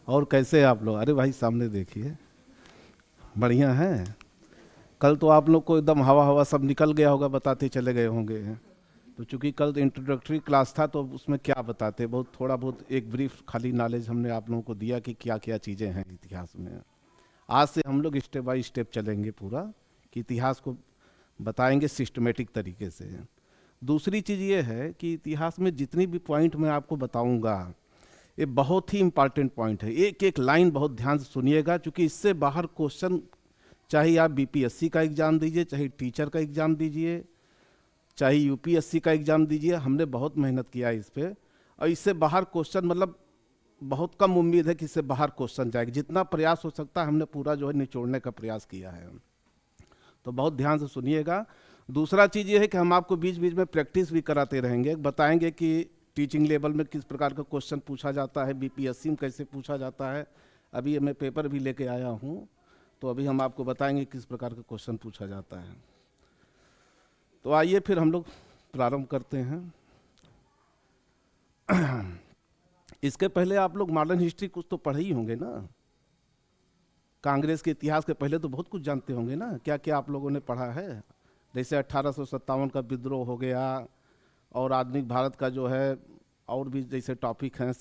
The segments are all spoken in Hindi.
और कैसे हैं आप लोग? अरे भाई सामने देखिए, बढ़िया है। कल तो आप लोग को एकदम हवा हवा सब निकल गया होगा, बताते चले गए होंगे। तो चूंकि कल तो इंट्रोडक्टरी क्लास था तो उसमें क्या बताते, बहुत थोड़ा बहुत एक ब्रीफ खाली नॉलेज हमने आप लोगों को दिया कि क्या क्या चीज़ें हैं इतिहास में। आज से हम लोग स्टेप बाय स्टेप चलेंगे पूरा, कि इतिहास को बताएंगे सिस्टमेटिक तरीके से। दूसरी चीज़ ये है कि इतिहास में जितनी भी पॉइंट मैं आपको बताऊंगा, ये बहुत ही इंपॉर्टेंट पॉइंट है। एक एक लाइन बहुत ध्यान से सुनिएगा, क्योंकि इससे बाहर क्वेश्चन, चाहे आप बीपीएससी का एग्ज़ाम दीजिए, चाहे टीचर का एग्ज़ाम दीजिए, चाहे यूपीएससी का एग्ज़ाम दीजिए, हमने बहुत मेहनत किया है इस पर। और इससे बाहर क्वेश्चन मतलब बहुत कम उम्मीद है कि इससे बाहर क्वेश्चन जाएगा। जितना प्रयास हो सकता है हमने पूरा जो है निचोड़ने का प्रयास किया है। तो बहुत ध्यान से सुनिएगा। दूसरा चीज़ ये है कि हम आपको बीच बीच में प्रैक्टिस भी कराते रहेंगे, बताएंगे कि टीचिंग लेवल में किस प्रकार का क्वेश्चन पूछा जाता है, बीपीएससी में कैसे पूछा जाता है। अभी मैं पेपर भी लेके आया हूँ, तो अभी हम आपको बताएंगे किस प्रकार का क्वेश्चन पूछा जाता है। तो आइए फिर हम लोग प्रारंभ करते हैं। इसके पहले आप लोग मॉडर्न हिस्ट्री कुछ तो पढ़े ही होंगे ना। कांग्रेस के इतिहास के पहले तो बहुत कुछ जानते होंगे ना। क्या क्या आप लोगों ने पढ़ा है? जैसे 1857 का विद्रोह हो गया, और आधुनिक भारत का जो है और भी जैसे टॉपिक हैं,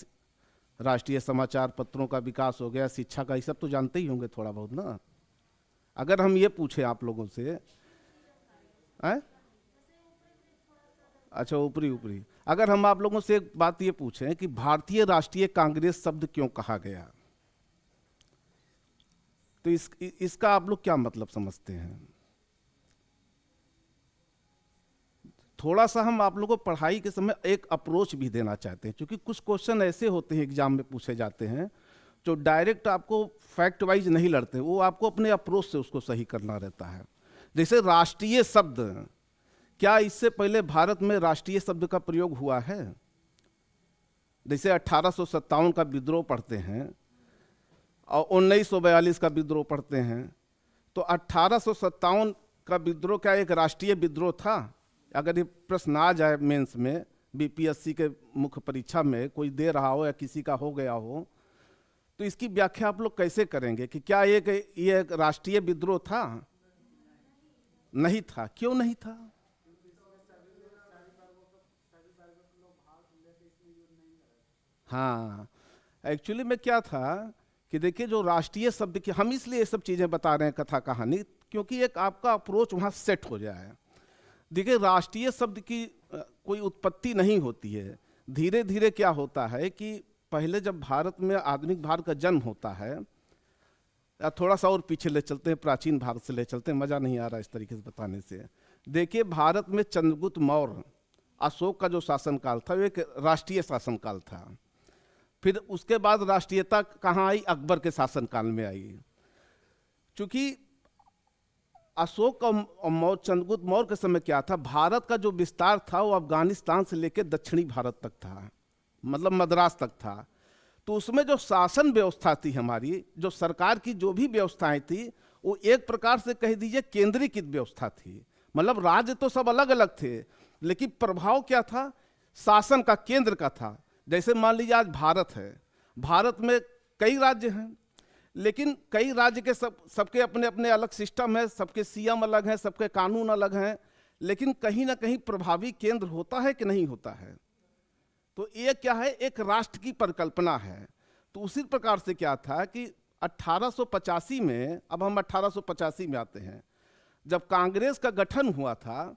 राष्ट्रीय समाचार पत्रों का विकास हो गया, शिक्षा का, ये सब तो जानते ही होंगे थोड़ा बहुत ना। अगर हम ये पूछें आप लोगों से, हैं? अच्छा, ऊपरी ऊपरी। अगर हम आप लोगों से एक बात ये पूछें कि भारतीय राष्ट्रीय कांग्रेस शब्द क्यों कहा गया, तो इसका आप लोग क्या मतलब समझते हैं? थोड़ा सा हम आप लोगों को पढ़ाई के समय एक अप्रोच भी देना चाहते हैं, क्योंकि कुछ क्वेश्चन ऐसे होते हैं एग्जाम में पूछे जाते हैं जो डायरेक्ट आपको फैक्ट वाइज नहीं लड़ते, वो आपको अपने अप्रोच से उसको सही करना रहता है। जैसे राष्ट्रीय शब्द, क्या इससे पहले भारत में राष्ट्रीय शब्द का प्रयोग हुआ है? जैसे 1857 का विद्रोह पढ़ते हैं और 1942 का विद्रोह पढ़ते हैं, तो 1857 का विद्रोह क्या एक राष्ट्रीय विद्रोह था? अगर ये प्रश्न आ जाए मेंस में, बीपीएससी के मुख्य परीक्षा में कोई दे रहा हो या किसी का हो गया हो, तो इसकी व्याख्या आप लोग कैसे करेंगे कि क्या ये एक राष्ट्रीय विद्रोह था? नहीं था। क्यों नहीं था? हाँ, एक्चुअली में क्या था कि देखिए, जो राष्ट्रीय शब्द की हम इसलिए ये सब चीज़ें बता रहे हैं कथा कहानी, क्योंकि एक आपका अप्रोच वहाँ सेट हो जाए। देखिए, राष्ट्रीय शब्द की कोई उत्पत्ति नहीं होती है। धीरे धीरे क्या होता है कि पहले जब भारत में आधुनिक भारत का जन्म होता है, या थोड़ा सा और पीछे ले चलते हैं, प्राचीन भारत से ले चलते हैं, मज़ा नहीं आ रहा इस तरीके से बताने से। देखिए, भारत में चंद्रगुप्त मौर्य, अशोक का जो शासनकाल था वो एक राष्ट्रीय शासनकाल था। फिर उसके बाद राष्ट्रीयता कहाँ आई? अकबर के शासनकाल में आई। चूंकि अशोक और चंद्रगुप्त मौर्य के समय क्या था, भारत का जो विस्तार था वो अफगानिस्तान से लेकर दक्षिणी भारत तक था, मतलब मद्रास तक था। तो उसमें जो शासन व्यवस्था थी हमारी, जो सरकार की जो भी व्यवस्थाएं थी, वो एक प्रकार से कह दीजिए केंद्रीकृत व्यवस्था थी। मतलब राज्य तो सब अलग अलग थे, लेकिन प्रभाव क्या था? शासन का, केंद्र का था। जैसे मान लीजिए आज भारत है, भारत में कई राज्य हैं, लेकिन कई राज्य के सबके अपने अपने अलग सिस्टम है, सबके सीएम अलग हैं, सबके कानून अलग हैं, लेकिन कहीं ना कहीं प्रभावी केंद्र होता है कि नहीं होता है? तो ये क्या है? एक राष्ट्र की परिकल्पना है। तो उसी प्रकार से क्या था कि 1885 में, अब हम 1885 में आते हैं, जब कांग्रेस का गठन हुआ था,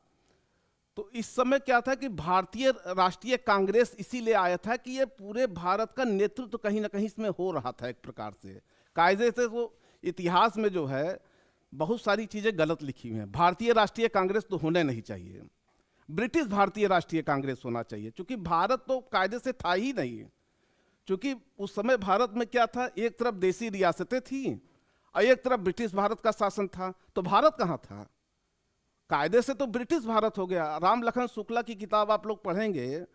तो इस समय क्या था कि भारतीय राष्ट्रीय कांग्रेस इसीलिए आया था कि ये पूरे भारत का नेतृत्व कहीं ना कहीं इसमें हो रहा था एक प्रकार से। कायदे से वो इतिहास में जो है बहुत सारी चीज़ें गलत लिखी हुई हैं। भारतीय राष्ट्रीय कांग्रेस तो होने नहीं चाहिए, ब्रिटिश भारतीय राष्ट्रीय कांग्रेस होना चाहिए, क्योंकि भारत तो कायदे से था ही नहीं। क्योंकि उस समय भारत में क्या था, एक तरफ देसी रियासतें थीं और एक तरफ ब्रिटिश भारत का शासन था। तो भारत कहाँ था? कायदे से तो ब्रिटिश भारत हो गया। राम लखन शुक्ला की किताब आप लोग पढ़ेंगे,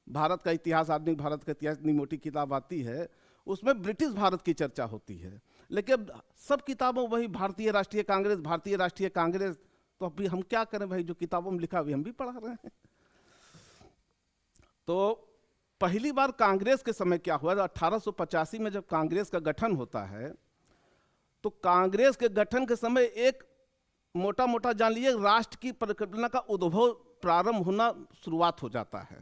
भारत का इतिहास, आधुनिक भारत का इतिहास, इतनी मोटी किताब आती है, उसमें ब्रिटिश भारत की चर्चा होती है। लेकिन सब किताबों वही भारतीय राष्ट्रीय कांग्रेस, भारतीय राष्ट्रीय कांग्रेस। तो अभी हम क्या करें भाई, जो किताबों में लिखा हुआ हम भी पढ़ा रहे हैं। तो पहली बार कांग्रेस के समय क्या हुआ, 1885 में जब कांग्रेस का गठन होता है, तो कांग्रेस के गठन के समय एक मोटा मोटा जान लीजिए राष्ट्र की परिकल्पना का उद्भव प्रारंभ होना शुरुआत हो जाता है।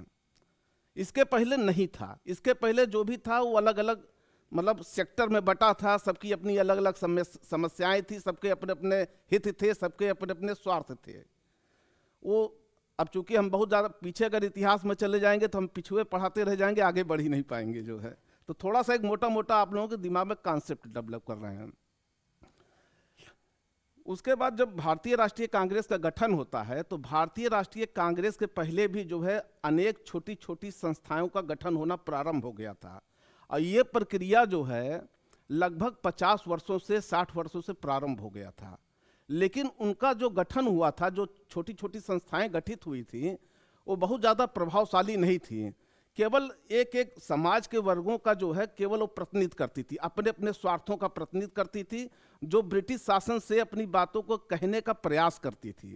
इसके पहले नहीं था। इसके पहले जो भी था वो अलग अलग मतलब सेक्टर में बटा था, सबकी अपनी अलग अलग समस्याएं थी, सबके अपने अपने हित थे, सबके अपने अपने स्वार्थ थे। वो अब चूंकि हम बहुत ज़्यादा पीछे अगर इतिहास में चले जाएंगे तो हम पिछुए पढ़ाते रह जाएंगे, आगे बढ़ ही नहीं पाएंगे जो है। तो थोड़ा सा एक मोटा मोटा आप लोगों के दिमाग में कॉन्सेप्ट डेवलप कर रहे हैं। उसके बाद जब भारतीय राष्ट्रीय कांग्रेस का गठन होता है, तो भारतीय राष्ट्रीय कांग्रेस के पहले भी जो है अनेक छोटी छोटी संस्थाओं का गठन होना प्रारंभ हो गया था। और ये प्रक्रिया जो है लगभग 50 वर्षों से 60 वर्षों से प्रारंभ हो गया था। लेकिन उनका जो गठन हुआ था, जो छोटी छोटी संस्थाएं गठित हुई थी, वो बहुत ज़्यादा प्रभावशाली नहीं थी। केवल एक एक समाज के वर्गों का जो है केवल वो प्रतिनिधित्व करती थी, अपने अपने स्वार्थों का प्रतिनिधित्व करती थी, जो ब्रिटिश शासन से अपनी बातों को कहने का प्रयास करती थी।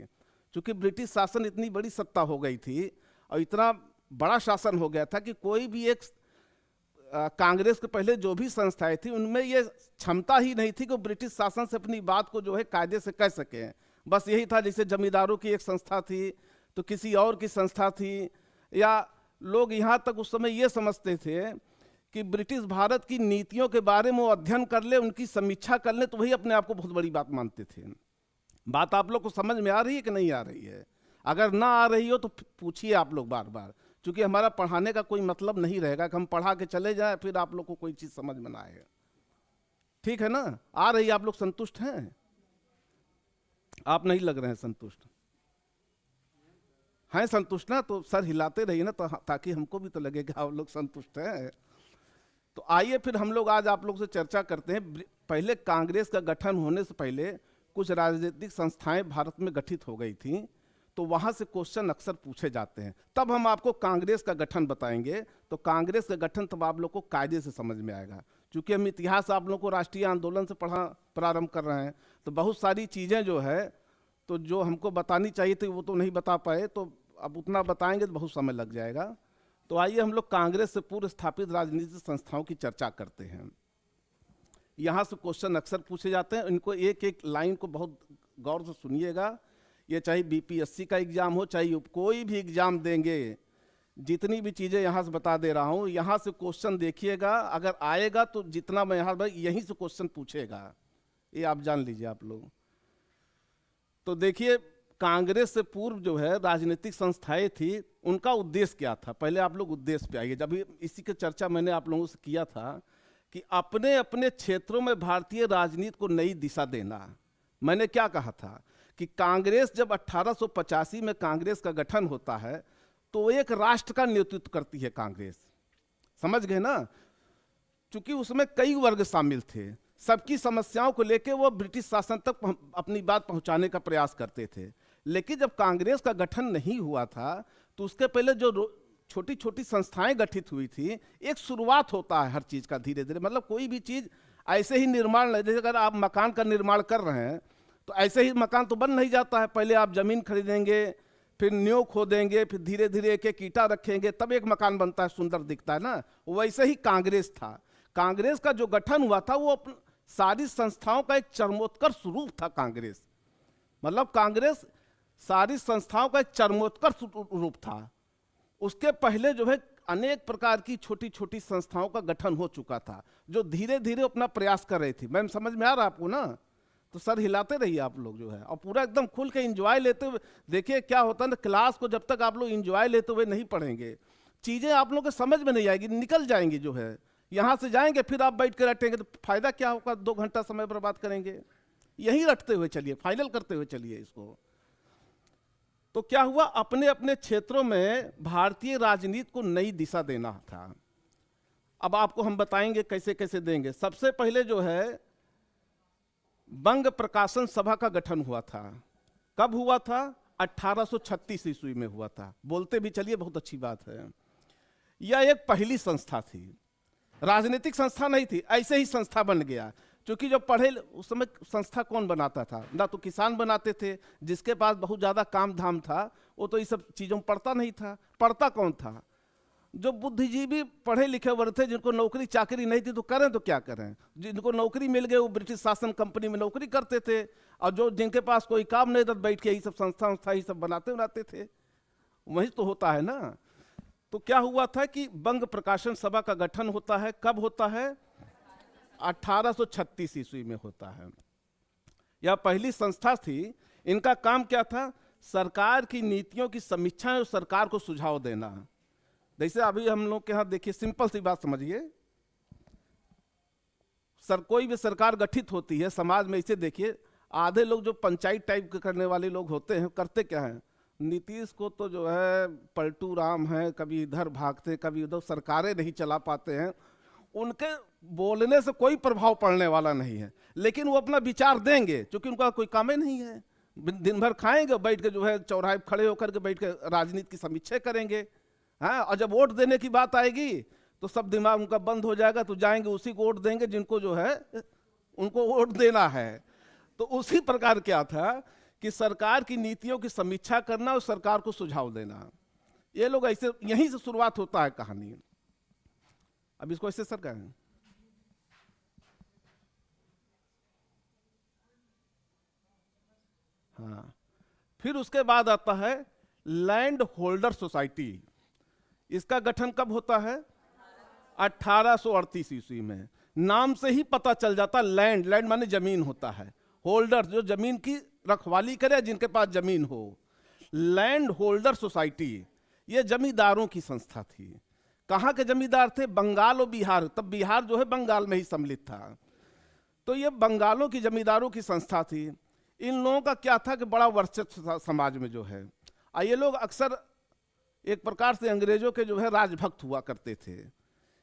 क्योंकि ब्रिटिश शासन इतनी बड़ी सत्ता हो गई थी और इतना बड़ा शासन हो गया था कि कोई भी एक कांग्रेस के पहले जो भी संस्थाएं थी उनमें ये क्षमता ही नहीं थी कि ब्रिटिश शासन से अपनी बात को जो है कायदे से कह सके। बस यही था, जैसे जमींदारों की एक संस्था थी तो किसी और की संस्था थी, या लोग यहाँ तक उस समय ये समझते थे कि ब्रिटिश भारत की नीतियों के बारे में वो अध्ययन कर ले, उनकी समीक्षा कर ले, तो वही अपने आप को बहुत बड़ी बात मानते थे। बात आप लोग को समझ में आ रही है कि नहीं आ रही है? अगर ना आ रही हो तो पूछिए आप लोग बार बार, क्योंकि हमारा पढ़ाने का कोई मतलब नहीं रहेगा कि हम पढ़ा के चले जाएं फिर आप लोग को कोई चीज़ समझ में ना आए। ठीक है ना? आ रही है? आप लोग संतुष्ट हैं? आप नहीं लग रहे हैं संतुष्ट? हैं संतुष्ट ना? तो सर हिलाते रहिए ना, तो ताकि हमको भी तो लगे कि आप लोग संतुष्ट हैं। तो आइए फिर हम लोग आज आप लोग से चर्चा करते हैं। पहले कांग्रेस का गठन होने से पहले कुछ राजनीतिक संस्थाएं भारत में गठित हो गई थी, तो वहाँ से क्वेश्चन अक्सर पूछे जाते हैं। तब हम आपको कांग्रेस का गठन बताएंगे, तो कांग्रेस का गठन तब आप लोग को कायदे से समझ में आएगा। क्योंकि हम इतिहास आप लोग को राष्ट्रीय आंदोलन से पढ़ा प्रारंभ कर रहे हैं, तो बहुत सारी चीज़ें जो है तो जो हमको बतानी चाहिए थी वो तो नहीं बता पाए, तो अब उतना बताएंगे तो बहुत समय लग जाएगा। तो आइए हम लोग कांग्रेस से पूर्व स्थापित राजनीतिक संस्थाओं की चर्चा करते हैं। यहाँ से क्वेश्चन अक्सर पूछे जाते हैं, इनको एक एक लाइन को बहुत गौर से सुनिएगा। ये चाहे बीपीएससी का एग्जाम हो, चाहे कोई भी एग्जाम देंगे, जितनी भी चीज़ें यहाँ से बता दे रहा हूँ, यहाँ से क्वेश्चन देखिएगा। अगर आएगा तो जितना मैं यहाँ यहीं से क्वेश्चन पूछेगा, ये आप जान लीजिए आप लोग। तो देखिए, कांग्रेस से पूर्व जो है राजनीतिक संस्थाएं थी, उनका उद्देश्य क्या था? पहले आप लोग उद्देश्य पे आइए। जब इसी की चर्चा मैंने आप लोगों से किया था कि अपने अपने क्षेत्रों में भारतीय राजनीति को नई दिशा देना। मैंने क्या कहा था कि कांग्रेस जब 1885 में कांग्रेस का गठन होता है तो एक राष्ट्र का नेतृत्व करती है कांग्रेस। समझ गए ना? क्योंकि उसमें कई वर्ग शामिल थे, सबकी समस्याओं को लेकर वो ब्रिटिश शासन तक अपनी बात पहुंचाने का प्रयास करते थे। लेकिन जब कांग्रेस का गठन नहीं हुआ था तो उसके पहले जो छोटी छोटी संस्थाएं गठित हुई थी, एक शुरुआत होता है हर चीज़ का धीरे धीरे। मतलब कोई भी चीज़ ऐसे ही निर्माण, जैसे अगर आप मकान का निर्माण कर रहे हैं तो ऐसे ही मकान तो बन नहीं जाता है। पहले आप ज़मीन खरीदेंगे, फिर नींव खोदेंगे, फिर धीरे धीरे एक एक ईंटा रखेंगे, तब एक मकान बनता है, सुंदर दिखता है ना। वैसे ही कांग्रेस था। कांग्रेस का जो गठन हुआ था वो सारी संस्थाओं का एक चरमोत्कर्ष रूप था। कांग्रेस मतलब कांग्रेस सारी संस्थाओं का एक चरमोत्कर्ष रूप था। उसके पहले जो है अनेक प्रकार की छोटी छोटी संस्थाओं का गठन हो चुका था, जो धीरे धीरे अपना प्रयास कर रही थी। मैम समझ में आ रहा है आपको ना? तो सर हिलाते रहिए आप लोग जो है, और पूरा एकदम खुल के एंजॉय लेते हुए। देखिए क्या होता है ना, क्लास को जब तक आप लोग एंजॉय लेते हुए नहीं पढ़ेंगे, चीज़ें आप लोग को समझ में नहीं आएगी, निकल जाएंगी जो है। यहाँ से जाएंगे फिर आप बैठ कर रटेंगे तो फायदा क्या होगा? 2 घंटा समय बर्बाद करेंगे। यहीं रटते हुए चलिए, फाइनल करते हुए चलिए इसको। तो क्या हुआ, अपने अपने क्षेत्रों में भारतीय राजनीति को नई दिशा देना था। अब आपको हम बताएंगे कैसे कैसे देंगे। सबसे पहले जो है बंग प्रकाशन सभा का गठन हुआ था। कब हुआ था? 1836 ईस्वी में हुआ था। बोलते भी चलिए, बहुत अच्छी बात है। यह एक पहली संस्था थी, राजनीतिक संस्था नहीं थी, ऐसे ही संस्था बन गया। क्योंकि जब पढ़े उस समय संस्था कौन बनाता था? ना तो किसान बनाते थे, जिसके पास बहुत ज़्यादा काम धाम था वो तो ये सब चीज़ों में पढ़ता नहीं था। पढ़ता कौन था? जो बुद्धिजीवी पढ़े लिखे वर्ग थे, जिनको नौकरी चाकरी नहीं थी, तो करें तो क्या करें। जिनको नौकरी मिल गई वो ब्रिटिश शासन कंपनी में नौकरी करते थे, और जो जिनके पास कोई काम नहीं था बैठ के यही सब संस्था ही सब बनाते थे। वही तो होता है ना। तो क्या हुआ था कि बंग प्रकाशन सभा का गठन होता है। कब होता है? 1836 ईस्वी में होता है। यह पहली संस्था थी। इनका काम क्या था? सरकार की नीतियों की समीक्षा और सरकार को सुझाव देना। जैसे अभी हम लोग के यहाँ देखिए, सिंपल सी बात समझिए, कोई भी सरकार गठित होती है समाज में, इसे देखिए, आधे लोग जो पंचायत टाइप के करने वाले लोग होते हैं, करते क्या हैं? नीतीश को तो जो है पलटू राम है, कभी इधर भागते कभी उधर, सरकारें नहीं चला पाते हैं, उनके बोलने से कोई प्रभाव पड़ने वाला नहीं है, लेकिन वो अपना विचार देंगे, क्योंकि उनका कोई काम ही नहीं है। दिन भर खाएंगे, बैठ के जो है चौराहे खड़े होकर के बैठ के राजनीति की समीक्षा करेंगे। हाँ, और जब वोट देने की बात आएगी तो सब दिमाग उनका बंद हो जाएगा, तो जाएंगे उसी को वोट देंगे जिनको जो है उनको वोट देना है। तो उसी प्रकार क्या था कि सरकार की नीतियों की समीक्षा करना और सरकार को सुझाव देना, ये लोग ऐसे, यहीं से शुरुआत होता है कहानी। अब इसको ऐसे सर कहें, हाँ। फिर उसके बाद आता है लैंड होल्डर सोसाइटी। इसका गठन कब होता है? 1838 ईस्वी में। नाम से ही पता चल जाता, लैंड, लैंड माने जमीन होता है, होल्डर जो जमीन की रखवाली करे, जिनके पास जमीन हो। लैंड होल्डर सोसाइटी ये जमींदारों की संस्था थी। कहाँ के जमींदार थे? बंगाल और बिहार। तब बिहार जो है बंगाल में ही सम्मिलित था। तो ये बंगालों की जमींदारों की संस्था थी। इन लोगों का क्या था कि बड़ा वर्चस्व समाज में जो है, और ये लोग अक्सर एक प्रकार से अंग्रेजों के जो है राजभक्त हुआ करते थे।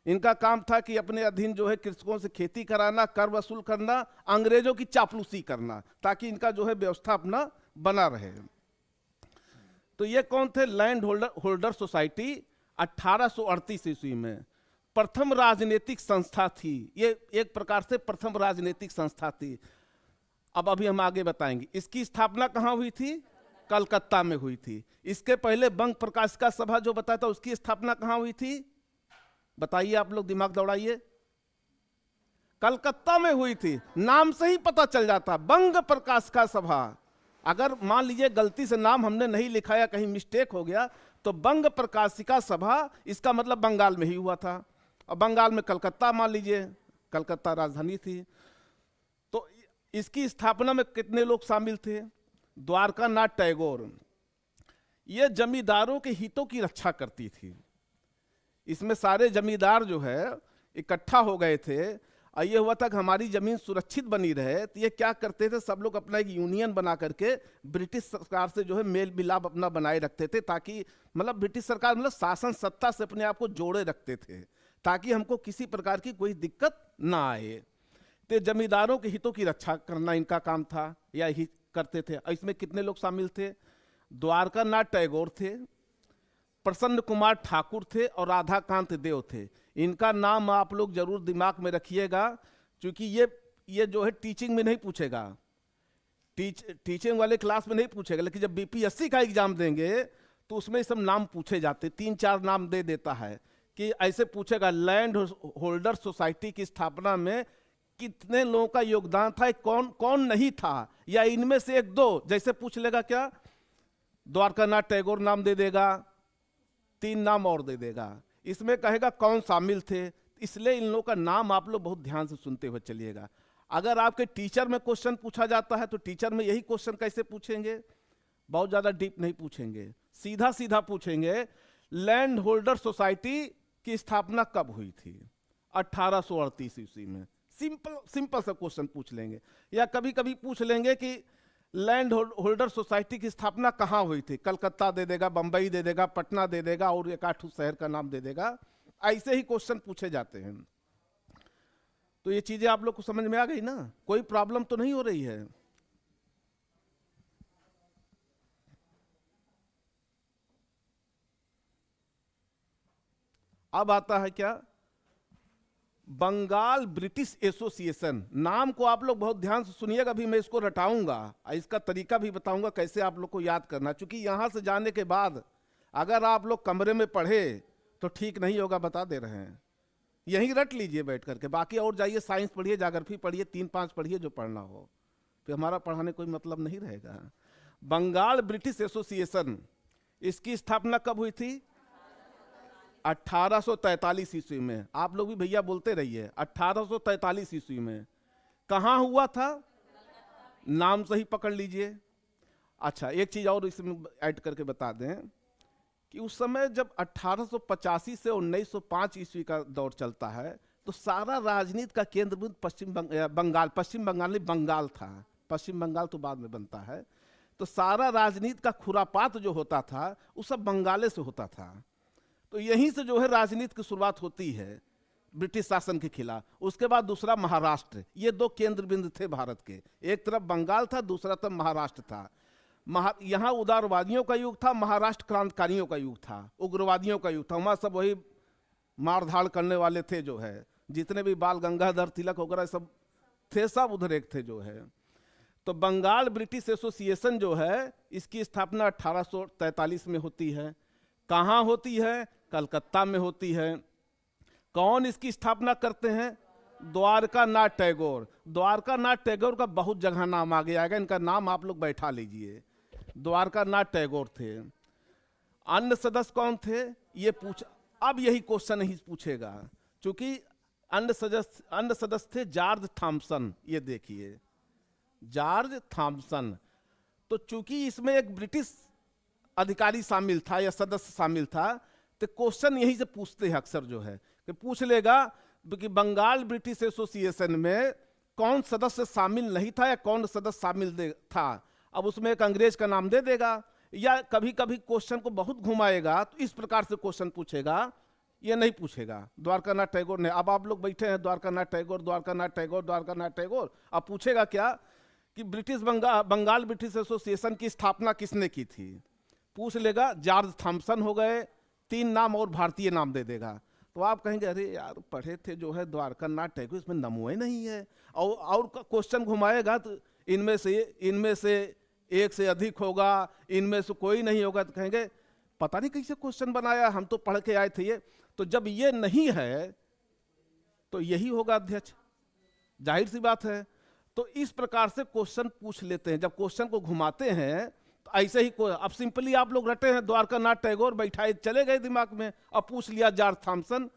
इनका काम था कि अपने अधीन जो है कृषकों से खेती कराना, कर वसूल करना, अंग्रेजों की चापलूसी करना, ताकि इनका जो है व्यवस्था अपना बना रहे। तो ये कौन थे? लैंड होल्डर सोसाइटी 1838 ईस्वी में प्रथम राजनीतिक संस्था थी। ये एक प्रकार से प्रथम राजनीतिक संस्था थी। अब अभी हम आगे बताएंगे। इसकी स्थापना कहाँ हुई थी? कलकत्ता में हुई थी। इसके पहले बंग प्रकाशिका सभा जो बताया था, उसकी स्थापना कहाँ हुई थी? बताइए, आप लोग दिमाग दौड़ाइए। कलकत्ता में हुई थी। नाम से ही पता चल जाता, बंग प्रकाशिका सभा। अगर मान लीजिए गलती से नाम हमने नहीं लिखा या कहीं मिस्टेक हो गया, तो बंग प्रकाशिका सभा, इसका मतलब बंगाल में ही हुआ था। और बंगाल में कलकत्ता, मान लीजिए कलकत्ता राजधानी थी। तो इसकी स्थापना में कितने लोग शामिल थे? द्वारकानाथ टैगोर। ये जमींदारों के हितों की रक्षा करती थी। इसमें सारे जमींदार जो है इकट्ठा हो गए थे, और ये हुआ था कि हमारी जमीन सुरक्षित बनी रहे। तो ये क्या करते थे, सब लोग अपना एक यूनियन बना करके ब्रिटिश सरकार से जो है मेल मिलाप अपना बनाए रखते थे, ताकि मतलब ब्रिटिश सरकार मतलब शासन सत्ता से अपने आप को जोड़े रखते थे, ताकि हमको किसी प्रकार की कोई दिक्कत ना आए। तो जमींदारों के हितों की रक्षा करना इनका काम था, या ही करते थे। इसमें कितने लोग शामिल थे? द्वारकानाथ टैगोर थे, प्रसन्न कुमार ठाकुर थे, और राधाकांत देव थे। इनका नाम आप लोग जरूर दिमाग में रखिएगा, क्योंकि ये जो है टीचिंग में नहीं पूछेगा, टीचिंग वाले क्लास में नहीं पूछेगा, लेकिन जब बीपीएससी का एग्जाम देंगे तो उसमें सब नाम पूछे जाते। 3-4 नाम दे देता है कि ऐसे पूछेगा, लैंड होल्डर सोसाइटी की स्थापना में कितने लोगों का योगदान था, कौन कौन नहीं था, या इनमें से 1-2 जैसे पूछ लेगा। क्या द्वारकानाथ टैगोर नाम दे देगा, 3 नाम और दे देगा, इसमें कहेगा कौन शामिल थे। इसलिए इन लोगों का नाम आप लोग बहुत ध्यान से सुनते हुए चलिएगा। अगर आपके टीचर में क्वेश्चन पूछा जाता है, तो टीचर में यही क्वेश्चन कैसे पूछेंगे? बहुत ज्यादा डीप नहीं पूछेंगे, सीधा सीधा पूछेंगे, लैंड होल्डर सोसाइटी की स्थापना कब हुई थी? 1838 ईस्वी में। सिंपल सा क्वेश्चन पूछ लेंगे। या कभी कभी पूछ लेंगे कि लैंड होल्डर सोसाइटी की स्थापना कहाँ हुई थी? कलकत्ता दे देगा, बंबई दे देगा, पटना दे देगा, और 1-8 शहर का नाम दे देगा। ऐसे ही क्वेश्चन पूछे जाते हैं। तो ये चीजें आप लोग को समझ में आ गई ना? कोई प्रॉब्लम तो नहीं हो रही है? अब आता है क्या? Bengal British Association. नाम को आप लोग बहुत ध्यान से सुनिएगा, अभी मैं इसको रटाऊंगा, इसका तरीका भी बताऊंगा कैसे आप लोग को याद करना। क्योंकि यहां से जाने के बाद अगर आप लोग कमरे में पढ़े तो ठीक नहीं होगा, बता दे रहे हैं। यहीं रट लीजिए बैठ करके, बाकी और जाइए साइंस पढ़िए, ज्योग्राफी पढ़िए, 3-5 पढ़िए जो पढ़ना हो, फिर हमारा पढ़ाने कोई मतलब नहीं रहेगा। बंगाल ब्रिटिश एसोसिएशन, इसकी स्थापना कब हुई थी? 1843 ईस्वी में। आप लोग भी भैया बोलते रहिए, 1843 ईस्वी में। कहाँ हुआ था? नाम सही पकड़ लीजिए। अच्छा, एक चीज और इसमें ऐड करके बता दें कि उस समय जब 1885 से 1905 ईस्वी का दौर चलता है, तो सारा राजनीति का केंद्र बिंदु पश्चिम बंगाल नहीं, बंगाल था। पश्चिम बंगाल तो बाद में बनता है। तो सारा राजनीति का खुरापात जो होता था वो सब बंगाले से होता था। तो यहीं से जो है राजनीति की शुरुआत होती है ब्रिटिश शासन के खिलाफ। उसके बाद दूसरा महाराष्ट्र, ये 2 केंद्र बिंदु थे भारत के। एक तरफ बंगाल था, दूसरा तरफ महाराष्ट्र था। यहाँ उदारवादियों का युग था, महाराष्ट्र क्रांतिकारियों का युग था, उग्रवादियों का युग था। वहाँ सब वही मारधाड़ करने वाले थे जो है, जितने भी बाल गंगाधर तिलक वगैरह सब थे, सब उधर एक थे जो है। तो बंगाल ब्रिटिश एसोसिएशन जो है, इसकी स्थापना 1843 में होती है। कहाँ होती है? कलकत्ता में होती है। कौन इसकी स्थापना करते हैं? द्वारका नाथ टैगोर। द्वारका नाथ टैगोर का बहुत जगह नाम आ गया है, इनका नाम आप लोग बैठा लीजिए। द्वारका नाथ टैगोर थे। अन्य सदस्य कौन थे ये पूछ, अब यही क्वेश्चन ही पूछेगा, क्योंकि अन्य सदस्य थे जॉर्ज थॉमसन। ये देखिए, जॉर्ज थॉमसन। तो चूंकि इसमें एक ब्रिटिश अधिकारी शामिल था या सदस्य शामिल था, तो क्वेश्चन यही से पूछते हैं अक्सर जो है, कि पूछ लेगा कि बंगाल ब्रिटिश एसोसिएशन में कौन सदस्य शामिल नहीं था या कौन सदस्य शामिल था। अब उसमें एक अंग्रेज का नाम दे देगा, या कभी कभी क्वेश्चन को बहुत घुमाएगा तो इस प्रकार से क्वेश्चन पूछेगा, ये नहीं पूछेगा द्वारका नाथ टैगोर ने। अब आप लोग बैठे हैं द्वारका नाथ टैगोर, द्वारका नाथ टैगोर, द्वारका नाथ टैगोर। अब पूछेगा क्या कि ब्रिटिश बंगाल ब्रिटिश एसोसिएशन की स्थापना किसने की थी? पूछ लेगा जॉर्ज थॉमसन हो गए, 3 नाम और भारतीय नाम दे देगा। तो आप कहेंगे अरे यार पढ़े थे जो है द्वारका नाथ टैगोर, इसमें नमूए नहीं है। और क्वेश्चन घुमाएगा तो इनमें से एक से अधिक होगा, इनमें से कोई नहीं होगा, तो कहेंगे पता नहीं कैसे क्वेश्चन बनाया, हम तो पढ़ के आए थे ये। तो जब ये नहीं है तो यही होगा अध्यक्ष, जाहिर सी बात है। तो इस प्रकार से क्वेश्चन पूछ लेते हैं। जब क्वेश्चन को घुमाते हैं तो ऐसे ही अब सिंपली आप लोग रटे हैं द्वारका नाथ टैगोर, बैठाए चले गए दिमाग में, अब पूछ लिया जॉर्ज थॉमसन,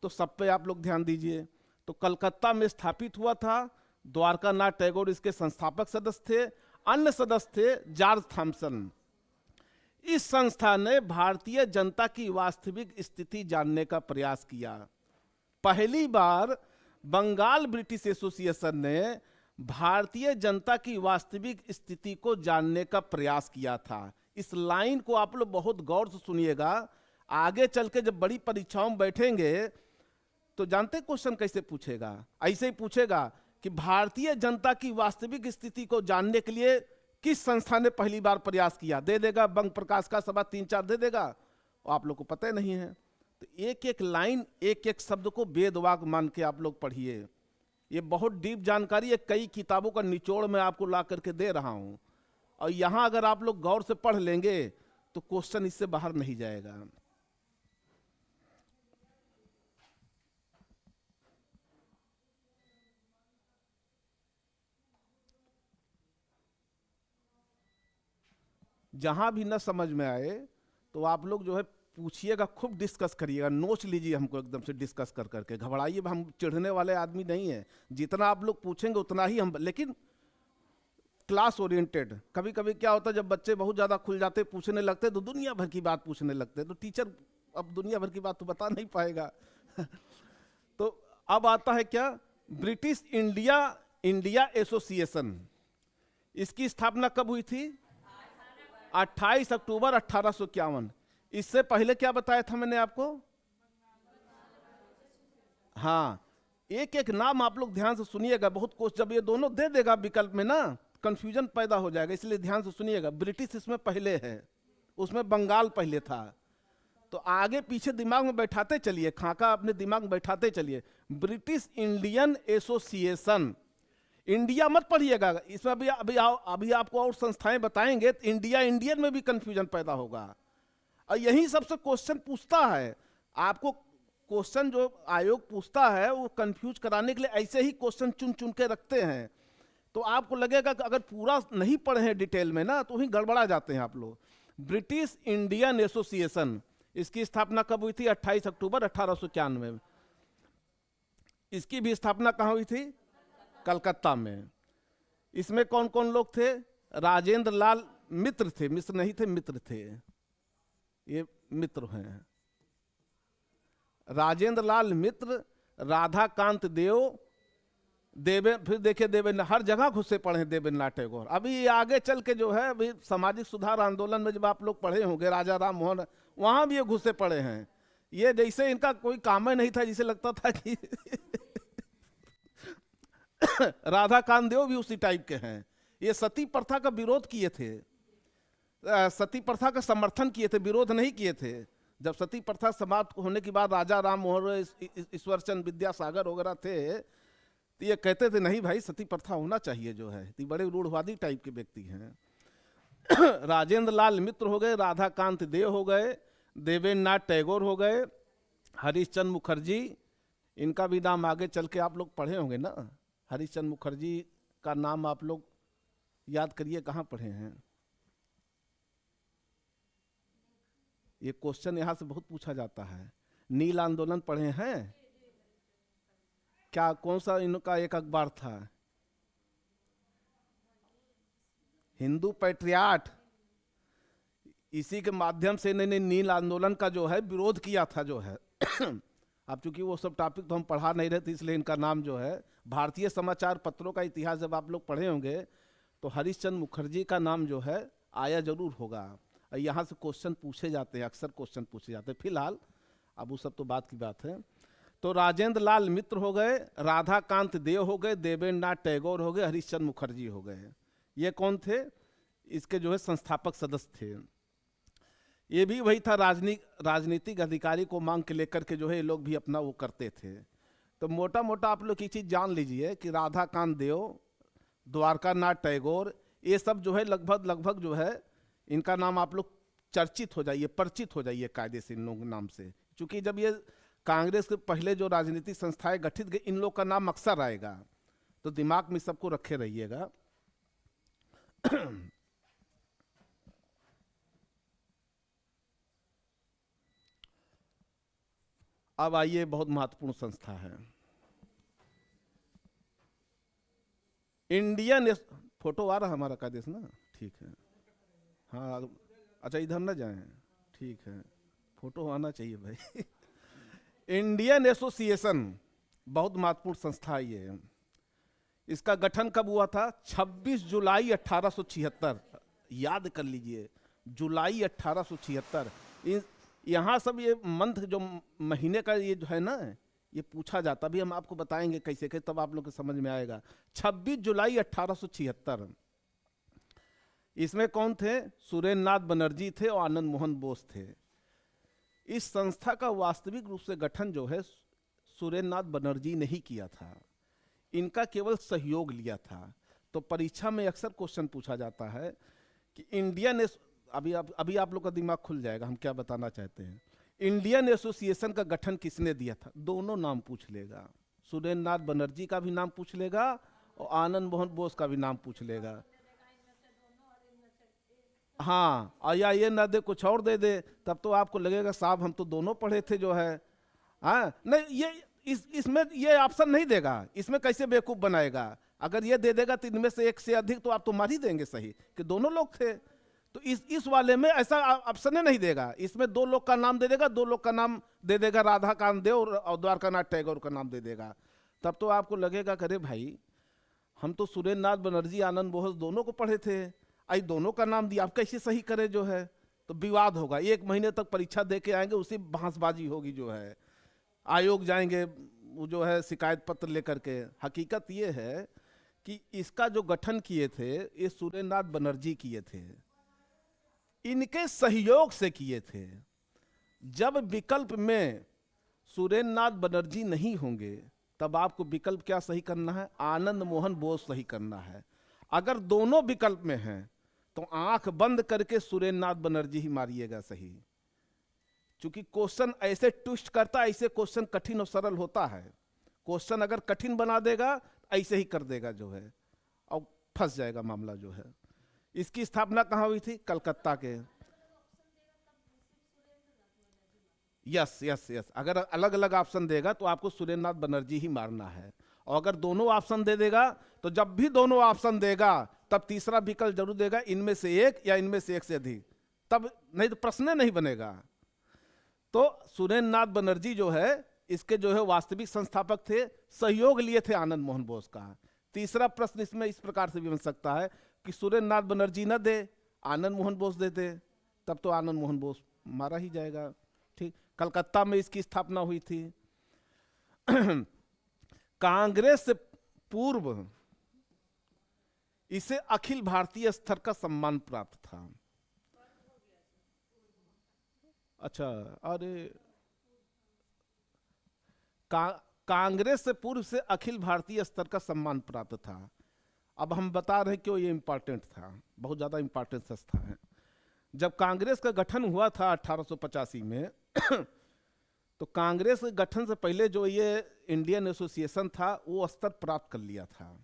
तो सब पे आप लोग ध्यान दीजिए। तो कलकत्ता में स्थापित हुआ था, द्वारका नाथ टैगोर इसके संस्थापक सदस्य थे। अन्य सदस्य थे जॉर्ज थॉमसन। इस संस्था ने भारतीय जनता की वास्तविक स्थिति जानने का प्रयास किया। पहली बार बंगाल ब्रिटिश एसोसिएशन ने भारतीय जनता की वास्तविक स्थिति को जानने का प्रयास किया था। इस लाइन को आप लोग बहुत गौर से सुनिएगा। आगे चल के जब बड़ी परीक्षाओं में बैठेंगे तो जानते क्वेश्चन कैसे पूछेगा? ऐसे ही पूछेगा कि भारतीय जनता की वास्तविक स्थिति को जानने के लिए किस संस्था ने पहली बार प्रयास किया? दे देगा बंग प्रकाश का सभा 3-4 दे देगा, और आप लोग को पता नहीं है। तो एक एक लाइन, एक एक शब्द को वेदवाक मान के आप लोग पढ़िए। ये बहुत डीप जानकारी है, कई किताबों का निचोड़ मैं आपको ला करके दे रहा हूं, और यहां अगर आप लोग गौर से पढ़ लेंगे तो क्वेश्चन इससे बाहर नहीं जाएगा। जहां भी ना समझ में आए तो आप लोग जो है पूछिएगा, खूब डिस्कस करिएगा, नोच लीजिए हमको एकदम से डिस्कस कर करके। घबराइए, हम चिढ़ने वाले आदमी नहीं है। जितना आप लोग पूछेंगे उतना ही हम, लेकिन क्लास ओरिएंटेड। कभी कभी क्या होता है जब बच्चे बहुत ज़्यादा खुल जाते, पूछने लगते तो दुनिया भर की बात पूछने लगते, तो टीचर अब दुनिया भर की बात तो बता नहीं पाएगा। तो अब आता है क्या, ब्रिटिश इंडिया एसोसिएशन। इसकी स्थापना कब हुई थी? 28 अक्टूबर 1851। इससे पहले क्या बताया था मैंने आपको? हाँ, एक एक नाम आप लोग ध्यान से सुनिएगा। बहुत कुछ जब ये दोनों दे देगा विकल्प में ना, कंफ्यूजन पैदा हो जाएगा, इसलिए ध्यान से सुनिएगा। ब्रिटिश इसमें पहले है, उसमें बंगाल पहले था। तो आगे पीछे दिमाग में बैठाते चलिए, खाका अपने दिमाग में बैठाते चलिए। ब्रिटिश इंडियन एसोसिएशन, इंडिया मत पढ़िएगा, इसमें अभी आपको और संस्थाएं बताएंगे तो इंडियन में भी कंफ्यूजन पैदा होगा। और यही सबसे क्वेश्चन पूछता है। आपको क्वेश्चन जो आयोग पूछता है वो कंफ्यूज कराने के लिए ऐसे ही क्वेश्चन चुन चुन के रखते हैं, तो आपको लगेगा कि अगर पूरा नहीं पढ़े हैं डिटेल में ना तो ही गड़बड़ा जाते हैं आप लोग। ब्रिटिश इंडियन एसोसिएशन, इसकी स्थापना कब हुई थी? 28 अक्टूबर 1891 में। इसकी भी स्थापना कहाँ हुई थी? कलकत्ता में। इसमें कौन कौन लोग थे? राजेंद्र लाल मित्र थे, मिश्र नहीं थे, मित्र थे, ये मित्र हैं। राजेंद्र लाल मित्र, राधा कांत देव, फिर देखिए देवेंद्र, हर जगह घुसे पड़े हैं देवेंद्रनाथ टैगोर। अभी ये आगे चल के जो है अभी सामाजिक सुधार आंदोलन में जब आप लोग पढ़े होंगे राजा राम मोहन, वहां भी ये घुसे पड़े हैं। ये जैसे इनका कोई काम ही नहीं था, जिसे लगता था कि राधा कांत देव भी उसी टाइप के हैं। ये सती प्रथा का विरोध किए थे, सती प्रथा का समर्थन किए थे, विरोध नहीं किए थे। जब सती प्रथा समाप्त होने के बाद राजा राम मोहन, ईश्वरचंद विद्यासागर वगैरह थे, तो ये कहते थे नहीं भाई सती प्रथा होना चाहिए जो है। तो बड़े रूढ़वादी टाइप के व्यक्ति हैं। राजेंद्र लाल मित्र हो गए, राधा कांत देव हो गए, देवेंद्रनाथ टैगोर हो गए, हरीशचंद्र मुखर्जी, इनका भी नाम आगे चल के आप लोग पढ़े होंगे ना। हरीशचंद्र मुखर्जी का नाम आप लोग याद करिए, कहाँ पढ़े हैं? ये क्वेश्चन यहां से बहुत पूछा जाता है। नील आंदोलन पढ़े हैं क्या? कौन सा इनका एक अखबार था? हिंदू पैट्रियाट। इसी के माध्यम से इन्होंने नील आंदोलन का जो है विरोध किया था जो है। अब चूंकि वो सब टॉपिक तो हम पढ़ा नहीं रहे थे, इसलिए इनका नाम जो है, भारतीय समाचार पत्रों का इतिहास जब आप लोग पढ़े होंगे तो हरीशचंद्र मुखर्जी का नाम जो है आया जरूर होगा। यहाँ से क्वेश्चन पूछे जाते हैं, अक्सर क्वेश्चन पूछे जाते हैं। फिलहाल अब वो सब तो बात की बात है। तो राजेंद्र लाल मित्र हो गए, राधा कांत देव हो गए, देवेंद्रनाथ टैगोर हो गए, हरीशचंद्र मुखर्जी हो गए। ये कौन थे? इसके जो है संस्थापक सदस्य थे। ये भी वही था, राजनीतिक अधिकारी को मांग के लेकर के जो है ये लोग भी अपना वो करते थे। तो मोटा मोटा आप लोग की चीज जान लीजिए कि राधा कांत देव, द्वारकानाथ टैगोर, ये सब जो है लगभग जो है इनका नाम आप लोग चर्चित हो जाइए, परिचित हो जाइए कायदे से इन लोगों के नाम से। क्योंकि जब ये कांग्रेस के पहले जो राजनीतिक संस्थाएं गठित गई, इन लोग का नाम अक्सर आएगा, तो दिमाग में सबको रखे रहिएगा। अब आइए, बहुत महत्वपूर्ण संस्था है इंडियन। फोटो आ रहा है हमारा कायदे से ना? ठीक है, हाँ अच्छा इधर ना जाएं, ठीक है, फोटो आना चाहिए भाई। इंडियन एसोसिएशन बहुत महत्वपूर्ण संस्था है ये। इसका गठन कब हुआ था? 26 जुलाई 1876। याद कर लीजिए, जुलाई 1876। यहाँ सब ये मंथ जो महीने का ये जो है ना, ये पूछा जाता, भी हम आपको बताएंगे कैसे कैसे, तब आप लोग को समझ में आएगा। 26 जुलाई 1876। इसमें कौन थे? सुरेंद्र नाथ बनर्जी थे और आनंद मोहन बोस थे। इस संस्था का वास्तविक रूप से गठन जो है सुरेंद्र नाथ बनर्जी ने ही किया था, इनका केवल सहयोग लिया था। तो परीक्षा में अक्सर क्वेश्चन पूछा जाता है कि इंडियन, अभी आप लोग का दिमाग खुल जाएगा हम क्या बताना चाहते हैं। इंडियन एसोसिएशन का गठन किसने दिया था? दोनों नाम पूछ लेगा, सुरेंद्र नाथ बनर्जी का भी नाम पूछ लेगा और आनंद मोहन बोस का भी नाम पूछ लेगा। हाँ, या ये ना दे कुछ और दे दे, तब तो आपको लगेगा साहब हम तो दोनों पढ़े थे जो है। हाँ नहीं, ये इसमें ये ऑप्शन नहीं देगा, इसमें कैसे बेवकूफ बनाएगा? अगर ये दे देगा तो इनमें से एक से अधिक तो आप तो मार ही देंगे सही कि दोनों लोग थे। तो इस वाले में ऐसा ऑप्शन नहीं देगा, इसमें दो लोग का नाम दे देगा, दो लोग का नाम दे देगा, राधा कांत देव और द्वारकानाथ टैगोर का नाम दे देगा। तब तो आपको लगेगा करे भाई हम तो सुरेंद्र नाथ बनर्जी आनंद बोस दोनों को पढ़े थे, आई दोनों का नाम दिया, आप कैसे सही करे जो है? तो विवाद होगा, 1 महीने तक परीक्षा दे के आएंगे, उसी बहसबाजी होगी जो है। आयोग जाएंगे वो जो है शिकायत पत्र लेकर के। हकीकत ये है कि इसका जो गठन किए थे ये सुरेंद्र नाथ बनर्जी किए थे, इनके सहयोग से किए थे। जब विकल्प में सुरेंद्र नाथ बनर्जी नहीं होंगे तब आपको विकल्प क्या सही करना है? आनंद मोहन बोस सही करना है। अगर दोनों विकल्प में हैं तो आंख बंद करके सुरेंद्र नाथ बनर्जी ही मारिएगा सही। चूंकि क्वेश्चन ऐसे ट्विस्ट करता है, ऐसे क्वेश्चन कठिन और सरल होता है। क्वेश्चन अगर कठिन बना देगा ऐसे ही कर देगा जो है, और फंस जाएगा मामला जो है। इसकी स्थापना कहाँ हुई थी? कलकत्ता के। यस यस यस, अगर अलग अलग ऑप्शन देगा तो आपको सुरेंद्र नाथ बनर्जी ही मारना है, और अगर दोनों ऑप्शन दे देगा तो जब भी दोनों ऑप्शन देगा तब तीसरा विकल्प जरूर देगा, इनमें से एक या इनमें से एक से अधिक, तब नहीं तो प्रश्न नहीं बनेगा। तो सुरेंद्र नाथ बनर्जी जो है इसके जो है वास्तविक संस्थापक थे, सहयोग लिए थे आनंद मोहन बोस का। तीसरा प्रश्न इसमें इस प्रकार से भी बन सकता है कि सुरेंद्र नाथ बनर्जी न दे, आनंद मोहन बोस देते, तब तो आनंद मोहन बोस मारा ही जाएगा। ठीक, कलकत्ता में इसकी स्थापना हुई थी। कांग्रेस से पूर्व इसे अखिल भारतीय स्तर का सम्मान प्राप्त था। अच्छा, अरे कांग्रेस से पूर्व से अखिल भारतीय स्तर का सम्मान प्राप्त था। अब हम बता रहे हैं क्यों ये इंपॉर्टेंट था, बहुत ज्यादा इंपॉर्टेंट संस्था है। जब कांग्रेस का गठन हुआ था 1885 में तो कांग्रेस के गठन से पहले जो ये इंडियन एसोसिएशन था वो स्तर प्राप्त कर लिया था।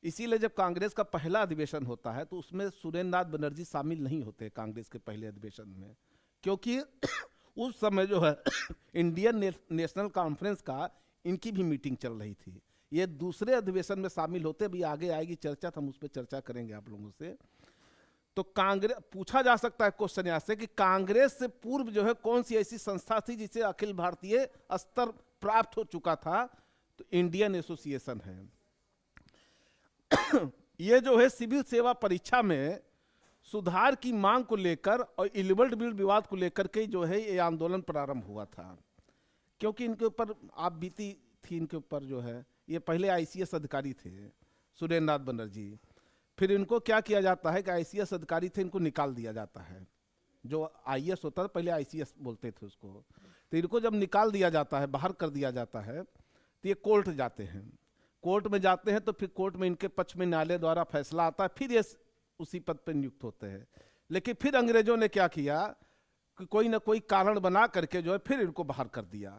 इसीलिए जब कांग्रेस का पहला अधिवेशन होता है तो उसमें सुरेंद्र नाथ बनर्जी शामिल नहीं होते कांग्रेस के पहले अधिवेशन में, क्योंकि उस समय जो है इंडियन नेशनल कॉन्फ्रेंस का इनकी भी मीटिंग चल रही थी। ये दूसरे अधिवेशन में शामिल होते, भी आगे आएगी चर्चा, तो हम उस पर चर्चा करेंगे आप लोगों से। तो कांग्रेस पूछा जा सकता है क्वेश्चन यहाँ से कि कांग्रेस से पूर्व जो है कौन सी ऐसी संस्था थी जिसे अखिल भारतीय स्तर प्राप्त हो चुका था? तो इंडियन एसोसिएशन है। ये जो है सिविल सेवा परीक्षा में सुधार की मांग को लेकर और इलिबर्ट बिल विवाद को लेकर के जो है ये आंदोलन प्रारंभ हुआ था, क्योंकि इनके ऊपर आप बीती थी, इनके ऊपर जो है ये पहले आईसीएस अधिकारी थे सुरेंद्र नाथ बनर्जी। फिर इनको क्या किया जाता है कि आईसीएस अधिकारी थे, इनको निकाल दिया जाता है। जो आईएएस होता था पहले आईसीएस बोलते थे उसको, तो इनको जब निकाल दिया जाता है, बाहर कर दिया जाता है, तो ये कोर्ट जाते हैं। कोर्ट में जाते हैं तो फिर कोर्ट में इनके पक्ष में न्यायालय द्वारा फैसला आता है, फिर ये उसी पद पर नियुक्त होते हैं। लेकिन फिर अंग्रेजों ने क्या किया कि कोई ना कोई कारण बना करके जो है फिर इनको बाहर कर दिया।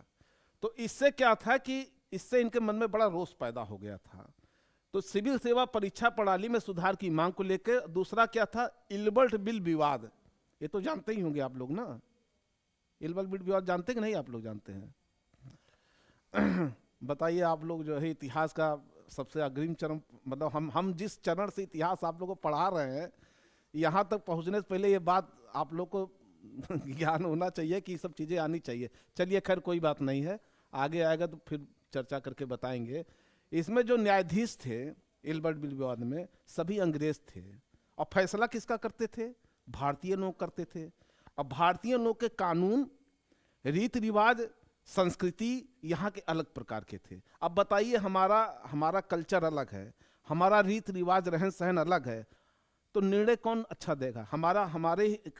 तो इससे क्या था कि इससे इनके मन में बड़ा रोष पैदा हो गया था। तो सिविल सेवा परीक्षा प्रणाली में सुधार की मांग को लेकर दूसरा क्या था? इल्बर्ट बिल विवाद। ये तो जानते ही होंगे आप लोग ना, इल्बर्ट बिल विवाद जानते कि नहीं? आप लोग जानते हैं? बताइए, आप लोग जो है इतिहास का सबसे अग्रिम चरण, मतलब हम जिस चरण से इतिहास आप लोगों को पढ़ा रहे हैं, यहाँ तक पहुँचने से पहले ये बात आप लोग को ज्ञान होना चाहिए कि ये सब चीज़ें आनी चाहिए। चलिए खैर कोई बात नहीं है, आगे आएगा तो फिर चर्चा करके बताएंगे। इसमें जो न्यायाधीश थे इल्बर्ट बिल विवाद में, सभी अंग्रेज थे, और फैसला किसका करते थे? भारतीय लोग करते थे। अब भारतीय लोग के कानून, रीति रिवाज, संस्कृति यहाँ के अलग प्रकार के थे। अब बताइए, हमारा कल्चर अलग है, हमारा रीति रिवाज, रहन सहन अलग है, तो निर्णय कौन अच्छा देगा? हमारे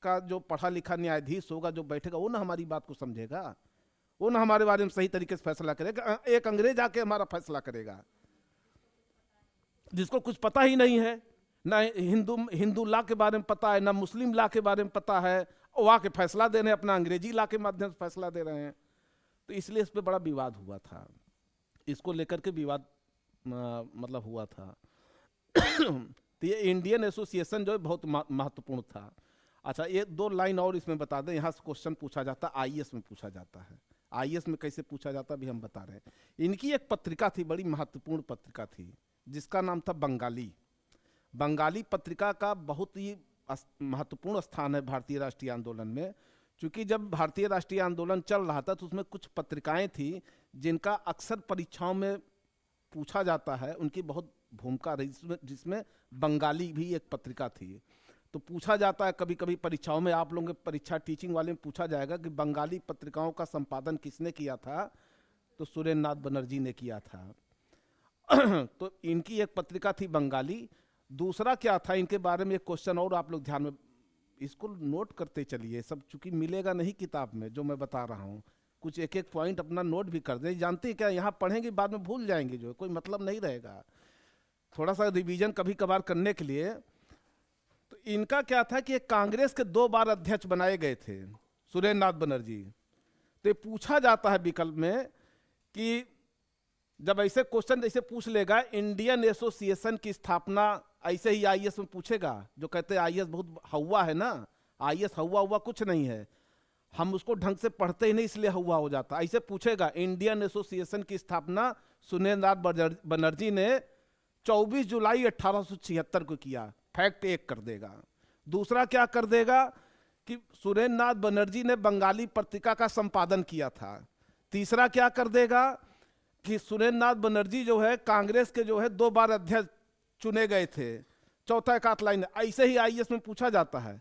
का जो पढ़ा लिखा न्यायाधीश होगा, जो बैठेगा, वो ना हमारी बात को समझेगा, वो ना हमारे बारे में सही तरीके से फैसला करेगा। एक अंग्रेज आके हमारा फैसला करेगा जिसको कुछ पता ही नहीं है, ना हिंदू लॉ के बारे में पता है, ना मुस्लिम लॉ के बारे में पता है, वो आके फैसला दे रहे हैं, अपना अंग्रेजी लॉ के माध्यम से फैसला दे रहे हैं। तो इसलिए इस पर बड़ा विवाद हुआ था, इसको लेकर के विवाद मतलब हुआ था। तो ये इंडियन एसोसिएशन जो है बहुत महत्वपूर्ण था। अच्छा, ये 2 लाइन और इसमें बता दें, यहाँ से क्वेश्चन पूछा जाता है, आईएएस में पूछा जाता है। आईएएस में कैसे पूछा जाता है भी हम बता रहे हैं। इनकी एक पत्रिका थी, बड़ी महत्वपूर्ण पत्रिका थी, जिसका नाम था बंगाली। बंगाली पत्रिका का बहुत ही महत्वपूर्ण स्थान है भारतीय राष्ट्रीय आंदोलन में, क्योंकि जब भारतीय राष्ट्रीय आंदोलन चल रहा था तो उसमें कुछ पत्रिकाएं थी जिनका अक्सर परीक्षाओं में पूछा जाता है, उनकी बहुत भूमिका रही, जिसमें बंगाली भी एक पत्रिका थी। तो पूछा जाता है कभी कभी परीक्षाओं में, आप लोगों के परीक्षा टीचिंग वाले में पूछा जाएगा कि बंगाली पत्रिकाओं का संपादन किसने किया था? तो सुरेंद्र नाथ बनर्जी ने किया था। तो इनकी एक पत्रिका थी बंगाली। दूसरा क्या था इनके बारे में, एक क्वेश्चन और आप लोग ध्यान में इसको नोट करते चलिए, सब चूंकि मिलेगा नहीं किताब में जो मैं बता रहा हूँ, कुछ एक एक पॉइंट अपना नोट भी कर दें। जानते हैं क्या, यहाँ पढ़ेंगे बाद में भूल जाएंगे, जो कोई मतलब नहीं रहेगा। थोड़ा सा रिवीजन कभी कभार करने के लिए। तो इनका क्या था कि कांग्रेस के 2 बार अध्यक्ष बनाए गए थे, सुरेंद्र नाथ बनर्जी। तो ये पूछा जाता है विकल्प में कि जब ऐसे क्वेश्चन जैसे पूछ लेगा इंडियन एसोसिएशन की स्थापना, ऐसे ही आईएएस में पूछेगा, जो कहते हैं आईएएस बहुत हवा है ना, आईएएस हवा हुआ कुछ नहीं है, हम उसको ढंग से पढ़ते ही नहीं इसलिए हवा हो जाता। ऐसे पूछेगा इंडियन एसोसिएशन की स्थापना सुरेंद्र नाथ बनर्जी ने 24 जुलाई 1876 को किया, फैक्ट एक कर देगा। दूसरा क्या कर देगा कि सुरेंद्र नाथ बनर्जी ने बंगाली पत्रिका का संपादन किया था। तीसरा क्या कर देगा कि सुरेंद्र नाथ बनर्जी जो है कांग्रेस के जो है 2 बार अध्यक्ष चुने गए थे। चौथा एक आध लाइन, ऐसे ही आईएएस में पूछा जाता है।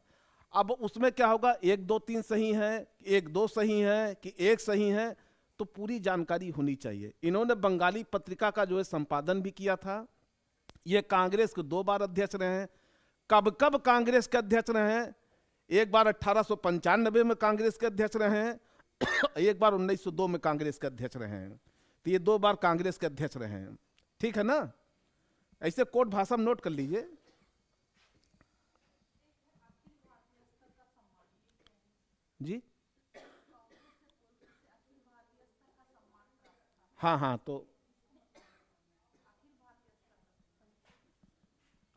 अब उसमें क्या होगा, 1 2 3 सही है, 1 2 सही है कि 1 सही है, तो पूरी जानकारी होनी चाहिए। इन्होंने बंगाली पत्रिका का जो है संपादन भी किया था। ये कांग्रेस के 2 बार अध्यक्ष रहे हैं। कब कब कांग्रेस के अध्यक्ष रहे हैं? एक बार 1895 में कांग्रेस के अध्यक्ष रहे हैं, एक बार 1902 में कांग्रेस के अध्यक्ष रहे हैं। तो ये 2 बार कांग्रेस के अध्यक्ष रहे हैं, ठीक है ना। ऐसे कोड भाषा में नोट कर लीजिए। जी हाँ हाँ, तो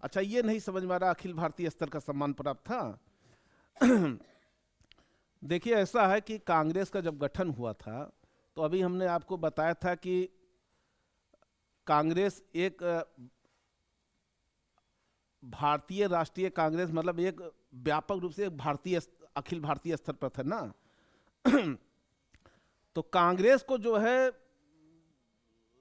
अच्छा ये नहीं समझ में आ रहा अखिल भारतीय स्तर का सम्मान प्राप्त था। देखिए ऐसा है कि कांग्रेस का जब गठन हुआ था तो अभी हमने आपको बताया था कि कांग्रेस एक भारतीय राष्ट्रीय कांग्रेस, मतलब एक व्यापक रूप से एक भारतीय अखिल भारतीय स्तर पर था ना। तो कांग्रेस को जो है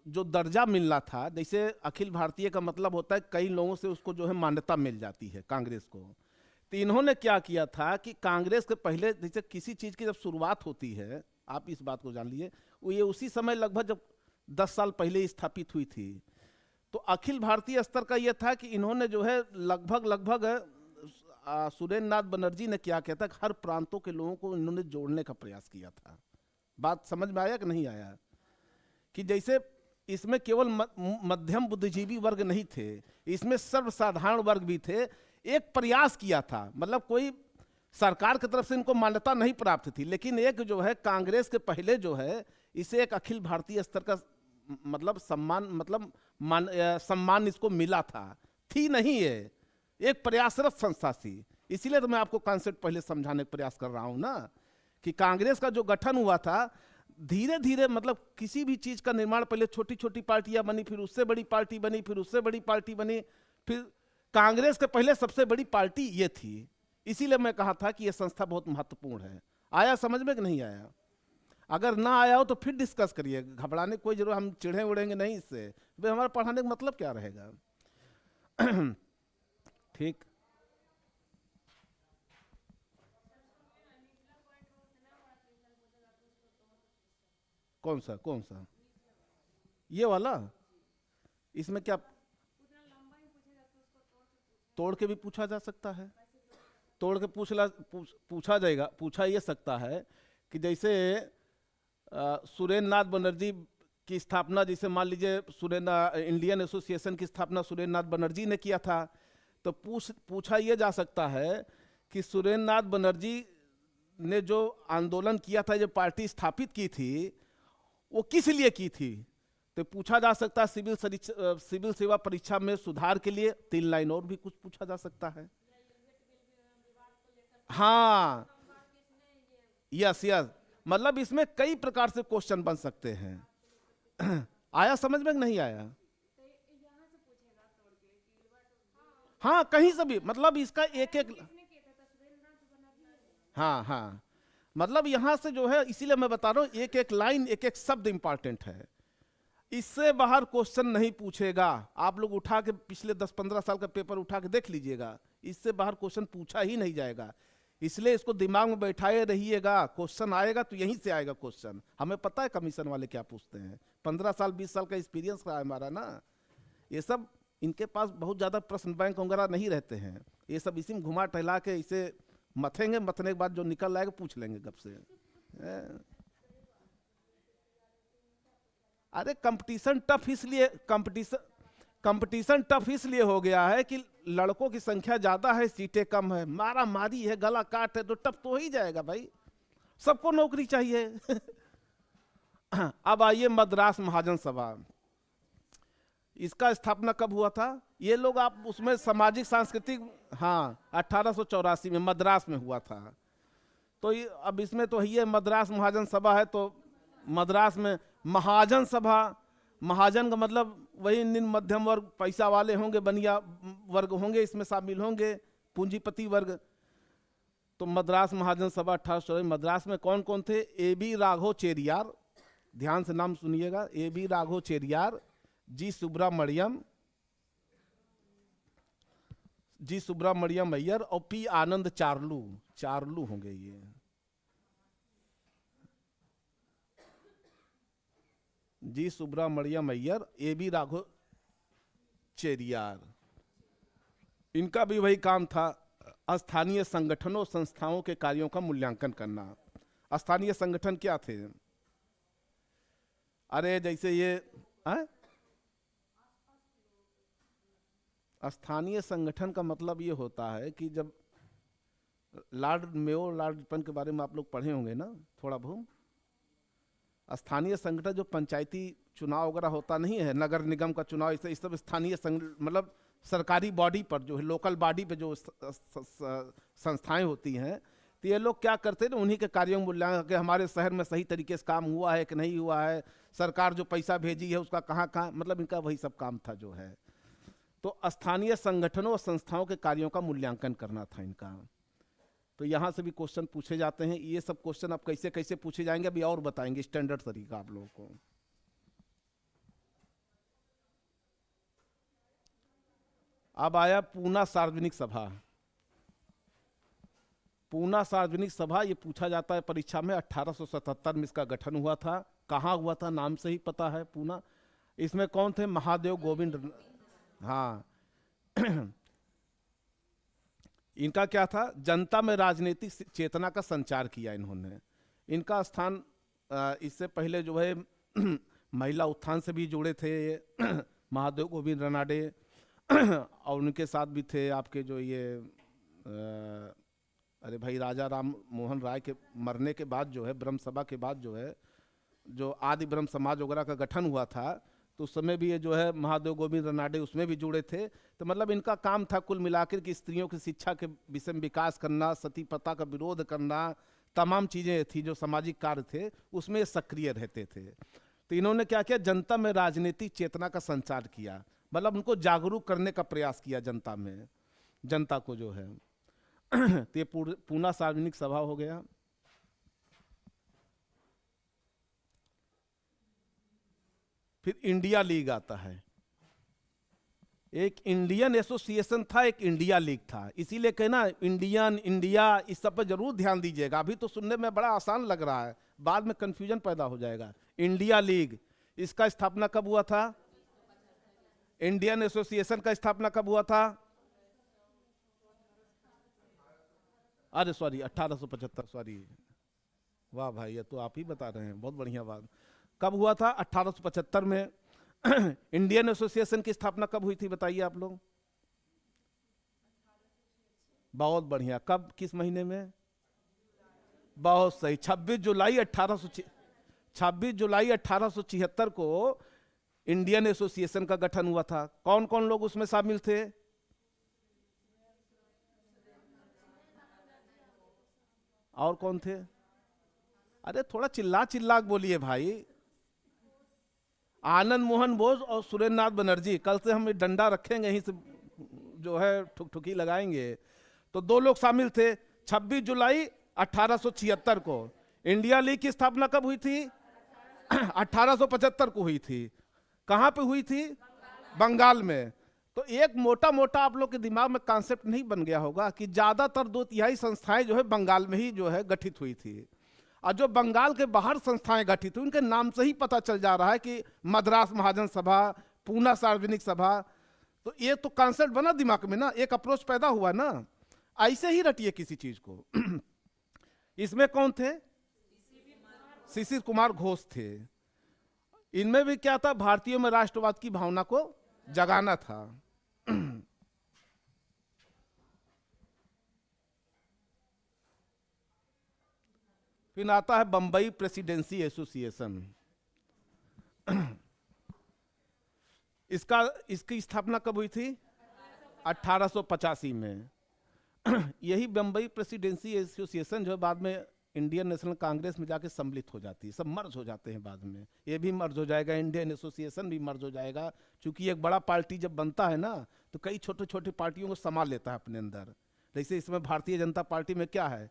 जो दर्जा मिलना था, जैसे अखिल भारतीय का मतलब होता है कई लोगों से उसको जो है मान्यता मिल जाती है कांग्रेस को। तो इन्होंने क्या किया था कि कांग्रेस के पहले जैसे किसी चीज की जब शुरुआत होती है, आप इस बात को जान लीजिए, वो ये उसी समय लगभग जब 10 साल पहले स्थापित हुई थी। तो अखिल भारतीय स्तर का ये था कि इन्होंने जो है लगभग सुरेंद्र नाथ बनर्जी ने क्या किया था, हर प्रांतों के लोगों को इन्होंने जोड़ने का प्रयास किया था। बात समझ में आया कि नहीं आया? कि जैसे इसमें केवल मध्यम बुद्धिजीवी वर्ग नहीं थे, इसमें सर्वसाधारण वर्ग भी थे। एक प्रयास किया था, मतलब कोई सरकार की तरफ से इनको मान्यता नहीं प्राप्त थी, लेकिन एक जो है कांग्रेस के पहले जो है इसे एक अखिल भारतीय स्तर का मतलब सम्मान इसको मिला था। थी नहीं है, एक प्रयासरत संस्था थी। इसीलिए तो मैं आपको कॉन्सेप्ट पहले समझाने का प्रयास कर रहा हूं ना, कि कांग्रेस का जो गठन हुआ था धीरे धीरे, मतलब किसी भी चीज का निर्माण पहले छोटी छोटी पार्टियां बनी, फिर उससे बड़ी पार्टी बनी, फिर उससे बड़ी पार्टी बनी, फिर कांग्रेस के पहले सबसे बड़ी पार्टी ये थी। इसीलिए मैं कहा था कि यह संस्था बहुत महत्वपूर्ण है। आया समझ में कि नहीं आया? अगर ना आया हो तो फिर डिस्कस करिए, घबराने कोई जरूरत, हम चिढ़े उड़ेंगे नहीं इससे, भाई हमारा पढ़ाने का मतलब क्या रहेगा। ठीक, कौन सा ये वाला? इसमें क्या तोड़ के भी पूछा जा सकता है? तोड़ के पूछा जाएगा, पूछा ये सकता है कि जैसे सुरेंद्र नाथ बनर्जी की स्थापना, जैसे मान लीजिए इंडियन एसोसिएशन की स्थापना सुरेंद्र नाथ बनर्जी ने किया था, तो पूछा यह जा सकता है कि सुरेंद्र नाथ बनर्जी ने जो आंदोलन किया था, जो पार्टी स्थापित की थी, वो किस लिए की थी? तो पूछा जा सकता है सिविल सेवा परीक्षा में सुधार के लिए। 3 लाइन और भी कुछ पूछा जा सकता है। हाँ, यस, मतलब इसमें कई प्रकार से क्वेश्चन बन सकते हैं। आया समझ में नहीं आया? हाँ, कहीं से भी, मतलब इसका एक हाँ, मतलब यहां से जो है, इसीलिए मैं बता रहा हूं एक लाइन, एक शब्द इंपॉर्टेंट है। इससे बाहर क्वेश्चन नहीं पूछेगा। आप लोग उठा के पिछले 10-15 साल का पेपर उठा के देख लीजिएगा, इससे बाहर क्वेश्चन पूछा ही नहीं जाएगा। इसलिए इसको दिमाग में बैठाए रहिएगा, क्वेश्चन आएगा तो यहीं से आएगा क्वेश्चन। हमें पता है कमीशन वाले क्या पूछते हैं, 15 साल 20 साल का एक्सपीरियंस रहा है हमारा ना। ये सब इनके पास बहुत ज़्यादा प्रश्न बैंक वगैरह नहीं रहते हैं, ये सब इसी में घुमा टहला के इसे मथेंगे, मथने के बाद जो निकल आएगा पूछ लेंगे गप से। अरे कंपटीशन टफ इसलिए हो गया है कि लड़कों की संख्या ज्यादा है, सीटें कम है, मारा मारी है, गला काट है, तो टफ तो हो ही जाएगा भाई। सबको नौकरी चाहिए। अब आइए मद्रास महाजन सभा, इसका स्थापना कब हुआ था? ये लोग आप उसमें सामाजिक सांस्कृतिक, हाँ 1884 में मद्रास में हुआ था। तो अब इसमें तो ये मद्रास महाजन सभा है, तो मद्रास में महाजन सभा, महाजन का मतलब वही निम्न मध्यम वर्ग, पैसा वाले होंगे, बनिया वर्ग होंगे, इसमें शामिल होंगे, पूंजीपति वर्ग। तो मद्रास महाजन सभा 1884। मद्रास में कौन कौन थे? ए बी राघव चेरियार, ध्यान से नाम सुनिएगा, ए बी राघव चेरियार, जी सुब्रमण्यम अय्यर और पी आनंद चार्लू, चार्लू होंगे ये। जी सुब्रमण्यम अय्यर, ए बी राघव चेरियार, इनका भी वही काम था, स्थानीय संगठनों संस्थाओं के कार्यों का मूल्यांकन करना। स्थानीय संगठन क्या थे? अरे जैसे ये स्थानीय संगठन का मतलब ये होता है कि जब लॉर्ड मेयो, लॉर्ड रिपन के बारे में आप लोग पढ़े होंगे ना थोड़ा बहुत। स्थानीय संगठन जो पंचायती चुनाव वगैरह होता नहीं है, नगर निगम का चुनाव, इस सब स्थानीय मतलब सरकारी बॉडी पर जो है, लोकल बॉडी पे जो संस्थाएं होती हैं, तो ये लोग क्या करते हैं ना, उन्हीं के कार्यों में मूल्यांकन कि हमारे शहर में सही तरीके से काम हुआ है कि नहीं हुआ है, सरकार जो पैसा भेजी है उसका कहाँ कहाँ, मतलब इनका वही सब काम था जो है। तो स्थानीय संगठनों और संस्थाओं के कार्यों का मूल्यांकन करना था इनका। तो यहाँ से भी क्वेश्चन पूछे जाते हैं। ये सब क्वेश्चन अब कैसे कैसे पूछे जाएंगे अभी और बताएंगे, स्टैंडर्ड तरीका आप लोगों को। अब आया पूना सार्वजनिक सभा। पूना सार्वजनिक सभा ये पूछा जाता है परीक्षा में, 1877 में इसका गठन हुआ था। कहाँ हुआ था? नाम से ही पता है, पूना। इसमें कौन थे? महादेव गोविंद, हाँ। इनका क्या था? जनता में राजनीतिक चेतना का संचार किया इन्होंने। इनका स्थान इससे पहले जो है महिला उत्थान से भी जुड़े थे महादेव गोविंद रनाडे, और उनके साथ भी थे आपके जो ये अरे भाई राजा राम मोहन राय के मरने के बाद जो है, ब्रह्म सभा के बाद जो है, जो आदि ब्रह्म समाज वगैरह का गठन हुआ था, तो उस समय भी ये जो है महादेव गोविंद रनाडे उसमें भी जुड़े थे। तो मतलब इनका काम था कुल मिलाकर कि स्त्रियों की शिक्षा के विषय में विकास करना, सती प्रथा का विरोध करना, तमाम चीज़ें थी जो सामाजिक कार्य थे उसमें सक्रिय रहते थे। तो इन्होंने क्या किया? जनता में राजनीतिक चेतना का संचार किया, मतलब उनको जागरूक करने का प्रयास किया जनता में, जनता को जो है। तो ये पूना सार्वजनिक सभा हो गया। फिर इंडिया लीग आता है। एक इंडियन एसोसिएशन था, एक इंडिया लीग था, इसीलिए कहना इंडियन, इंडिया, इस सब पर जरूर ध्यान दीजिएगा। अभी तो सुनने में बड़ा आसान लग रहा है, बाद में कंफ्यूजन पैदा हो जाएगा। इंडिया लीग, इसका स्थापना कब हुआ था? इंडियन एसोसिएशन का स्थापना कब हुआ था? अरे सॉरी 1875, सॉरी, वाह भाई ये तो आप ही बता रहे हैं, बहुत बढ़िया बात। कब हुआ था? 1875 में। इंडियन एसोसिएशन की स्थापना कब हुई थी बताइए आप लोग? बहुत बढ़िया। कब, किस महीने में? बहुत सही, 26 जुलाई 1876 को इंडियन एसोसिएशन का गठन हुआ था। कौन कौन लोग उसमें शामिल थे? और कौन थे? अरे थोड़ा चिल्ला चिल्ला बोलिए भाई। आनंद मोहन बोस और सुरेंद्र नाथ बनर्जी। कल से हम डंडा रखेंगे, यहीं से जो है ठुकठुकी लगाएंगे। तो दो लोग शामिल थे। 26 जुलाई 1876 को। इंडिया लीग की स्थापना कब हुई थी? 1875 को हुई थी। कहां पे हुई थी? बंगाल में। तो एक मोटा मोटा आप लोग के दिमाग में कॉन्सेप्ट नहीं बन गया होगा कि ज्यादातर 2/3 संस्थाएं जो है बंगाल में ही जो है गठित हुई थी, और जो बंगाल के बाहर संस्थाएं गठित हुई उनके नाम से ही पता चल जा रहा है कि मद्रास महाजन सभा, पूना सार्वजनिक सभा। तो ये तो कॉन्सेप्ट बना दिमाग में ना, एक अप्रोच पैदा हुआ ना। ऐसे ही रटिए किसी चीज को। इसमें कौन थे? शिशिर कुमार घोष थे। इनमें भी क्या था? भारतीयों में राष्ट्रवाद की भावना को जगाना था। फिर आता है बंबई प्रेसिडेंसी एसोसिएशन। इसकी स्थापना कब हुई थी? 1885 में। यही बंबई प्रेसिडेंसी एसोसिएशन जो है बाद में इंडियन नेशनल कांग्रेस में जाके सम्मिलित हो जाती है, सब मर्ज हो जाते हैं बाद में। ये भी मर्ज हो जाएगा, इंडियन एसोसिएशन भी मर्ज हो जाएगा, क्योंकि एक बड़ा पार्टी जब बनता है ना तो कई छोटे छोटे पार्टियों को संभाल लेता है अपने अंदर। जैसे इसमें भारतीय जनता पार्टी में क्या है,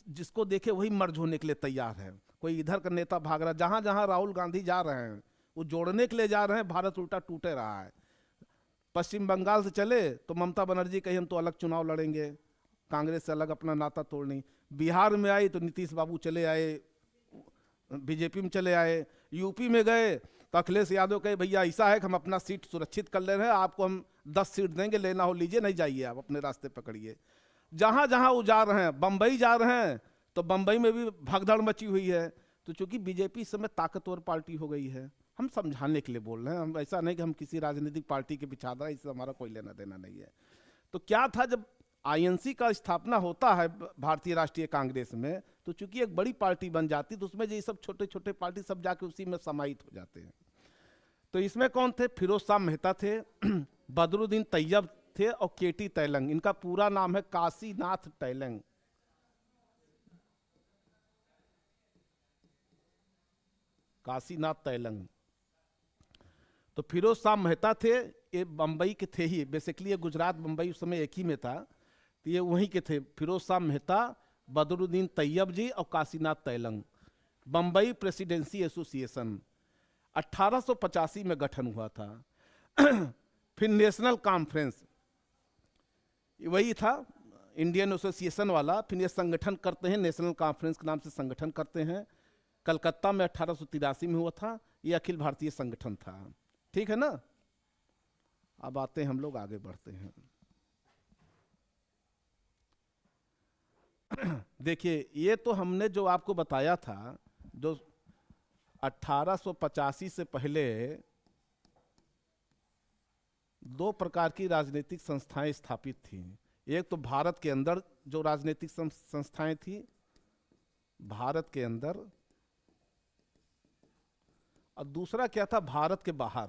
जिसको देखे वही मर्ज होने के लिए तैयार है। कोई इधर का नेता भाग रहा है, जहां जहां राहुल गांधी जा रहे हैं वो जोड़ने के लिए जा रहे हैं, भारत उल्टा टूटे रहा है। पश्चिम बंगाल से चले तो ममता बनर्जी कही हम तो अलग चुनाव लड़ेंगे, कांग्रेस से अलग अपना नाता तोड़नी। बिहार में आई तो नीतीश बाबू चले आए, बीजेपी में चले आए। यूपी में गए तो अखिलेश यादव कहे भैया ऐसा है कि हम अपना सीट सुरक्षित कर ले रहे हैं, आपको हम 10 सीट देंगे, लेना हो लीजिए, नहीं जाइए आप अपने रास्ते पकड़िए। जहां जहां वो जा रहे हैं, बंबई जा रहे हैं तो बंबई में भी भगदड़ मची हुई है। तो चूंकि बीजेपी इस समय ताकतवर पार्टी हो गई है, हम समझाने के लिए बोल रहे हैं, हम ऐसा नहीं कि हम किसी राजनीतिक पार्टी के पीछे रहे, इससे हमारा कोई लेना देना नहीं है। तो क्या था, जब आईएनसी का स्थापना होता है भारतीय राष्ट्रीय कांग्रेस में, तो चूंकि एक बड़ी पार्टी बन जाती तो उसमें ये सब छोटे छोटे पार्टी सब जाके उसी में समाहित हो जाते हैं। तो इसमें कौन थे? फिरोज शाह मेहता थे, बदरुद्दीन तैयब थे और केटी तैलंग। इनका पूरा नाम है काशीनाथ तैलंग। काशीनाथ तैलंग। तो फिरोज शाह मेहता थे, ये बंबई के थे ही, बेसिकली ये गुजरात बंबई उस समय एक ही में था, तो ये वहीं के थे। फिरोज शाह मेहता, बदरुद्दीन तैयब जी और काशीनाथ तैलंग। बंबई प्रेसिडेंसी एसोसिएशन 1885 में गठन हुआ था। फिर नेशनल कॉन्फ्रेंस, वही था इंडियन एसोसिएशन वाला, फिर ये संगठन करते हैं, नेशनल कॉन्फ्रेंस के नाम से संगठन करते हैं। कलकत्ता में 1883 में हुआ था, ये अखिल भारतीय संगठन था। ठीक है ना? अब आते हैं, हम लोग आगे बढ़ते हैं। देखिए, ये तो हमने जो आपको बताया था, जो 1885 से पहले 2 प्रकार की राजनीतिक संस्थाएं स्थापित थी। एक तो भारत के अंदर जो राजनीतिक संस्थाएं थी, भारत के अंदर, और दूसरा क्या था, भारत के बाहर।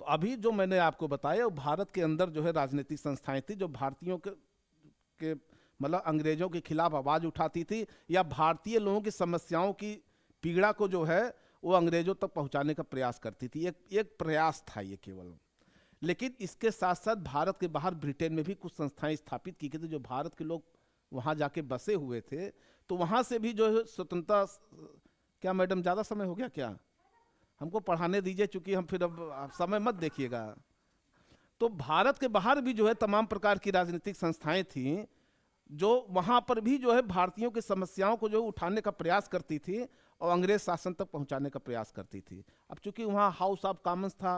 तो अभी जो मैंने आपको बताया वो भारत के अंदर जो है राजनीतिक संस्थाएं थी, जो भारतीयों के मतलब अंग्रेजों के खिलाफ आवाज उठाती थी, या भारतीय लोगों की समस्याओं की पीड़ा को जो है वो अंग्रेजों तक पहुंचाने का प्रयास करती थी। एक प्रयास था ये केवल। लेकिन इसके साथ साथ भारत के बाहर ब्रिटेन में भी कुछ संस्थाएं स्थापित की गई थी, जो भारत के लोग वहां जाके बसे हुए थे, तो वहां से भी जो है स्वतंत्रता। क्या मैडम, ज़्यादा समय हो गया क्या? हमको पढ़ाने दीजिए, चूंकि हम फिर अब समय मत देखिएगा। तो भारत के बाहर भी जो है तमाम प्रकार की राजनीतिक संस्थाएं थीं, जो वहां पर भी जो है भारतीयों की समस्याओं को जो उठाने का प्रयास करती थी और अंग्रेज शासन तक पहुंचाने का प्रयास करती थी। अब चूंकि वहाँ हाउस ऑफ कॉमन्स था,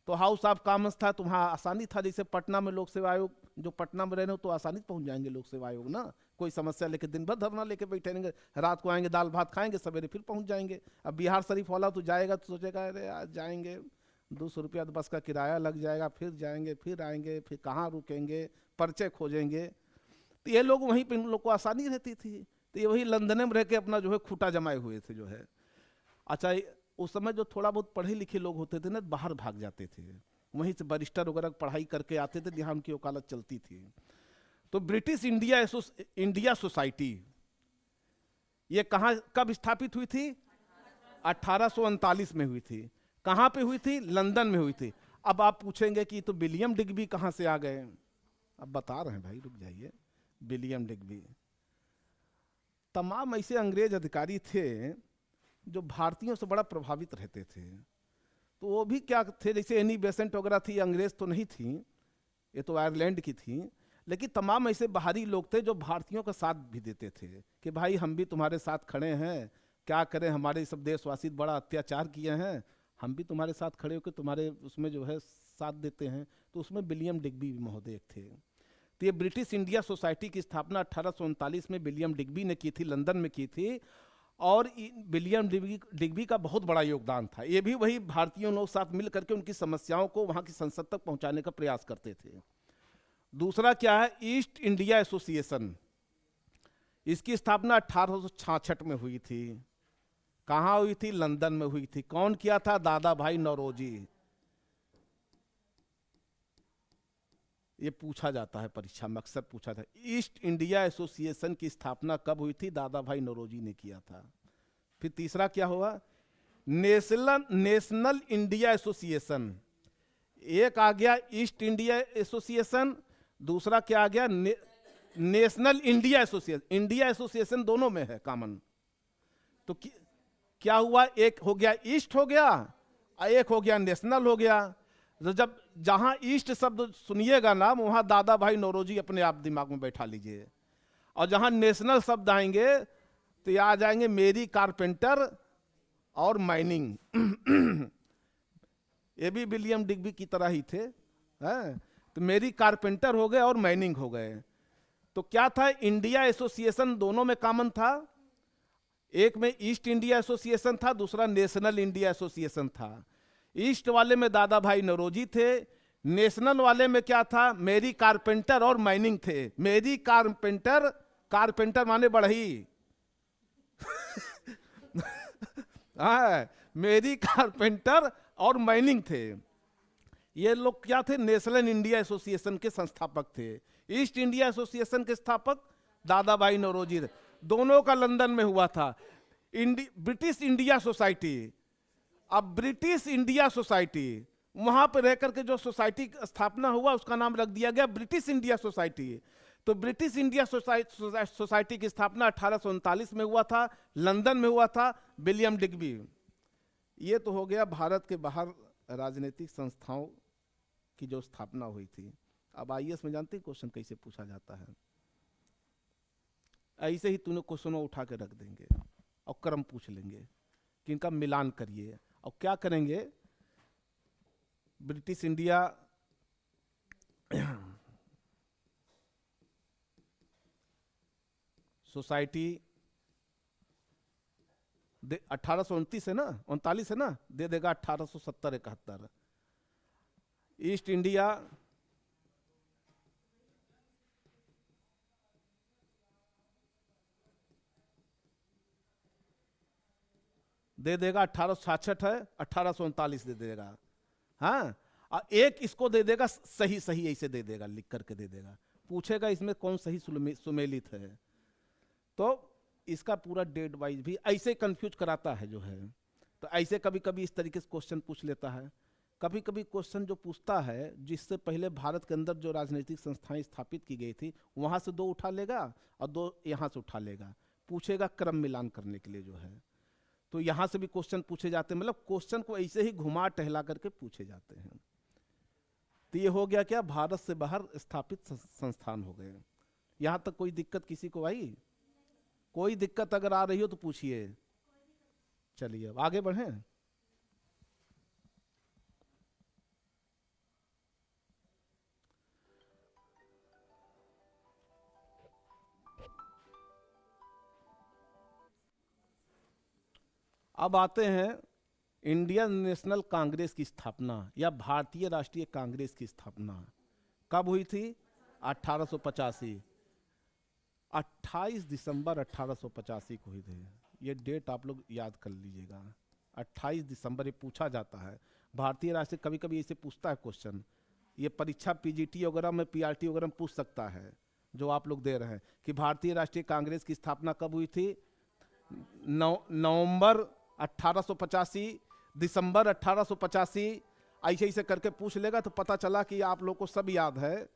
तो हाउस ऑफ कॉमन्स था तो वहाँ आसानी था। जैसे पटना में लोक सेवा आयोग, जो पटना में रहने हो तो आसानी से पहुंच जाएंगे लोक सेवा आयोग ना, कोई समस्या लेके दिन भर धरना लेके बैठेंगे, रात को आएंगे, दाल भात खाएंगे, सवेरे फिर पहुंच जाएंगे। अब बिहार शरीफ वाला तो जाएगा तो सोचेगा अरे आज जाएंगे, 200 रुपया बस का किराया लग जाएगा, फिर जाएंगे, फिर आएंगे, फिर कहाँ रुकेंगे, पर्चे खोजेंगे। तो ये लोग वहीं पर, इन लोग को आसानी रहती थी, तो ये वही लंदन में रह के अपना जो है खूटा जमाए हुए थे जो है। अच्छा, उस समय जो थोड़ा बहुत पढ़े लिखे लोग होते थे ना, बाहर भाग जाते थे, वहीं से बैरिस्टर वगैरह पढ़ाई करके आते थे, यहाँ उनकी वकालत चलती थी। तो ब्रिटिश इंडिया सोसाइटी ये कहाँ कब स्थापित हुई थी? 1839 में हुई थी। कहाँ पे हुई थी? लंदन में हुई थी। अब आप पूछेंगे कि तो विलियम डिग्बी कहाँ से आ गए? अब बता रहे हैं भाई, रुक जाइए। विलियम डिग्बी, तमाम ऐसे अंग्रेज अधिकारी थे जो भारतीयों से बड़ा प्रभावित रहते थे। तो वो भी क्या थे, जैसे एनी बेसेंट वगैरह थी, अंग्रेज तो नहीं थी, ये तो आयरलैंड की थी, लेकिन तमाम ऐसे बाहरी लोग थे जो भारतीयों का साथ भी देते थे कि भाई हम भी तुम्हारे साथ खड़े हैं, क्या करें, हमारे सब देशवासी बड़ा अत्याचार किए हैं, हम भी तुम्हारे साथ खड़े होकर तुम्हारे उसमें जो है साथ देते हैं। तो उसमें विलियम डिग्बी महोदय थे। तो ये ब्रिटिश इंडिया सोसाइटी की स्थापना 1839 में विलियम डिग्बी ने की थी, लंदन में की थी। और विलियम डिग्बी का बहुत बड़ा योगदान था। ये भी वही भारतीयों लोग साथ मिल करके उनकी समस्याओं को वहाँ की संसद तक पहुँचाने का प्रयास करते थे। दूसरा क्या है? East India association. इसकी स्थापना 1866 में हुई थी। कहाँ हुई थी? लंदन में हुई थी। कौन किया था? दादा भाई नौरोजी। ये पूछा जाता है परीक्षा में, अक्सर पूछा था। ईस्ट इंडिया एसोसिएशन की स्थापना कब हुई थी? दादा भाई नौरोजी ने किया था। फिर तीसरा क्या हुआ? National India association. एक आ गया ईस्ट इंडिया एसोसिएशन, दूसरा क्या आ गया? National India association. India association दोनों में है कॉमन। तो क्या हुआ? एक हो गया ईस्ट हो गया और एक हो गया नेशनल हो गया। तो जब जहां ईस्ट शब्द सुनिएगा ना, वहां दादा भाई नौरोजी अपने आप दिमाग में बैठा लीजिए। और जहां नेशनल शब्द आएंगे तो ये आ जाएंगे मेरी कारपेंटर और माइनिंग। ये भी विलियम डिग्बी की तरह ही थे, हैं? तो मेरी कारपेंटर हो गए और माइनिंग हो गए। तो क्या था? इंडिया एसोसिएशन दोनों में कॉमन था। एक में ईस्ट इंडिया एसोसिएशन था, दूसरा नेशनल इंडिया एसोसिएशन था। ईस्ट वाले में दादा भाई नौरोजी थे, नेशनल वाले में क्या था? मेरी कारपेंटर और माइनिंग थे। मेरी कारपेंटर, कारपेंटर माने बढ़ई। हाँ, मेरी कारपेंटर और माइनिंग थे। ये लोग क्या थे? नेशनल इंडिया एसोसिएशन के संस्थापक थे। ईस्ट इंडिया एसोसिएशन के स्थापक दादा भाई नौरोजी थे। दोनों का लंदन में हुआ था। ब्रिटिश इंडिया सोसाइटी, अब ब्रिटिश इंडिया सोसाइटी, वहां पर रहकर के जो सोसाइटी स्थापना हुआ उसका नाम रख दिया गया ब्रिटिश इंडिया सोसाइटी। तो ब्रिटिश इंडिया सोसाइटी की स्थापना 1839 में हुआ था, लंदन में हुआ था, विलियम डिग्बी। ये तो हो गया भारत के बाहर राजनीतिक संस्थाओं की जो स्थापना हुई थी। अब आईएएस में जानते हैं क्वेश्चन कैसे पूछा जाता है? ऐसे ही तूने क्वेश्चनों उठा के रख देंगे और क्रम पूछ लेंगे कि इनका मिलान करिए। और क्या करेंगे? ब्रिटिश इंडिया सोसाइटी 1829 है ना, 39 है ना, दे देगा 1870-71। ईस्ट इंडिया दे देगा 1866 है, 1839 दे देगा। हाँ, और एक इसको दे देगा सही सही, ऐसे दे देगा, लिख करके दे देगा। पूछेगा इसमें कौन सही सुमेलित है। तो इसका पूरा डेट वाइज भी ऐसे कंफ्यूज कराता है जो है। तो ऐसे कभी कभी इस तरीके से क्वेश्चन पूछ लेता है। कभी कभी क्वेश्चन जो पूछता है जिससे पहले भारत के अंदर जो राजनीतिक संस्थाएं स्थापित की गई थी वहां से 2 उठा लेगा और 2 यहां से उठा लेगा। पूछेगा क्रम मिलान करने के लिए जो है। तो यहां से भी क्वेश्चन पूछे जाते हैं, मतलब क्वेश्चन को ऐसे ही घुमा टहला करके पूछे जाते हैं। तो ये हो गया क्या? भारत से बाहर स्थापित संस्थान हो गए। यहां तक कोई दिक्कत किसी को आई? कोई दिक्कत अगर आ रही हो तो पूछिए। चलिए अब आगे बढ़ें। अब आते हैं इंडियन नेशनल कांग्रेस की स्थापना या भारतीय राष्ट्रीय कांग्रेस की स्थापना कब हुई थी? 1885। 28 दिसंबर 1885 को हुई थी। ये डेट आप लोग याद कर लीजिएगा। 28 दिसंबर ये पूछा जाता है। भारतीय राष्ट्रीय, कभी कभी इसे पूछता है क्वेश्चन। ये परीक्षा पीजीटी वगैरह में, पीआरटी वगैरह में पूछ सकता है जो आप लोग दे रहे हैं कि भारतीय राष्ट्रीय कांग्रेस की स्थापना कब हुई थी? नवंबर 1885, दिसंबर 1885, ऐसे ऐसे करके पूछ लेगा तो पता चला कि आप लोग को सब याद है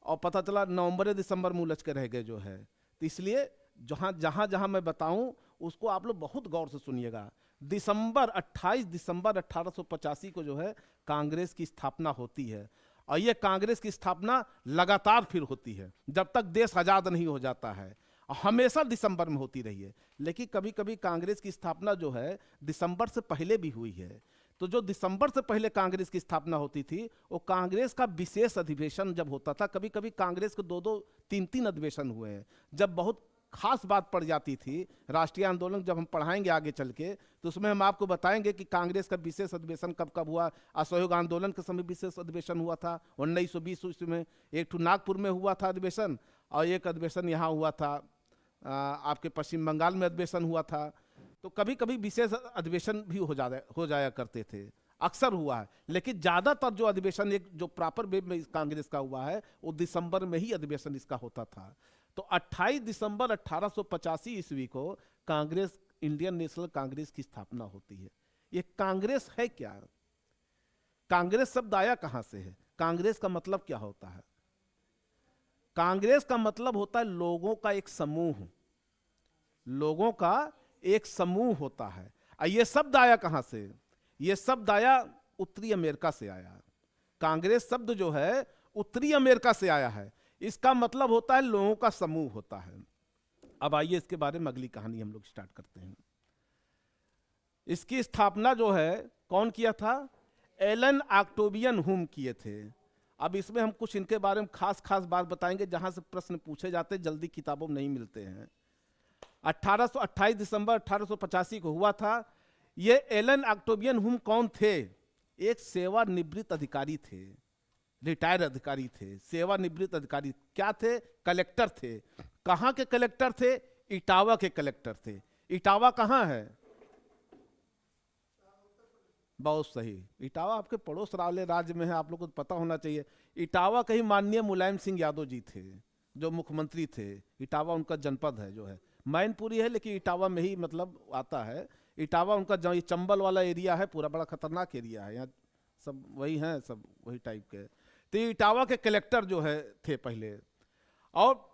और पता चला नवंबर दिसंबर में उलझ के रह गए जो है। तो इसलिए जहां जहां मैं बताऊं उसको आप लोग बहुत गौर से सुनिएगा। 28 दिसंबर 1885 को जो है कांग्रेस की स्थापना होती है। और ये कांग्रेस की स्थापना लगातार फिर होती है जब तक देश आजाद नहीं हो जाता है। हमेशा दिसंबर में होती रही है। लेकिन कभी कभी कांग्रेस की स्थापना जो है दिसंबर से पहले भी हुई है। तो जो दिसंबर से पहले कांग्रेस की स्थापना होती थी वो कांग्रेस का विशेष अधिवेशन जब होता था। कभी कभी कांग्रेस के 2-2, 3-3 अधिवेशन हुए हैं। जब बहुत खास बात पड़ जाती थी, राष्ट्रीय आंदोलन जब हम पढ़ाएंगे आगे चल के तो उसमें हम आपको बताएंगे कि कांग्रेस का विशेष अधिवेशन कब कब हुआ। असहयोग आंदोलन के समय विशेष अधिवेशन हुआ था 1920 में। एक नागपुर में हुआ था अधिवेशन और एक अधिवेशन यहाँ हुआ था आपके पश्चिम बंगाल में अधिवेशन हुआ था, तो कभी कभी विशेष अधिवेशन भी हो जाया करते थे, अक्सर हुआ है। लेकिन ज़्यादातर जो अधिवेशन एक जो प्रॉपर वे में कांग्रेस का हुआ है वो दिसंबर में ही अधिवेशन इसका होता था। तो 28 दिसंबर 1885 ईस्वी को कांग्रेस, इंडियन नेशनल कांग्रेस की स्थापना होती है। ये कांग्रेस है क्या? कांग्रेस शब्द आया कहां से है? कांग्रेस का मतलब क्या होता है? कांग्रेस का मतलब होता है लोगों का एक समूह, लोगों का एक समूह होता है। ये शब्द आया कहां से? ये शब्द आया उत्तरी अमेरिका से आया। कांग्रेस शब्द जो है उत्तरी अमेरिका से आया है। इसका मतलब होता है लोगों का समूह होता है। अब आइए इसके बारे में अगली कहानी हम लोग स्टार्ट करते हैं। इसकी स्थापना जो है कौन किया था? एलन ऑक्टेवियन हुम किए थे। अब इसमें हम कुछ इनके बारे में खास खास बात बताएंगे जहां से प्रश्न पूछे जाते हैं, जल्दी किताबों में नहीं मिलते हैं। 28 दिसंबर 1885 को हुआ था। ये एलन ऑक्टेवियन हुम कौन थे? एक सेवानिवृत्त अधिकारी थे, रिटायर्ड अधिकारी थे, सेवानिवृत्त अधिकारी। क्या थे? कलेक्टर थे। कहां के कलेक्टर थे? इटावा के कलेक्टर थे। इटावा कहां है? बहुत सही, इटावा आपके पड़ोस वाले राज्य में है, आप लोगों को पता होना चाहिए। इटावा कहीं माननीय मुलायम सिंह यादव जी थे जो मुख्यमंत्री थे। इटावा उनका जनपद है, जो है मैनपुरी है लेकिन इटावा में ही मतलब आता है। इटावा उनका ये चंबल वाला एरिया है, पूरा बड़ा खतरनाक एरिया है, यहाँ सब वही हैं, सब वही टाइप के। तो इटावा के कलेक्टर जो है थे पहले। और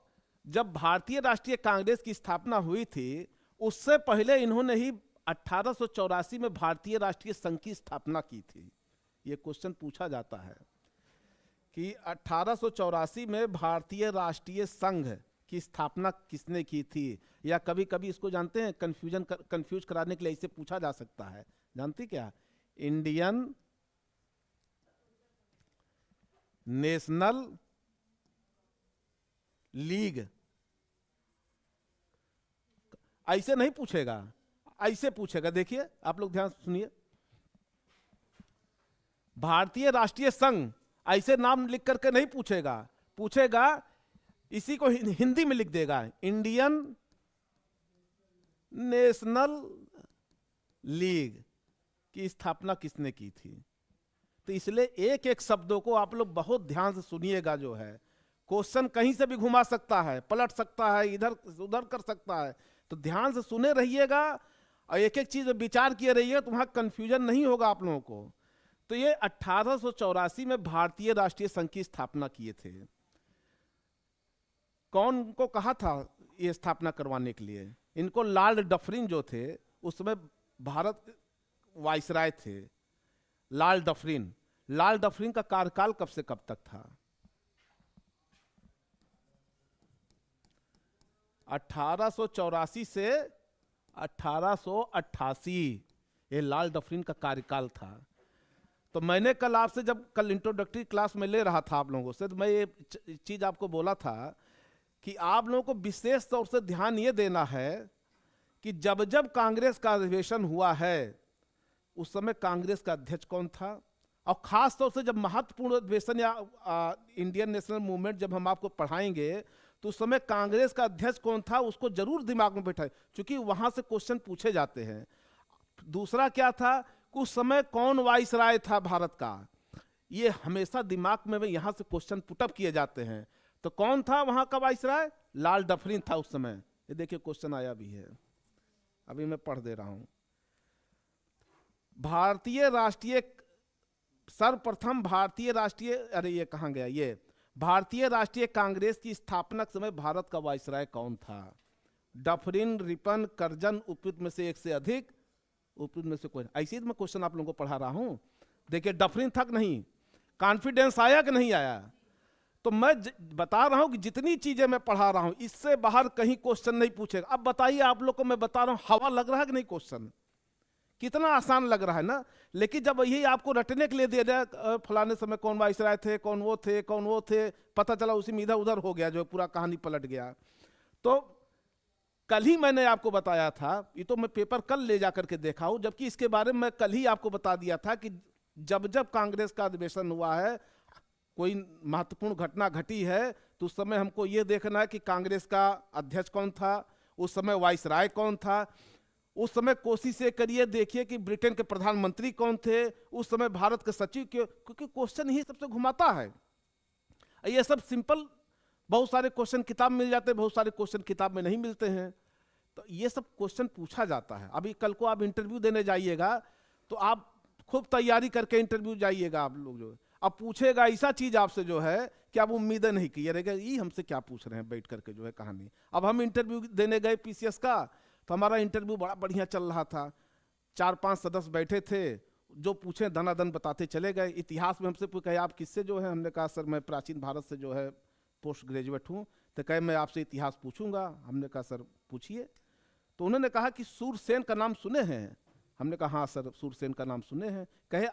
जब भारतीय राष्ट्रीय कांग्रेस की स्थापना हुई थी उससे पहले इन्होंने ही 1884 में भारतीय राष्ट्रीय संघ की स्थापना की थी। ये क्वेश्चन पूछा जाता है कि 1884 में भारतीय राष्ट्रीय संघ की स्थापना किसने की थी, या कभी कभी इसको जानते हैं कंफ्यूज कराने के लिए इसे पूछा जा सकता है। जानती क्या? Indian national league. ऐसे नहीं पूछेगा, ऐसे पूछेगा। देखिए आप लोग ध्यान सुनिए, भारतीय राष्ट्रीय संघ ऐसे नाम लिख करके नहीं पूछेगा, पूछेगा इसी को हिंदी में लिख देगा, इंडियन नेशनल लीग की स्थापना किसने की थी। तो इसलिए एक एक शब्दों को आप लोग बहुत ध्यान से सुनिएगा। जो है क्वेश्चन कहीं से भी घुमा सकता है, पलट सकता है, इधर उधर कर सकता है, तो ध्यान से सुने रहिएगा और एक एक चीज विचार किए रहिएगा, तो वहां कंफ्यूजन नहीं होगा आप लोगों को। तो ये 1884 में भारतीय राष्ट्रीय संघ की स्थापना किए थे। कौन को कहा था ये स्थापना करवाने के लिए? इनको लॉर्ड डफरिन जो थे, उसमें भारत वाइसराय थे, लॉर्ड डफरिन। लॉर्ड डफरिन का कार्यकाल कब से कब तक था? 1884 से 1888, ये लॉर्ड डफरिन का कार्यकाल था। तो मैंने कल आपसे जब कल इंट्रोडक्टरी क्लास में ले रहा था आप लोगों से, तो मैं ये चीज आपको बोला था कि आप लोगों को विशेष तौर से ध्यान ये देना है कि जब जब कांग्रेस का अधिवेशन हुआ है उस समय कांग्रेस का अध्यक्ष कौन था, और खास तौर से जब महत्वपूर्ण अधिवेशन या इंडियन नेशनल मूवमेंट जब हम आपको पढ़ाएंगे तो उस समय कांग्रेस का अध्यक्ष कौन था उसको जरूर दिमाग में बैठाए, क्योंकि वहां से क्वेश्चन पूछे जाते हैं। दूसरा क्या था, उस समय कौन वाइसराय था भारत का, ये हमेशा दिमाग में यहां से क्वेश्चन पुटअप किए जाते हैं। तो कौन था वहां का वाइसराय? लॉर्ड डफरिन था उस समय। ये देखिए क्वेश्चन आया भी है, अभी मैं पढ़ दे रहा हूं। भारतीय राष्ट्रीय, सर्वप्रथम भारतीय राष्ट्रीय, अरे ये कहां गया, ये भारतीय राष्ट्रीय कांग्रेस की स्थापना के समय भारत का वाइसराय कौन था? डफरिन, रिपन, करजन, उपयुक्त में से एक से अधिक, उपयुक्त में से कोई। ऐसे मैं क्वेश्चन आप लोगों को पढ़ा रहा हूं। देखिए डफरिन था कि नहीं, कॉन्फिडेंस आया कि नहीं आया? तो मैं बता रहा हूं कि जितनी चीजें मैं पढ़ा रहा हूं इससे बाहर कहीं क्वेश्चन नहीं पूछेगा। अब बताइए आप लोग को मैं बता रहा हूं, हवा लग रहा है कि नहीं? क्वेश्चन कितना आसान लग रहा है ना। लेकिन जब यही आपको रटने के लिए दे दिया, फलाने समय कौन वाइसराय थे, कौन वो थे, कौन वो थे, पता चला उसी में इधर उधर हो गया, जो पूरा कहानी पलट गया। तो कल ही मैंने आपको बताया था, ये तो मैं पेपर कल ले जाकर के देखा हूं, जबकि इसके बारे में मैं कल ही आपको बता दिया था कि जब जब कांग्रेस का अधिवेशन हुआ है, कोई महत्वपूर्ण घटना घटी है, तो उस समय हमको ये देखना है कि कांग्रेस का अध्यक्ष कौन था, उस समय वाइसराय कौन था, उस समय कोशिश ये करिए देखिए कि ब्रिटेन के प्रधानमंत्री कौन थे, उस समय भारत के सचिव क्यों, क्योंकि क्वेश्चन ही सबसे घुमाता है। ये सब सिंपल, बहुत सारे क्वेश्चन किताब मिल जाते हैं, बहुत सारे क्वेश्चन किताब में नहीं मिलते हैं, तो ये सब क्वेश्चन पूछा जाता है। अभी कल को आप इंटरव्यू देने जाइएगा तो आप खूब तैयारी करके इंटरव्यू जाइएगा, आप लोग जो अब पूछेगा ऐसा चीज आपसे जो है कि आप उम्मीदें नहीं की रहेगा, ये हमसे क्या पूछ रहे हैं बैठ करके जो है कहानी। अब हम इंटरव्यू देने गए पीसीएस का, तो हमारा इंटरव्यू बड़ा बढ़िया चल रहा था, 4-5 सदस्य बैठे थे, जो पूछे धनाधन बताते चले गए। इतिहास में हमसे पूछा आप किससे जो है, हमने कहा सर मैं प्राचीन भारत से जो है पोस्ट ग्रेजुएट हूँ। तो कहे मैं आपसे इतिहास पूछूंगा, हमने कहा सर पूछिए। तो उन्होंने कहा कि सूरसेन का नाम सुने हैं, हमने कहा हाँ सर सूरसेन का नाम सुने हैं। कहे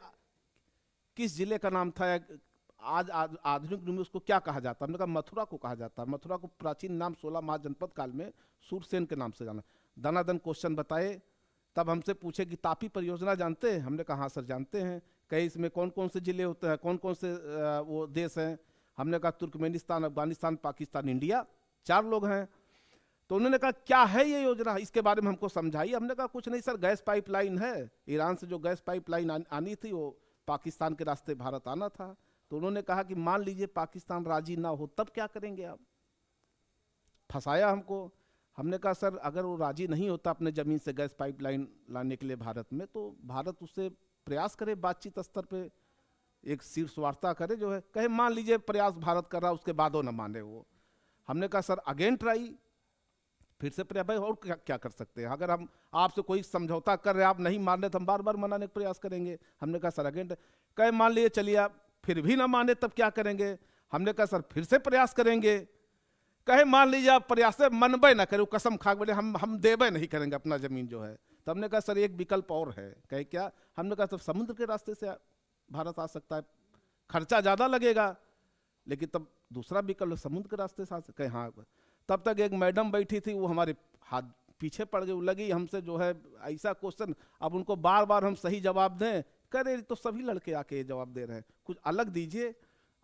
किस जिले का नाम था, आज आधुनिक में उसको क्या कहा जाता है, हमने कहा मथुरा को कहा जाता है, मथुरा को प्राचीन नाम 16 महाजनपद काल में सूरसेन के नाम से जाना। दनादन क्वेश्चन बताए। तब हमसे पूछे कि तापी परियोजना जानते हैं, हमने कहा हाँ सर जानते हैं। कहे इसमें कौन कौन से जिले होते हैं, कौन कौन से वो देश हैं, हमने कहा तुर्कमेनिस्तान, अफगानिस्तान, पाकिस्तान, इंडिया, 4 लोग हैं। तो उन्होंने कहा क्या है ये योजना, इसके बारे में हमको समझाइए। हमने कहा कुछ नहीं सर, गैस पाइपलाइन है, ईरान से जो गैस पाइपलाइन आनी थी वो पाकिस्तान के रास्ते भारत आना था। तो उन्होंने कहा कि मान लीजिए पाकिस्तान राजी ना हो तब क्या करेंगे आप, फंसाया हमको। हमने कहा सर अगर वो राजी नहीं होता अपने जमीन से गैस पाइपलाइन लाने के लिए भारत में, तो भारत उससे प्रयास करे, बातचीत स्तर पे एक शीर्ष वार्ता करे जो है। कहे मान लीजिए प्रयास भारत कर रहा, उसके बाद वो न माने वो। हमने कहा सर अगेन ट्राई, फिर से प्रयास, भाई और क्या कर सकते हैं, अगर हम आपसे कोई समझौता कर रहे हैं, आप नहीं मान रहे तो हम बार बार मनाने का प्रयास करेंगे। हमने कहा सर अगेन। कहे मान लीजिए चलिए आप फिर भी ना माने तब क्या करेंगे, हमने कहा सर फिर से प्रयास करेंगे। कहे मान लीजिए आप प्रयास से मनबे ना करो, कसम खा बोले हम देबे नहीं करेंगे अपना जमीन जो है। तो हमने कहा सर एक विकल्प और है। कहे क्या, हमने कहा सर समुद्र के रास्ते से भारत आ सकता है, खर्चा ज्यादा लगेगा, लेकिन तब दूसरा विकल्प समुद्र के रास्ते से आ सकते। कहे हाँ। तब तक एक मैडम बैठी थी, वो हमारे हाथ पीछे पड़ गई, लगी हमसे जो है ऐसा क्वेश्चन, अब उनको बार बार हम सही जवाब दें, कह रहे तो सभी लड़के आके ये जवाब दे रहे हैं, कुछ अलग दीजिए।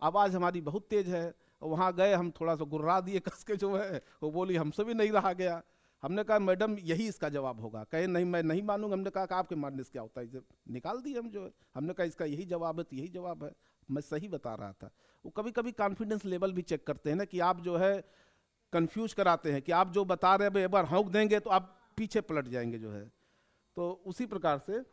आवाज़ हमारी बहुत तेज है। वहाँ गए हम, थोड़ा सा गुर्रा दिए कस के जो है, वो बोली हमसे भी नहीं रहा गया। हमने कहा मैडम यही इसका जवाब होगा। कहे नहीं मैं नहीं मानूंगा। हमने कहा कि आपके मानने से क्या होता है, इसे निकाल दिए हम जो है। हमने कहा इसका यही जवाब है तो यही जवाब है, मैं सही बता रहा था। वो कभी कभी कॉन्फिडेंस लेवल भी चेक करते हैं ना, कि आप जो है कंफ्यूज कराते हैं, कि आप जो बता रहे हैं एक बार हाँक देंगे तो आप पीछे पलट जाएंगे जो है। तो उसी प्रकार से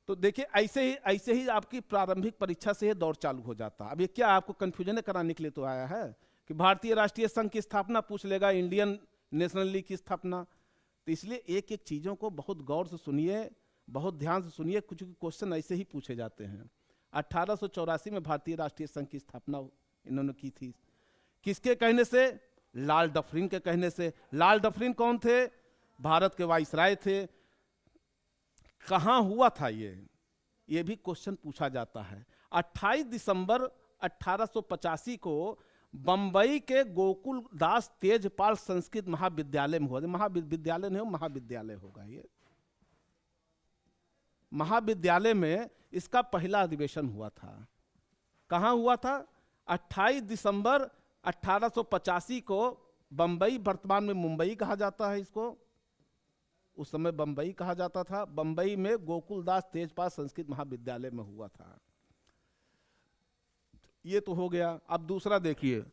तो देखिए ऐसे ही आपकी प्रारंभिक परीक्षा से ये दौर चालू हो जाता है। अब ये क्या आपको कंफ्यूजन कराने के लिए तो आया है कि भारतीय राष्ट्रीय संघ की स्थापना पूछ लेगा, इंडियन नेशनल लीग की स्थापना। तो इसलिए एक एक चीज़ों को बहुत गौर से सुनिए, बहुत ध्यान से सुनिए, कुछ क्वेश्चन ऐसे ही पूछे जाते हैं। 1884 में भारतीय राष्ट्रीय संघ की स्थापना इन्होंने की थी, किसके कहने से, लाल डफरिन के कहने से। लाल डफरिन कौन थे, भारत के वाइसराय थे। कहां हुआ था ये भी क्वेश्चन पूछा जाता है। 28 दिसंबर 1885 को बंबई के गोकुल दास तेजपाल संस्कृत महाविद्यालय में हुआ। महाविद्यालय नहीं, महाविद्यालय होगा ये। महाविद्यालय में इसका पहला अधिवेशन हुआ था। कहां हुआ था, 28 दिसंबर 1885 को बंबई, वर्तमान में मुंबई कहा जाता है इसको, उस समय बंबई कहा जाता था। बंबई में गोकुलदास तेजपाल संस्कृत महाविद्यालय में हुआ था। ये तो हो गया। अब दूसरा देखिए,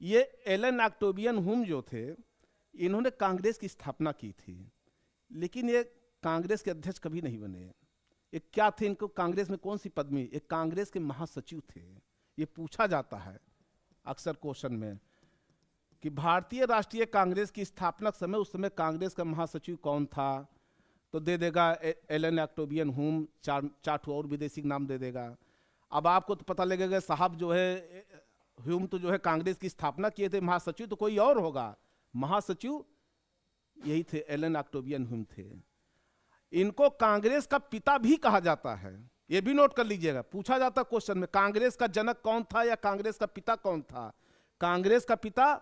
ये एलन ऑक्टेवियन हुम जो थे, इन्होंने कांग्रेस की स्थापना की थी, लेकिन ये कांग्रेस के अध्यक्ष कभी नहीं बने। ये क्या थे, इनको कांग्रेस में कौन सी पद मिली, एक कांग्रेस के महासचिव थे। ये पूछा जाता है अक्सर क्वेश्चन में कि भारतीय राष्ट्रीय कांग्रेस की स्थापना समय, उस समय कांग्रेस का महासचिव कौन था, तो दे देगा एलन ऑक्टेवियन हुम, चार और विदेशी नाम दे देगा। अब आपको तो पता लगेगा साहब जो है ह्यूम तो जो है कांग्रेस की स्थापना किए थे, महासचिव तो कोई और होगा। महासचिव यही थे, एलन ऑक्टेवियन ह्यूम थे। इनको कांग्रेस का पिता भी कहा जाता है, ये भी नोट कर लीजिएगा। पूछा जाता क्वेश्चन में कांग्रेस का जनक कौन था या कांग्रेस का पिता कौन था। कांग्रेस का पिता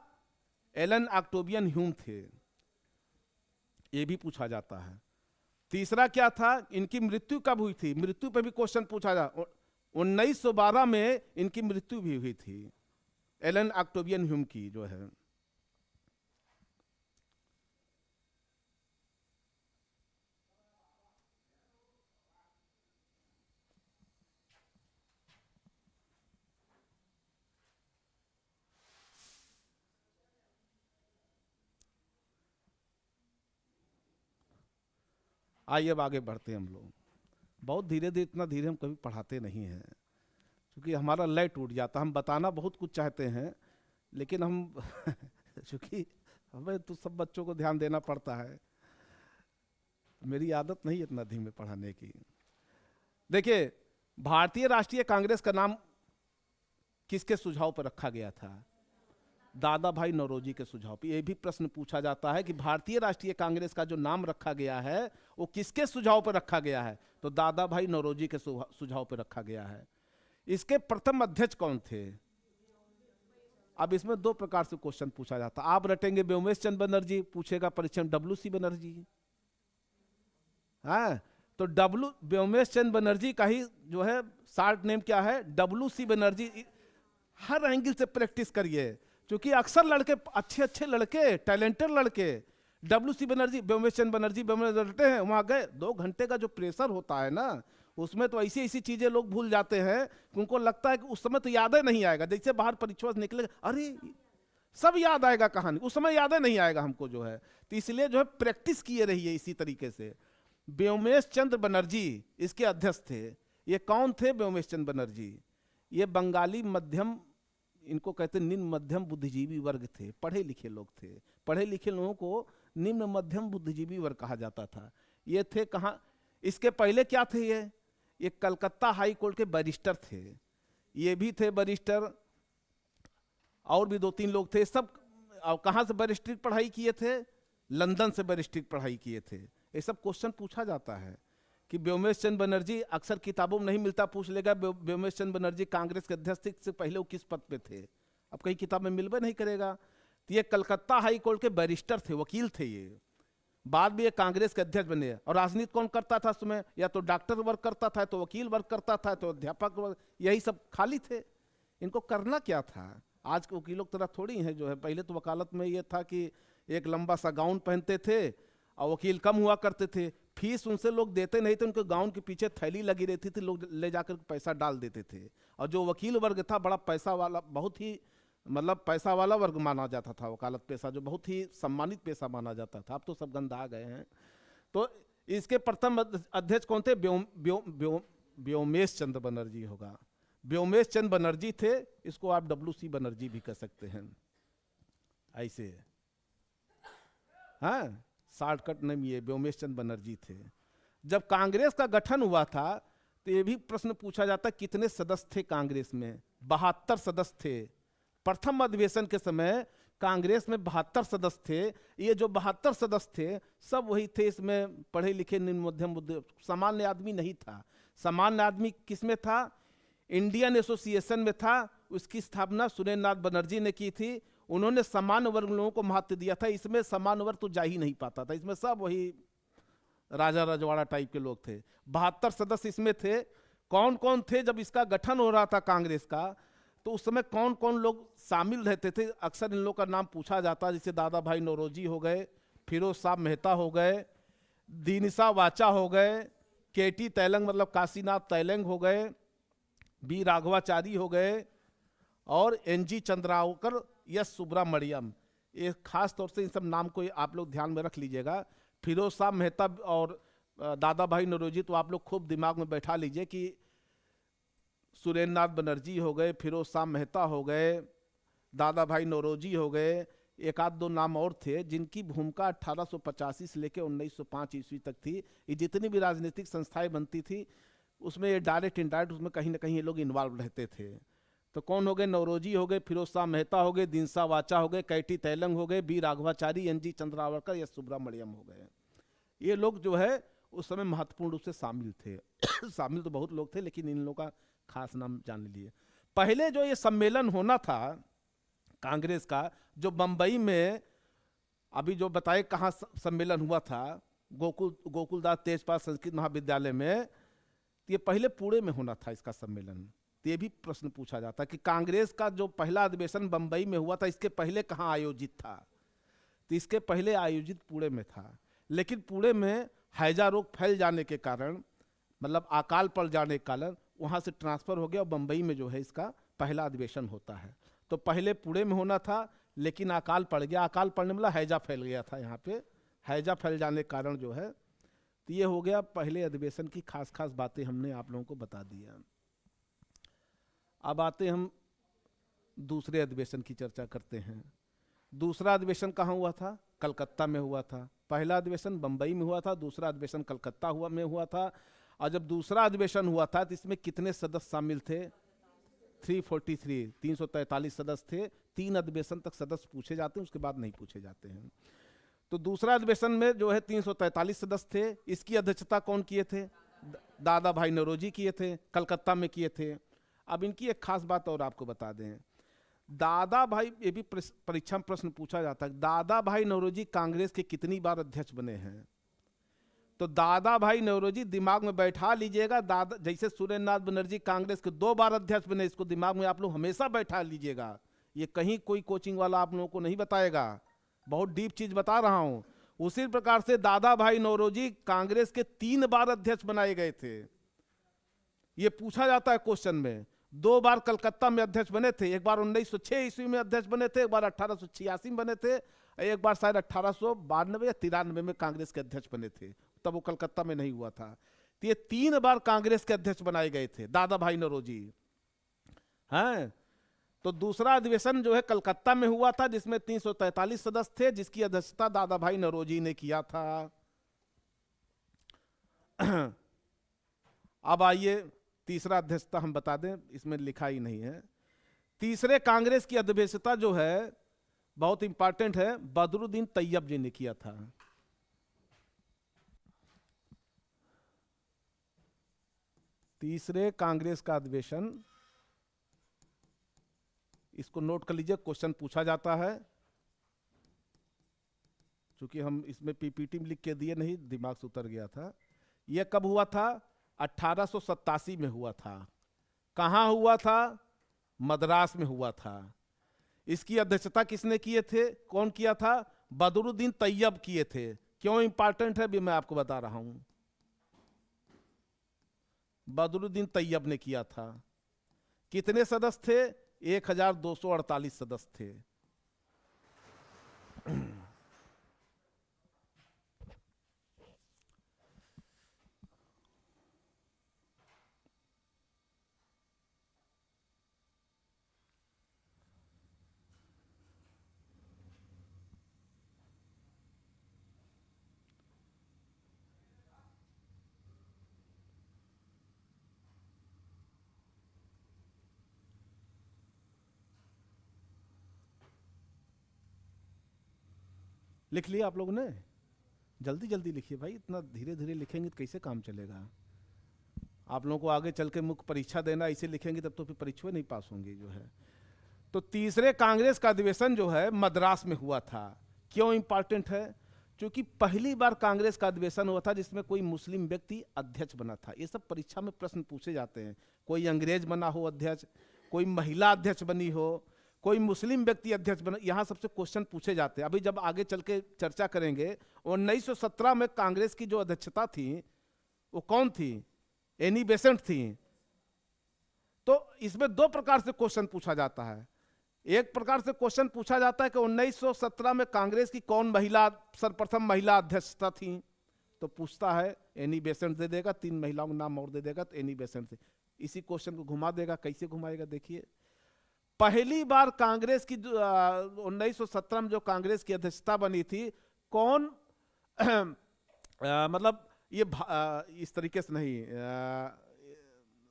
एलन ऑक्टेवियन ह्यूम थे, ये भी पूछा जाता है। तीसरा क्या था, इनकी मृत्यु कब हुई थी, मृत्यु पे भी क्वेश्चन पूछा जाता। 1912 में इनकी मृत्यु भी हुई थी, एलन ऑक्टेवियन ह्यूम की जो है। आइए अब आगे बढ़ते हैं हम लोग। बहुत धीरे धीरे, इतना धीरे हम कभी पढ़ाते नहीं हैं क्योंकि हमारा लय टूट जाता। हम बताना बहुत कुछ चाहते हैं लेकिन हम चूँकि हमें तो सब बच्चों को ध्यान देना पड़ता है, मेरी आदत नहीं इतना धीमे पढ़ाने की। देखिए, भारतीय राष्ट्रीय कांग्रेस का नाम किसके सुझाव पर रखा गया था? दादा भाई नौरोजी के सुझाव पर। यह भी प्रश्न पूछा जाता है कि भारतीय राष्ट्रीय कांग्रेस का जो नाम रखा गया है वो किसके सुझाव पर रखा गया है? तो दादा भाई नौरोजी के सुझाव पर रखा गया है। इसके प्रथम अध्यक्ष कौन थे? अब इसमें दो प्रकार से क्वेश्चन पूछा जाता है। आप रटेंगे व्योमेश चंद्र बनर्जी, पूछेगा परीक्षा में WC बनर्जी। हाँ, तो व्योमेश चंद्र बनर्जी का ही जो है शॉर्ट नेम क्या है? WC बनर्जी। हर एंगल से प्रैक्टिस करिए क्योंकि अक्सर लड़के, अच्छे अच्छे लड़के, टैलेंटेड लड़के WC बनर्जी, व्योमेश चंद्र बनर्जी रटते हैं। वहां गए, 2 घंटे का जो प्रेशर होता है ना, उसमें तो ऐसी ऐसी चीजें लोग भूल जाते हैं कि उनको लगता है कि उस समय तो याद ही नहीं आएगा। जैसे बाहर परीक्षा से निकले, अरे सब याद आएगा कहानी, उस समय याद ही नहीं आएगा हमको जो है। तो इसलिए जो है प्रैक्टिस किए रहिए इसी तरीके से। व्योमेश चंद्र बनर्जी इसके अध्यक्ष थे। ये कौन थे व्योमेश चंद्र बनर्जी? ये बंगाली मध्यम, इनको कहते निम्न मध्यम बुद्धिजीवी वर्ग थे, पढ़े लिखे लोग थे। पढ़े लिखे लोगों को निम्न मध्यम बुद्धिजीवी वर्ग कहा जाता था। ये थे कहाँ? इसके पहले क्या थे? ये कलकत्ता हाई कोर्ट के बैरिस्टर थे। ये भी थे बैरिस्टर, और भी 2-3 लोग थे। सब कहाँ से बैरिस्ट्री पढ़ाई किए थे? लंदन से बैरिस्ट्री पढ़ाई किए थे। ये सब क्वेश्चन पूछा जाता है कि व्योमेश चंद्र बनर्जी, अक्सर किताबों में नहीं मिलता, पूछ लेगा व्योमेश चंद्र बनर्जी कांग्रेस के अध्यक्ष से पहले वो किस पद पे थे? अब कहीं किताब में मिलबे नहीं करेगा। तो ये कलकत्ता हाई कोर्ट के बैरिस्टर थे, वकील थे। ये बाद में ये कांग्रेस के अध्यक्ष बने। और राजनीति कौन करता था उसमें? या तो डॉक्टर वर्क करता था, तो वकील वर्क करता था, तो अध्यापक वर्क, यही सब खाली थे। इनको करना क्या था? आज के वकीलों की तरह थोड़ी है जो है। पहले तो वकालत में ये था कि एक लंबा सा गाउन पहनते थे और वकील कम हुआ करते थे। फीस उनसे लोग देते नहीं थे, उनके गाउन के पीछे थैली लगी रहती थी, लोग ले जाकर पैसा डाल देते थे। और जो वकील वर्ग था बड़ा पैसा वाला, बहुत ही मतलब पैसा वाला वर्ग माना जाता था। वकालत पेशा जो बहुत ही सम्मानित पेशा माना जाता था। अब तो सब गंदा आ गए हैं। तो इसके प्रथम अध्यक्ष कौन थे? व्योमेश चंद्र बनर्जी होगा। व्योमेश चंद्र बनर्जी थे। इसको आप WC बनर्जी भी कह सकते हैं, ऐसे। हाँ, शॉर्टकट नेम ये व्योमेश चंद्र बनर्जी थे। जब कांग्रेस का गठन हुआ था तो ये भी प्रश्न पूछा जाता, कितने सदस्य थे कांग्रेस में? 72 सदस्य थे। प्रथम अधिवेशन के समय कांग्रेस में 72 सदस्य थे। ये जो 72 सदस्य थे सब वही थे। इसमें पढ़े लिखे निम्न मध्यम बुद्धि, सामान्य आदमी नहीं था। सामान्य आदमी किसमें था? इंडियन एसोसिएशन में था। उसकी स्थापना सुरेंद्र नाथ बनर्जी ने की थी। उन्होंने सामान्य वर्ग लोगों को महत्व दिया था। इसमें सामान्य वर्ग तो जा ही नहीं पाता था। इसमें सब वही राजा रजवाड़ा टाइप के लोग थे। 72 सदस्य इसमें थे। कौन कौन थे जब इसका गठन हो रहा था कांग्रेस का? तो उस समय कौन कौन लोग शामिल रहते थे? अक्सर इन लोगों का नाम पूछा जाता, जैसे दादा भाई नौरोजी हो गए, फिरोज साहब मेहता हो गए, दीनिशा वाचा हो गए, KT तैलंग मतलब काशीनाथ तैलंग हो गए, B राघवाचारी हो गए, और NG चंद्रावकर, S सुब्रमण्यम। ये खास तौर से इन सब नाम को आप लोग ध्यान में रख लीजिएगा। फिरोज साहब मेहता और दादा भाई नौरोजी तो आप लोग खूब दिमाग में बैठा लीजिए कि सुरेंद्र नाथ बनर्जी हो गए, फिरोज साहब मेहता हो गए, दादा भाई नौरोजी हो गए, एक आध 2 नाम और थे जिनकी भूमिका 1885 से लेकर 1905 ईस्वी तक थी। ये जितनी भी राजनीतिक संस्थाएं बनती थी उसमें ये डायरेक्ट इनडायरेक्ट उसमें कहीं ना कहीं ये लोग इन्वॉल्व रहते थे। तो कौन हो गए? नौरोजी हो गए, फिरोज साहब मेहता हो गए, दीनशा वाचा हो गए, KT तैलंग हो गए, B Raghavachari, NG चंद्रावकर, S Subramaniam हो गए। ये लोग जो है उस समय महत्वपूर्ण रूप से शामिल थे। शामिल तो बहुत लोग थे लेकिन इन लोगों का खास नाम जान लीजिए। पहले जो ये सम्मेलन होना था कांग्रेस का, जो बंबई में अभी जो बताए कहाँ सम्मेलन हुआ था, गोकुलदास तेजपाल संस्कृत महाविद्यालय में, ये पहले पुणे में होना था इसका सम्मेलन। ये भी प्रश्न पूछा जाता है कि कांग्रेस का जो पहला अधिवेशन बंबई में हुआ था, इसके पहले कहाँ आयोजित था? तो इसके पहले आयोजित पुणे में था। लेकिन पुणे में हैजा रोग फैल जाने के कारण, मतलब अकाल पड़ जाने के कारण वहाँ से ट्रांसफर हो गया और बंबई में जो है इसका पहला अधिवेशन होता है। तो पहले पुणे में होना था लेकिन अकाल पड़ गया। अकाल पड़ने मतलब हैजा फैल गया था यहाँ पे। हैजा फैल जाने के कारण जो है तो ये हो गया पहले अधिवेशन की खास खास बातें हमने आप लोगों को बता दिया। अब आते हम दूसरे अधिवेशन की चर्चा करते हैं। दूसरा अधिवेशन कहाँ हुआ था? कलकत्ता में हुआ था। पहला अधिवेशन बंबई में हुआ था, दूसरा अधिवेशन कलकत्ता में हुआ था। और जब दूसरा अधिवेशन हुआ था तो इसमें कितने सदस्य शामिल थे? 343, 343 सदस्य थे। 3 अधिवेशन तक सदस्य पूछे जाते हैं, उसके बाद नहीं पूछे जाते हैं। तो दूसरा अधिवेशन में जो है 343 सदस्य थे। इसकी अध्यक्षता कौन किए थे? दादा भाई नौरोजी किए थे, कलकत्ता में किए थे। अब इनकी एक खास बात और आपको बता दें, दादा भाई, ये भी परीक्षा में प्रश्न पूछा जाता है, दादा भाई नौरोजी कांग्रेस के कितनी बार अध्यक्ष बने हैं? तो दादा भाई नौरोजी दिमाग में बैठा लीजिएगा, दादा जैसे सुरेंद्रनाथ बनर्जी कांग्रेस के 2 बार अध्यक्ष बने, इसको दिमाग में आप लोग हमेशा बैठा लीजिएगा। ये कहीं कोई कोचिंग वाला आप लोगों को नहीं बताएगा, बहुत डीप चीज बता रहा हूं। उसी प्रकार से दादा भाई नौरोजी कांग्रेस के 3 बार अध्यक्ष बनाए गए थे। ये पूछा जाता है क्वेश्चन में। 2 बार कलकत्ता में अध्यक्ष बने थे, एक बार 1906 ईस्वी में अध्यक्ष बने थे, एक बार 1886 में बने थे, एक बार शायद 1892 या 93 में कांग्रेस के अध्यक्ष बने थे, तब वो कलकत्ता में नहीं हुआ था। तो ये 3 बार कांग्रेस के अध्यक्ष बनाए गए थे दादा भाई नौरोजी। हैं? तो दूसरा अधिवेशन जो है कलकत्ता में हुआ था, जिसमें 343 सदस्य थे, जिसकी अध्यक्षता दादा भाई नौरोजी ने किया था। अब आइए तीसरा अध्यक्षता हम बता दें, इसमें लिखा ही नहीं है। तीसरे कांग्रेस की अध्यक्षता जो है बहुत इंपॉर्टेंट है, बदरुद्दीन तैयब जी ने किया था। तीसरे कांग्रेस का अधिवेशन, इसको नोट कर लीजिए, क्वेश्चन पूछा जाता है। चूंकि हम इसमें पीपीटी में लिख के दिए नहीं, दिमाग से उतर गया था। यह कब हुआ था? 1887 में हुआ था। कहां हुआ था? मद्रास में हुआ था। इसकी अध्यक्षता किसने किए थे? कौन किया था? बदरुद्दीन तैयब किए थे। क्यों इंपॉर्टेंट है भी मैं आपको बता रहा हूं। बदरुद्दीन तैयब ने किया था। कितने सदस्य थे? 1248 सदस्य थे। लिख लिया आप लोगों ने? जल्दी जल्दी लिखिए भाई, इतना धीरे धीरे लिखेंगे तो कैसे काम चलेगा? आप लोगों को आगे चल के मुख्य परीक्षा देना, ऐसे लिखेंगे तब तो फिर परीक्षा नहीं पास होंगी जो है। तो तीसरे कांग्रेस का अधिवेशन जो है मद्रास में हुआ था। क्यों इंपॉर्टेंट है? क्योंकि पहली बार कांग्रेस का अधिवेशन हुआ था जिसमें कोई मुस्लिम व्यक्ति अध्यक्ष बना था। ये सब परीक्षा में प्रश्न पूछे जाते हैं। कोई अंग्रेज बना हो अध्यक्ष, कोई महिला अध्यक्ष बनी हो, कोई मुस्लिम व्यक्ति अध्यक्ष बना, यहां सबसे क्वेश्चन पूछे जाते हैं। अभी जब आगे चल के चर्चा करेंगे, 1917 में कांग्रेस की जो अध्यक्षता थी वो कौन थी? एनी बेसेंट थी। तो इसमें 2 प्रकार से क्वेश्चन पूछा जाता है। एक प्रकार से क्वेश्चन पूछा जाता है कि 1917 में कांग्रेस की कौन महिला, सर्वप्रथम महिला अध्यक्षता थी? तो पूछता है एनी बेसेंट दे देगा, 3 महिलाओं का नाम और दे देगा, तो एनी बेसेंट से इसी क्वेश्चन को घुमा देगा। कैसे घुमाएगा देखिए। पहली बार कांग्रेस की 1917 में जो कांग्रेस की अध्यक्षता बनी थी, कौन मतलब ये इस तरीके से नहीं,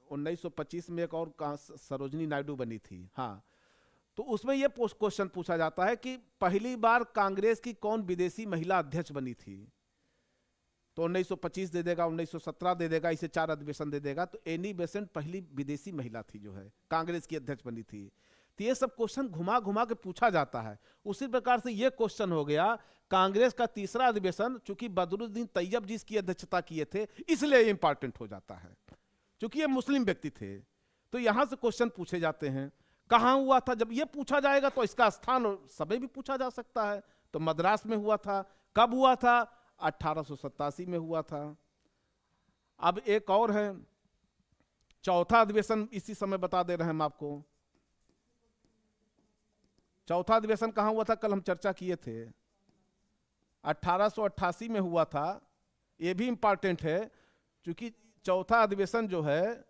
1925 में एक और सरोजनी नायडू बनी थी। हाँ, तो उसमें ये क्वेश्चन पूछा जाता है कि पहली बार कांग्रेस की कौन विदेशी महिला अध्यक्ष बनी थी? तो 1925 दे देगा, 1917 दे देगा, इसे 4 अधिवेशन दे देगा। तो एनी बेसेंट पहली विदेशी महिला थी जो है कांग्रेस की अध्यक्ष बनी थी। तो ये सब क्वेश्चन घुमा घुमा के पूछा जाता है। उसी प्रकार से ये क्वेश्चन हो गया कांग्रेस का तीसरा अधिवेशन, चूंकि बदरुद्दीन तैयब जी इसकी अध्यक्षता किए थे, इसलिए इंपॉर्टेंट हो जाता है। चूंकि ये मुस्लिम व्यक्ति थे, तो यहां से क्वेश्चन पूछे जाते हैं। कहां हुआ था? जब ये पूछा जाएगा तो इसका स्थान और समय भी पूछा जा सकता है। तो मद्रास में हुआ था। कब हुआ था? 1887 में हुआ था। अब एक और है, चौथा अधिवेशन इसी समय बता दे रहे हैं हम आपको। चौथा अधिवेशन कहां हुआ था? कल हम चर्चा किए थे, 1888 में हुआ था। ये भी इंपॉर्टेंट है, क्योंकि चौथा अधिवेशन जो है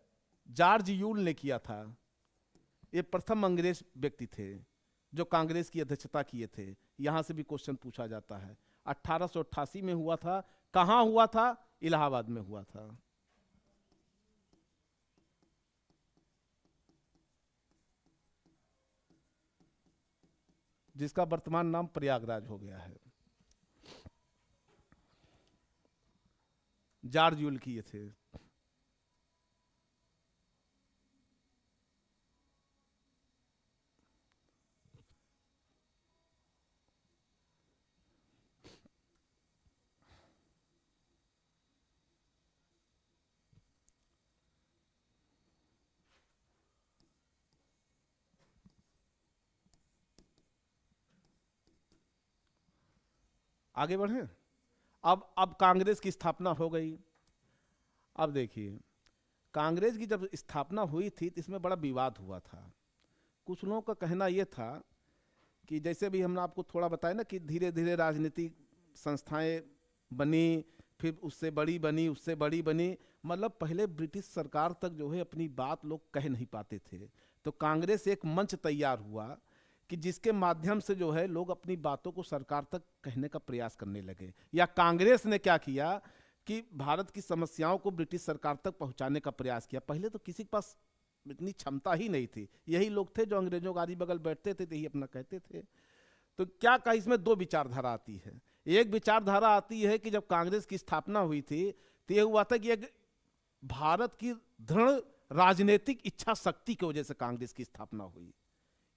जॉर्ज यूल ने किया था। ये प्रथम अंग्रेज व्यक्ति थे जो कांग्रेस की अध्यक्षता किए थे। यहां से भी क्वेश्चन पूछा जाता है। 1888 में हुआ था। कहां हुआ था? इलाहाबाद में हुआ था। जिसका वर्तमान नाम प्रयागराज हो गया है। जॉर्ज यूल किए थे। आगे बढ़े। अब कांग्रेस की स्थापना हो गई। अब देखिए, कांग्रेस की जब स्थापना हुई थी तो इसमें बड़ा विवाद हुआ था। कुछ लोगों का कहना यह था कि जैसे भी हमने आपको थोड़ा बताया ना कि धीरे धीरे राजनीतिक संस्थाएं बनी, फिर उससे बड़ी बनी, उससे बड़ी बनी। मतलब पहले ब्रिटिश सरकार तक जो है अपनी बात लोग कह नहीं पाते थे, तो कांग्रेस एक मंच तैयार हुआ कि जिसके माध्यम से जो है लोग अपनी बातों को सरकार तक कहने का प्रयास करने लगे। या कांग्रेस ने क्या किया कि भारत की समस्याओं को ब्रिटिश सरकार तक पहुंचाने का प्रयास किया। पहले तो किसी के पास इतनी क्षमता ही नहीं थी। यही लोग थे जो अंग्रेजों के आरी बगल बैठते थे, यही अपना कहते थे। तो क्या कहा, इसमें दो विचारधारा आती है। एक विचारधारा आती है कि जब कांग्रेस की स्थापना हुई थी तो यह हुआ था कि एक भारत की दृढ़ राजनीतिक इच्छा शक्ति की वजह से कांग्रेस की स्थापना हुई।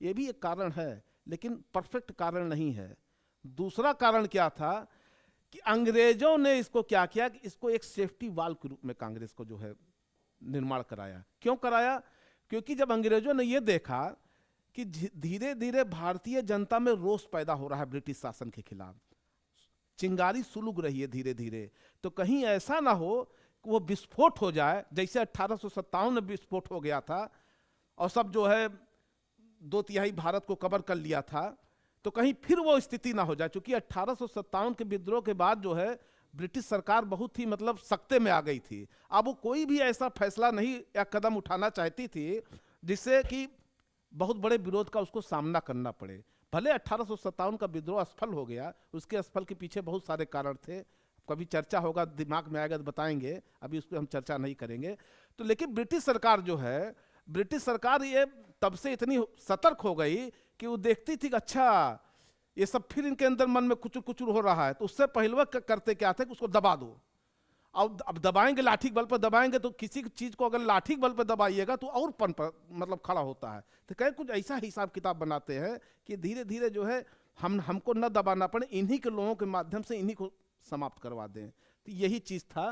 यह भी एक कारण है, लेकिन परफेक्ट कारण नहीं है। दूसरा कारण क्या था कि अंग्रेजों ने इसको क्या किया कि इसको एक सेफ्टी वाल्व के रूप में कांग्रेस को जो है निर्माण कराया। क्यों कराया? क्योंकि जब अंग्रेजों ने यह देखा कि धीरे धीरे भारतीय जनता में रोष पैदा हो रहा है ब्रिटिश शासन के खिलाफ, चिंगारी सुलग रही है धीरे धीरे, तो कहीं ऐसा ना हो कि वो विस्फोट हो जाए जैसे 1857 में विस्फोट हो गया था और सब जो है 2/3 भारत को कवर कर लिया था, तो कहीं फिर वो स्थिति ना हो जाए। क्योंकि 1857 के विद्रोह के बाद जो है ब्रिटिश सरकार बहुत ही मतलब सख्ते में आ गई थी। अब वो कोई भी ऐसा फैसला नहीं या कदम उठाना चाहती थी जिससे कि बहुत बड़े विरोध का उसको सामना करना पड़े। भले 1857 का विद्रोह असफल हो गया, उसके असफल के पीछे बहुत सारे कारण थे। कभी चर्चा होगा, दिमाग में आएगा तो बताएंगे, अभी उस पर हम चर्चा नहीं करेंगे। तो लेकिन ब्रिटिश सरकार जो है, ब्रिटिश सरकार ये तब से इतनी सतर्क हो गई कि वो देखती थी कि अच्छा ये सब फिर इनके अंदर मन में कुचुर कुचुर हो रहा है, तो उससे पहले वह करते क्या थे कि उसको दबा दो। अब दबाएंगे, लाठी के बल पर दबाएंगे, तो किसी चीज को अगर लाठी के बल पर दबाइएगा तो और पन पर मतलब खड़ा होता है। तो कहीं कुछ ऐसा हिसाब किताब बनाते हैं कि धीरे धीरे जो है हमको न दबाना पड़े, इन्हीं के लोगों के माध्यम से इन्हीं को समाप्त करवा दें। तो यही चीज था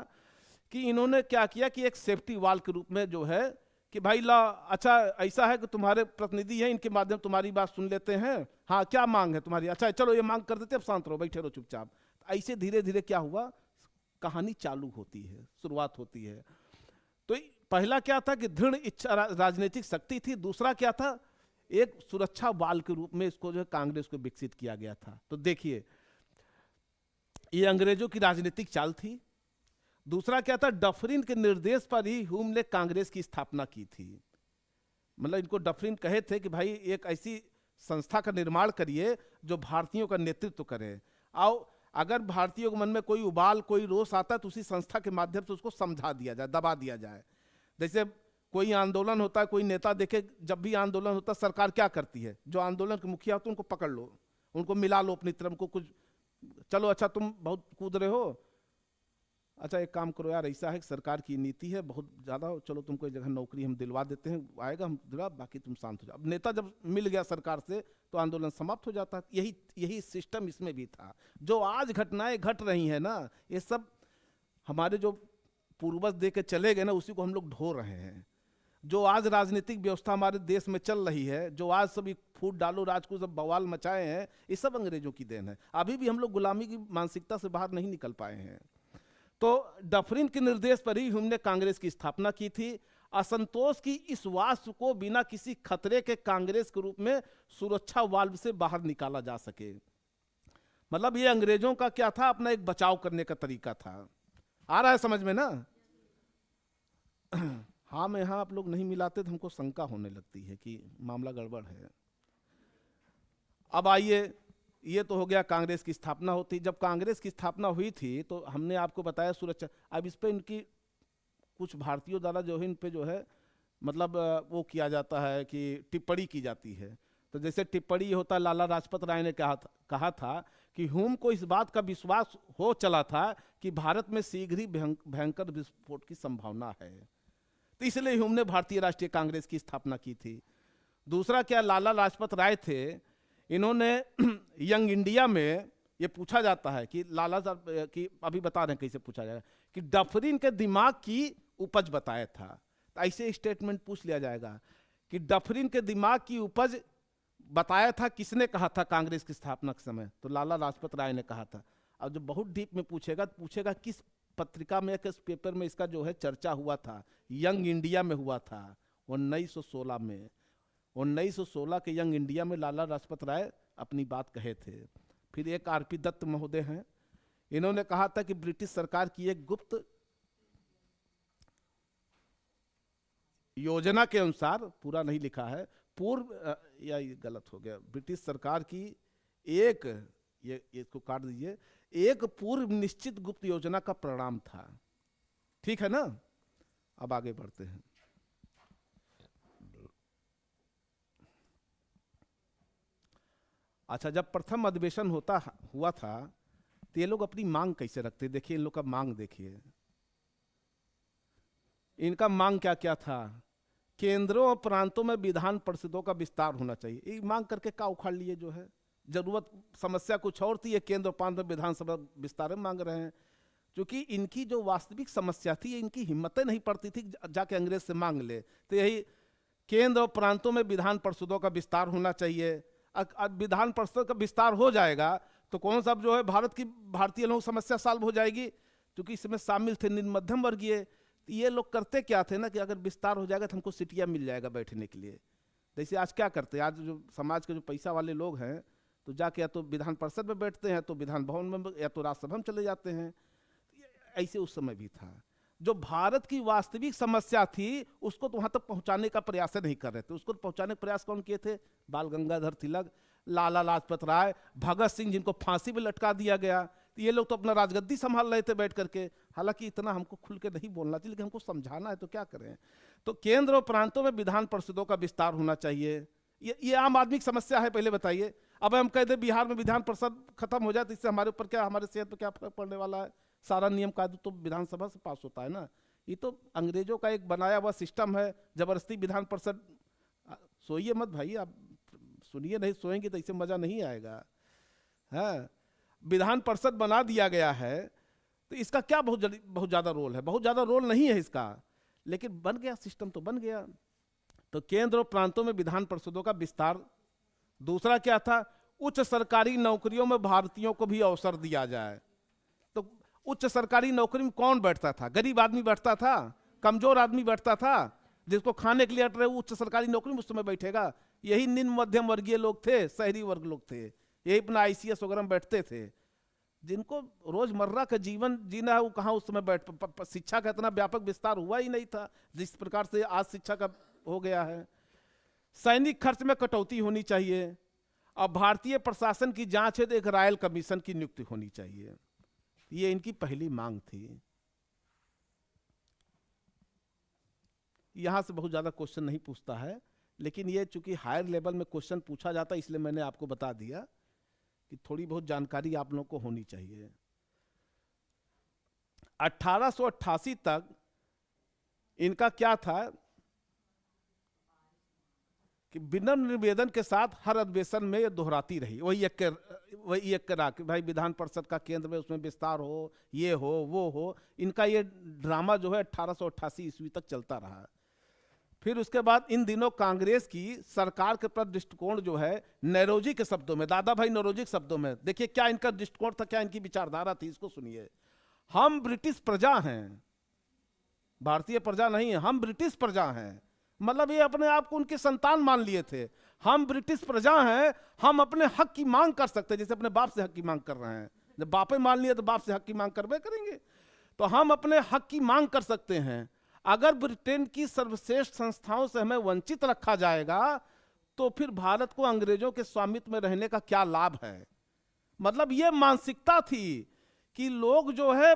कि इन्होंने क्या किया कि एक सेफ्टी वाल के रूप में जो है कि भाई ला, अच्छा ऐसा है कि तुम्हारे प्रतिनिधि हैं, इनके माध्यम तुम्हारी बात सुन लेते हैं। हाँ, क्या मांग है तुम्हारी? अच्छा चलो ये मांग कर देते, अब शांत रहो, बैठे रहो चुपचाप। ऐसे धीरे धीरे क्या हुआ, कहानी चालू होती है, शुरुआत होती है। तो पहला क्या था कि दृढ़ इच्छा राजनीतिक शक्ति थी। दूसरा क्या था, एक सुरक्षा वाल के रूप में इसको जो है कांग्रेस को विकसित किया गया था। तो देखिए, ये अंग्रेजों की राजनीतिक चाल थी। दूसरा क्या था, डफरिन के निर्देश पर ही ह्यूम ने कांग्रेस की स्थापना की थी। मतलब इनको डफरिन कहे थे कि भाई एक ऐसी संस्था का निर्माण करिए जो भारतीयों का नेतृत्व करे, और अगर भारतीयों के मन में कोई उबाल, कोई रोष आता है तो उसी संस्था के माध्यम से उसको समझा दिया जाए, दबा दिया जाए। जैसे कोई आंदोलन होता है, कोई नेता देखे, जब भी आंदोलन होता है सरकार क्या करती है, जो आंदोलन के मुखिया होते हैं उनको पकड़ लो, उनको मिला लो अपनी तरफ, उनको कुछ चलो अच्छा तुम बहुत कूद रहे हो, अच्छा एक काम करो यार, ऐसा है कि सरकार की नीति है बहुत ज़्यादा, चलो तुमको एक जगह नौकरी हम दिलवा देते हैं, आएगा हम दिलवा, बाकी तुम शांत हो जाओ। अब नेता जब मिल गया सरकार से तो आंदोलन समाप्त हो जाता है। यही सिस्टम इसमें भी था। जो आज घटनाएं घट रही हैं ना, ये सब हमारे जो पूर्वज दे के चले गए ना, उसी को हम लोग ढो रहे हैं। जो आज राजनीतिक व्यवस्था हमारे देश में चल रही है, जो आज सभी फूट डालो राज को सब बवाल मचाए हैं, ये सब अंग्रेजों की देन है। अभी भी हम लोग गुलामी की मानसिकता से बाहर नहीं निकल पाए हैं। तो डफरिन के निर्देश पर ही हमने कांग्रेस की स्थापना की थी। असंतोष की इस वास्तु को बिना किसी खतरे के कांग्रेस के रूप में सुरक्षा वाल्व से बाहर निकाला जा सके। मतलब ये अंग्रेजों का क्या था, अपना एक बचाव करने का तरीका था। आ रहा है समझ में ना? हाँ में हाँ आप लोग नहीं मिलाते तो हमको शंका होने लगती है कि मामला गड़बड़ है। अब आइए, ये तो हो गया कांग्रेस की स्थापना होती। जब कांग्रेस की स्थापना हुई थी तो हमने आपको बताया सुरक्षा। अब इस पे इनकी कुछ भारतीयों द्वारा जो है इन पे जो है मतलब वो किया जाता है कि टिप्पणी की जाती है। तो जैसे टिप्पणी होता, लाला लाजपत राय ने कहा था कि हुम को इस बात का विश्वास हो चला था कि भारत में शीघ्र ही भयंकर विस्फोट की संभावना है, तो इसलिए हुम ने भारतीय राष्ट्रीय कांग्रेस की स्थापना की थी। दूसरा क्या, लाला लाजपत राय थे, इन्होंने यंग इंडिया में ये पूछा जाता है कि लाला साहब की अभी बता रहे हैं कैसे पूछा जाएगा कि डफरिन के दिमाग की उपज बताया था। तो ऐसे स्टेटमेंट पूछ लिया जाएगा कि डफरिन के दिमाग की उपज बताया था, किसने कहा था कांग्रेस की स्थापना के समय? तो लाला लाजपत राय ने कहा था। अब जो बहुत डीप में पूछेगा तो पूछेगा किस पत्रिका में, किस पेपर में इसका जो है चर्चा हुआ था? यंग इंडिया में हुआ था 1916 में। 1916 के यंग इंडिया में लाला लाजपत राय अपनी बात कहे थे। फिर एक आरपी दत्त महोदय हैं, इन्होंने कहा था कि ब्रिटिश सरकार की एक गुप्त योजना के अनुसार, पूरा नहीं लिखा है, पूर्व या ये गलत हो गया, ब्रिटिश सरकार की एक, ये इसको काट दीजिए, एक पूर्व निश्चित गुप्त योजना का परिणाम था। ठीक है ना? अब आगे बढ़ते हैं। अच्छा, जब प्रथम अधिवेशन हुआ था तो ये लोग अपनी मांग कैसे रखते? देखिए इन लोग का मांग देखिए, इनका मांग क्या क्या था? केंद्रों और प्रांतों में विधान परिषदों का विस्तार होना चाहिए। ये मांग करके का उखाड़ लिए जो है, जरूरत समस्या कुछ और थी, ये केंद्र और प्रांत में विधानसभा विस्तार मांग रहे हैं। क्योंकि इनकी जो वास्तविक समस्या थी, इनकी हिम्मतें नहीं पड़ती थी जाके अंग्रेज से मांग ले। तो यही केंद्र और प्रांतों में विधान परिषदों का विस्तार होना चाहिए। विधान परिषद का विस्तार हो जाएगा तो कौन सा जो है भारतीय लोग समस्या सॉल्व हो जाएगी। क्योंकि इसमें शामिल थे निम्न मध्यम वर्गीय। ये लोग करते क्या थे ना कि अगर विस्तार हो जाएगा तो हमको सिटिया मिल जाएगा बैठने के लिए। जैसे आज क्या करते हैं, आज जो समाज के जो पैसा वाले लोग हैं तो जाके या तो विधान परिषद में बैठते हैं, तो विधान भवन में, या तो राज्यसभा में चले जाते हैं। ऐसे उस समय भी था। जो भारत की वास्तविक समस्या थी उसको तो वहां तक पहुंचाने का प्रयास नहीं कर रहे थे। उसको पहुंचाने का प्रयास कौन किए थे? बाल गंगाधर तिलक, लाला लाजपत राय, भगत सिंह, जिनको फांसी में लटका दिया गया। तो ये लोग तो अपना राजगद्दी संभाल रहे थे बैठ करके। हालांकि इतना हमको खुल के नहीं बोलना चाहिए, लेकिन हमको समझाना है तो क्या करें। तो केंद्र और प्रांतों में विधान परिषदों का विस्तार होना चाहिए। ये आम आदमी की समस्या है। पहले बताइए, अब हम कह दें बिहार में विधान परिषद खत्म हो जाए तो इससे हमारे ऊपर क्या, हमारे सेहत पर क्या फर्क पड़ने वाला है? सारा नियम कानून तो विधानसभा से पास होता है ना। ये तो अंग्रेजों का एक बनाया हुआ सिस्टम है, जबरदस्ती विधान परिषद। सोइए मत भाई, आप सुनिए, नहीं सोएंगे तो इससे मजा नहीं आएगा। हाँ, विधान परिषद बना दिया गया है तो इसका क्या बहुत ज्यादा रोल है? बहुत ज्यादा रोल नहीं है इसका, लेकिन बन गया, सिस्टम तो बन गया। तो केंद्र और प्रांतों में विधान परिषदों का विस्तार। दूसरा क्या था? उच्च सरकारी नौकरियों में भारतीयों को भी अवसर दिया जाए। तो उच्च सरकारी नौकरी में कौन बैठता था? गरीब आदमी बैठता था, कमजोर आदमी बैठता था, जिसको खाने के लिए अट रहे उच्च सरकारी नौकरी में उस समय बैठेगा। यही निम्न मध्यम वर्गीय लोग थे, शहरी वर्ग लोग थे, यही अपना ICS वगैरह में बैठते थे। जिनको रोजमर्रा का जीवन जीना है वो कहाँ उस समय शिक्षा का इतना व्यापक विस्तार हुआ ही नहीं था जिस प्रकार से आज शिक्षा का हो गया है। सैनिक खर्च में कटौती होनी चाहिए। और भारतीय प्रशासन की जांच है तो एक रॉयल कमीशन की नियुक्ति होनी चाहिए। ये इनकी पहली मांग थी। यहां से बहुत ज्यादा क्वेश्चन नहीं पूछता है, लेकिन ये चूंकि हायर लेवल में क्वेश्चन पूछा जाता है इसलिए मैंने आपको बता दिया कि थोड़ी बहुत जानकारी आप लोगों को होनी चाहिए। 1888 तक इनका क्या था कि बिना निवेदन के साथ हर अधिवेशन में ये दोहराती रही, वही एक करा कि भाई विधान परिषद का केंद्र में उसमें विस्तार हो, ये हो वो हो। इनका ये ड्रामा जो है 1888 ईस्वी तक चलता रहा। फिर उसके बाद इन दिनों कांग्रेस की सरकार के प्रति दृष्टिकोण जो है, नौरोजी के शब्दों में, दादा भाई नौरोजी के शब्दों में देखिए क्या इनका दृष्टिकोण था, क्या इनकी विचारधारा थी, इसको सुनिए। हम ब्रिटिश प्रजा हैं, भारतीय प्रजा नहीं है, हम ब्रिटिश प्रजा हैं। मतलब ये अपने आप को उनके संतान मान लिए थे। हम ब्रिटिश प्रजा हैं, हम अपने हक की मांग कर सकते हैं, जैसे अपने बाप से हक की मांग कर रहे हैं। जब बापे मान लिए तो बाप से हक की मांग करबे करेंगे। तो हम अपने हक की मांग कर सकते हैं। अगर ब्रिटेन की सर्वश्रेष्ठ संस्थाओं से हमें वंचित रखा जाएगा तो फिर भारत को अंग्रेजों के स्वामित्व में रहने का क्या लाभ है। मतलब ये मानसिकता थी कि लोग जो है,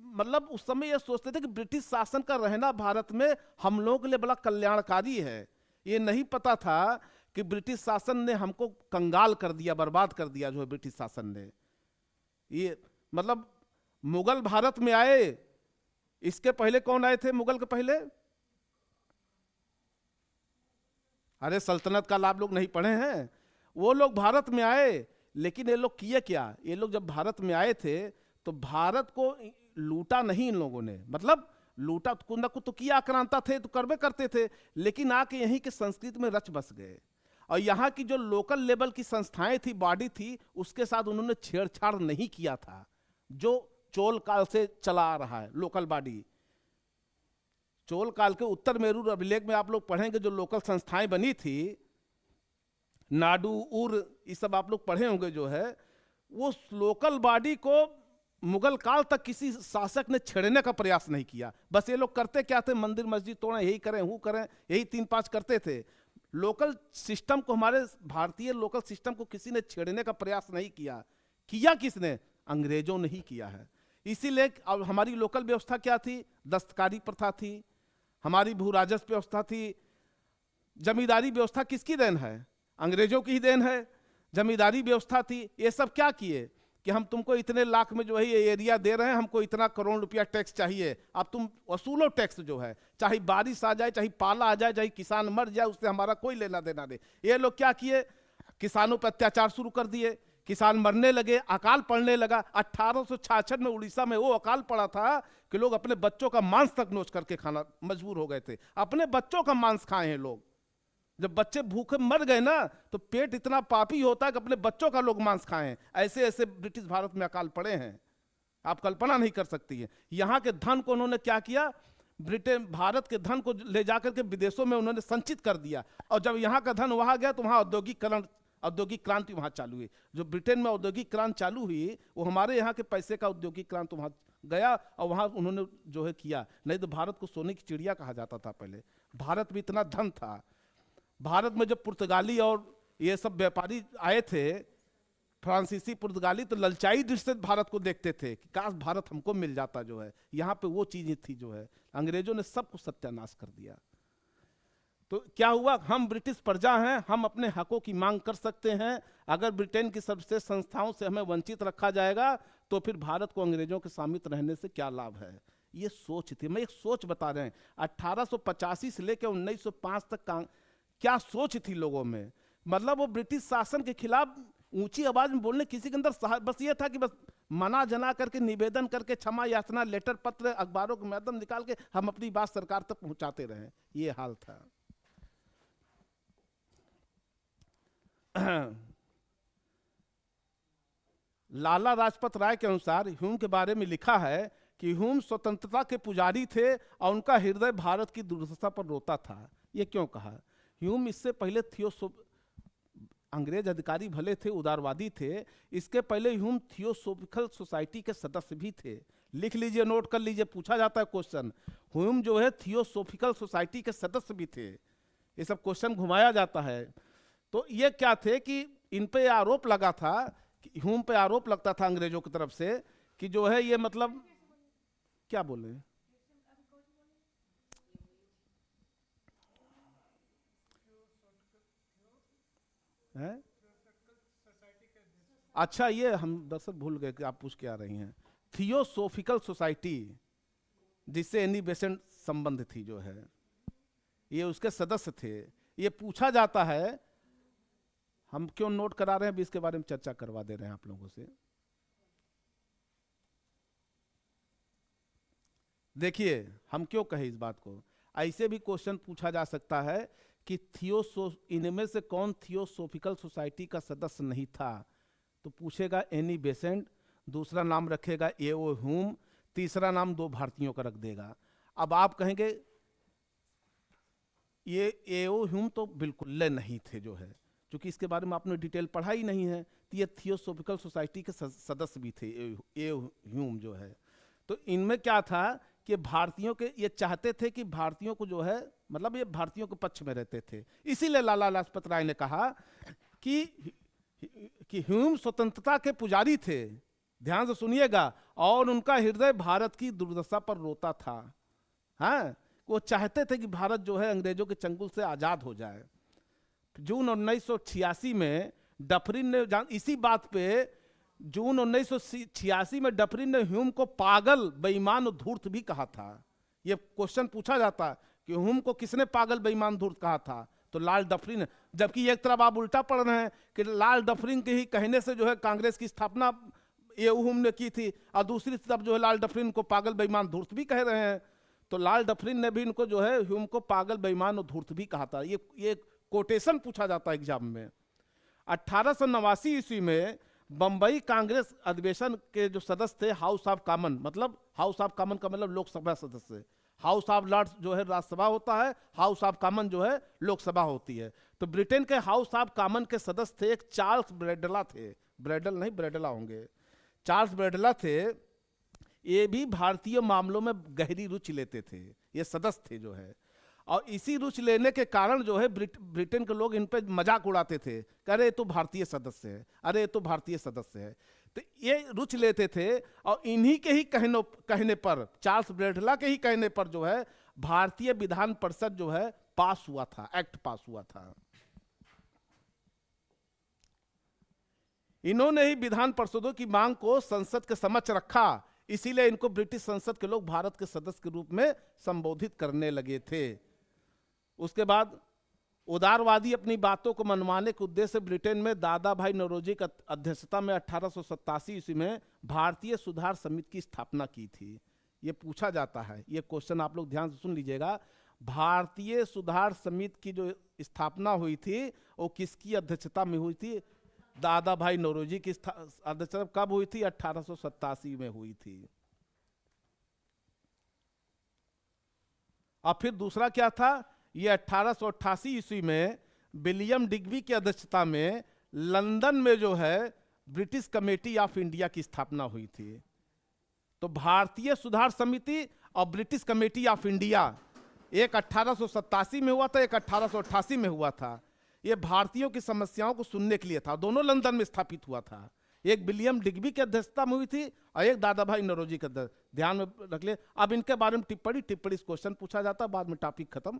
मतलब उस समय ये सोचते थे कि ब्रिटिश शासन का रहना भारत में हम लोगों के लिए बड़ा कल्याणकारी है। ये नहीं पता था कि ब्रिटिश शासन ने हमको कंगाल कर दिया, बर्बाद कर दिया जो है ब्रिटिश शासन ने। ये मतलब मुगल भारत में आए, इसके पहले कौन आए थे मुगल के पहले? अरे सल्तनत का लाभ लोग नहीं पढ़े हैं। वो लोग भारत में आए, लेकिन ये लोग किए क्या? ये लोग जब भारत में आए थे तो भारत को लूटा नहीं इन लोगों ने। मतलब लूटा कुछ ना कुछ तो किया, आक्रांता थे तो करवे करते थे, लेकिन आके यहीं के संस्कृति में रच बस गए। और यहाँ की जो लोकल लेवल की संस्थाएं थी, बॉडी थी, उसके साथ उन्होंने छेड़छाड़ नहीं किया था, जो चोल काल से चला आ रहा है लोकल बॉडी। चोल काल के उत्तर मेरू अभिलेख में आप लोग पढ़ेंगे जो लोकल संस्थाएं बनी थी, नाडू उर, ये सब आप लोग पढ़े होंगे जो है, वो लोकल बॉडी को मुगल काल तक किसी शासक ने छेड़ने का प्रयास नहीं किया। बस ये लोग करते क्या थे, मंदिर मस्जिद तोड़ें, यही करें वो करें, यही 3-5 करते थे। लोकल सिस्टम को, हमारे भारतीय लोकल सिस्टम को किसी ने छेड़ने का प्रयास नहीं किया। किया किसने? अंग्रेजों ने ही किया है। इसीलिए अब हमारी लोकल व्यवस्था क्या थी? दस्तकारी प्रथा थी, हमारी भू राजस्व व्यवस्था थी। जमींदारी व्यवस्था किसकी देन है? अंग्रेजों की ही देन है। जमींदारी व्यवस्था थी। ये सब क्या किए कि हम तुमको इतने लाख में जो है ये एरिया दे रहे हैं, हमको इतना करोड़ रुपया टैक्स चाहिए, अब तुम वसूलो टैक्स जो है, चाहे बारिश आ जाए, चाहे पाला आ जाए, चाहे किसान मर जाए, उससे हमारा कोई लेना देना नहीं। ये लोग क्या किए? किसानों पर अत्याचार शुरू कर दिए, किसान मरने लगे, अकाल पड़ने लगा। 1866 में उड़ीसा में वो अकाल पड़ा था कि लोग अपने बच्चों का मांस तक नोच करके खाना मजबूर हो गए थे। अपने बच्चों का मांस खाए हैं लोग। जब बच्चे भूखे मर गए ना, तो पेट इतना पापी होता है कि अपने बच्चों का लोग मांस खाएं। ऐसे ऐसे ब्रिटिश भारत में अकाल पड़े हैं, आप कल्पना नहीं कर सकती है। यहाँ के धन को उन्होंने क्या किया? ब्रिटेन भारत के धन को ले जाकर के विदेशों में उन्होंने संचित कर दिया। और जब यहाँ का धन वहां गया तो वहां औद्योगिक क्रांति वहां चालू हुई। जो ब्रिटेन में औद्योगिक क्रांति चालू हुई, वो हमारे यहाँ के पैसे का औद्योगिक क्रांति वहां गया और वहां उन्होंने जो है किया। नहीं तो भारत को सोने की चिड़िया कहा जाता था पहले। भारत में इतना धन था। भारत में जब पुर्तगाली और ये सब व्यापारी आए थे, फ्रांसीसी पुर्तगाली, तो ललचाई दृष्टि से भारत को देखते थे कि काश भारत हमको मिल जाता जो है। यहाँ पे वो चीजें थी जो है, अंग्रेजों ने सब कुछ सत्यानाश कर दिया। तो क्या हुआ? हम ब्रिटिश प्रजा हैं, हम अपने हकों की मांग कर सकते हैं। अगर ब्रिटेन की सबसे संस्थाओं से हमें वंचित रखा जाएगा तो फिर भारत को अंग्रेजों के स्वामित्व रहने से क्या लाभ है। ये सोच थी। मैं एक सोच बता रहे हैं, 1885 से लेकर 1905 तक क्या सोच थी लोगों में। मतलब वो ब्रिटिश शासन के खिलाफ ऊंची आवाज में बोलने, किसी के अंदर बस ये था कि बस मना जना करके, निवेदन करके, क्षमा याचना, लेटर पत्र, अखबारों के माध्यम निकाल के हम अपनी बात सरकार तक पहुंचाते रहे। ये हाल था। लाला लाजपत राय के अनुसार ह्यूम के बारे में लिखा है कि ह्यूम स्वतंत्रता के पुजारी थे और उनका हृदय भारत की दुर्दशा पर रोता था। ये क्यों कहा? ह्यूम इससे पहले अंग्रेज अधिकारी भले थे, उदारवादी थे, इसके पहले ह्यूम थियोसोफिकल सोसाइटी के सदस्य भी थे। लिख लीजिए, नोट कर लीजिए, पूछा जाता है क्वेश्चन। ह्यूम जो है थियोसोफिकल सोसाइटी के सदस्य भी थे। ये सब क्वेश्चन घुमाया जाता है। तो ये क्या थे कि इन पे आरोप लगा था, ह्यूम पे आरोप लगता था अंग्रेजों की तरफ से कि जो है ये मतलब क्या बोले, है? अच्छा, ये हम दरअसल भूल गए कि आप पूछ के आ रही हैं। थियोसोफिकल सोसाइटी, जिससे एनी बेसेंट संबंध थी जो है, ये उसके सदस्य थे। ये पूछा जाता है, हम क्यों नोट करा रहे हैं, भी इसके बारे में चर्चा करवा दे रहे हैं आप लोगों से। देखिए, हम क्यों कहे इस बात को। ऐसे भी क्वेश्चन पूछा जा सकता है कि इनमें से कौन थियोसोफिकल सोसाइटी का सदस्य नहीं था? तो पूछेगा एनी बेसेंट, दूसरा नाम रखेगा एओ ह्यूम, तीसरा नाम 2 भारतीयों का रख देगा। अब आप कहेंगे ये एओ ह्यूम तो बिल्कुल नहीं थे जो है, क्योंकि इसके बारे में आपने डिटेल पढ़ा ही नहीं है। तो ये थियोसोफिकल सोसाइटी के सदस्य भी थे एओ ह्यूम जो है। तो इनमें क्या था कि भारतीयों के ये चाहते थे कि भारतीयों को जो है, मतलब ये भारतीयों के पक्ष में रहते थे। इसीलिए लाला लाजपत राय ने कहा कि ह्यूम स्वतंत्रता के पुजारी थे, ध्यान से सुनिएगा, और उनका हृदय भारत की दुर्दशा पर रोता था। हाँ, वो चाहते थे कि भारत जो है अंग्रेजों के चंगुल से आजाद हो जाए। जून 1986 में डफरिन ने, इसी बात पे जून 1986 में डफरिन ने ह्यूम को पागल, बेईमान और धूर्त भी कहा था। ये क्वेश्चन पूछा जाता कि ह्यूम को किसने पागल, बेईमान, धूर्त कहा था, तो लाल डफरिन। जबकि एक तरफ आप उल्टा पढ़ रहे हैं कि लाल डफरिन के ही कहने से जो है कांग्रेस की स्थापना ये ह्यूम ने की थी, और दूसरी तरफ जो है लाल डफरिन को पागल, बेईमान, धूर्त भी कह रहे हैं। तो लाल डफरिन ने भी इनको जो है ह्यूम को पागल, बेईमान और धूर्त भी कहा था। ये कोटेशन पूछा जाता है एग्जाम में। 1889 ईस्वी में बंबई कांग्रेस अधिवेशन के जो सदस्य थे, हाउस ऑफ कॉमन, मतलब हाउस ऑफ कॉमन का मतलब लोकसभा सदस्य, हाउस ऑफ लॉर्ड्स जो है राज्यसभा होता है, हाउस ऑफ कॉमन जो है लोकसभा होती है। तो ब्रिटेन के हाउस ऑफ कॉमन के सदस्य थे एक चार्ल्स ब्रैडला थे, ब्रैडल नहीं ब्रैडला होंगे, चार्ल्स ब्रैडला थे। ये भी भारतीय मामलों में गहरी रुचि लेते थे, ये सदस्य थे जो है। और इसी रुचि लेने के कारण जो है ब्रिटेन के लोग इन पे मजाक उड़ाते थे, अरे ये तो भारतीय सदस्य है, अरे ये तो भारतीय सदस्य है। तो ये रुचि लेते थे, और इन्हीं के ही कहने पर, चार्ल्स ब्रैडला के ही कहने पर जो है भारतीय विधान परिषद जो है पास हुआ था, एक्ट पास हुआ था। इन्होंने ही विधान परिषदों की मांग को संसद के समक्ष रखा, इसीलिए इनको ब्रिटिश संसद के लोग भारत के सदस्य के रूप में संबोधित करने लगे थे। उसके बाद उदारवादी अपनी बातों को मनवाने के उद्देश्य से ब्रिटेन में दादा भाई नौरोजी की अध्यक्षता में 1887 ईस्वी में भारतीय सुधार समिति की स्थापना की थी। ये पूछा जाता है, ये क्वेश्चन आप लोग ध्यान से सुन लीजिएगा। भारतीय सुधार समिति की जो स्थापना हुई थी वो किसकी अध्यक्षता में हुई थी? दादा भाई नौरोजी की अध्यक्षता कब हुई थी? 1887 में हुई थी। और फिर दूसरा क्या था? ये 1888 ईस्वी में विलियम डिग्बी की अध्यक्षता में लंदन में जो है ब्रिटिश कमेटी ऑफ इंडिया की स्थापना हुई थी। तो भारतीय सुधार समिति और ब्रिटिश कमेटी ऑफ इंडिया, एक 1887 में हुआ था, एक 1888 में हुआ था। ये भारतीयों की समस्याओं को सुनने के लिए था, दोनों लंदन में स्थापित हुआ था। एक विलियम डिग्बी की अध्यक्षता में हुई थी और एक दादा भाई नौरोजी की अध्यक्षता, ध्यान में रख ले। अब इनके बारे में टिप्पणी क्वेश्चन पूछा जाता है, बाद में टॉपिक खत्म।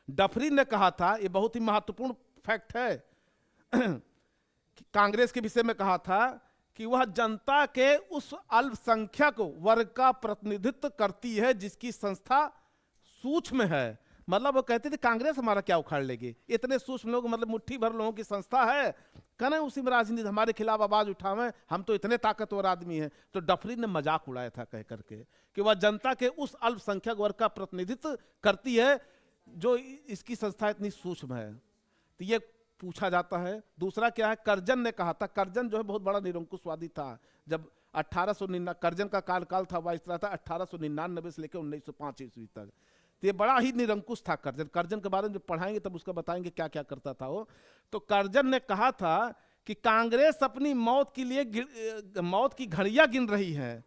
डफरिन ने कहा था, ये बहुत ही महत्वपूर्ण फैक्ट है, कांग्रेस के विषय में कहा था कि वह जनता के उस अल्पसंख्यक वर्ग का प्रतिनिधित्व करती है जिसकी संस्था सूक्ष्म है। मतलब वो कहते थे कांग्रेस हमारा क्या उखाड़ लेगी, इतने सूक्ष्म लोग, मतलब मुट्ठी भर लोगों की संस्था है, कहना उसी में राजनीति, हमारे खिलाफ आवाज उठावे, हम तो इतने ताकतवर आदमी हैं। तो डफरिन ने मजाक उड़ाया था कह करके कि वह जनता के उस अल्पसंख्यक वर्ग का प्रतिनिधित्व करती है जो इसकी संस्था इतनी सूक्ष्म है। तो ये पूछा जाता है। दूसरा क्या है? कर्जन ने कहा था, कर्जन जो है बहुत बड़ा निरंकुशवादी था। जब 1899 कर्जन का कार्यकाल था, वाइसराय था 1899 से लेकर 1905 ईस्वी तक। तो ये बड़ा ही निरंकुश था कर्जन। कर्जन के बारे में जब पढ़ाएंगे तब उसका बताएंगे क्या क्या करता था वो। तो कर्जन ने कहा था कि कांग्रेस अपनी मौत के लिए मौत की घड़ियां गिन रही है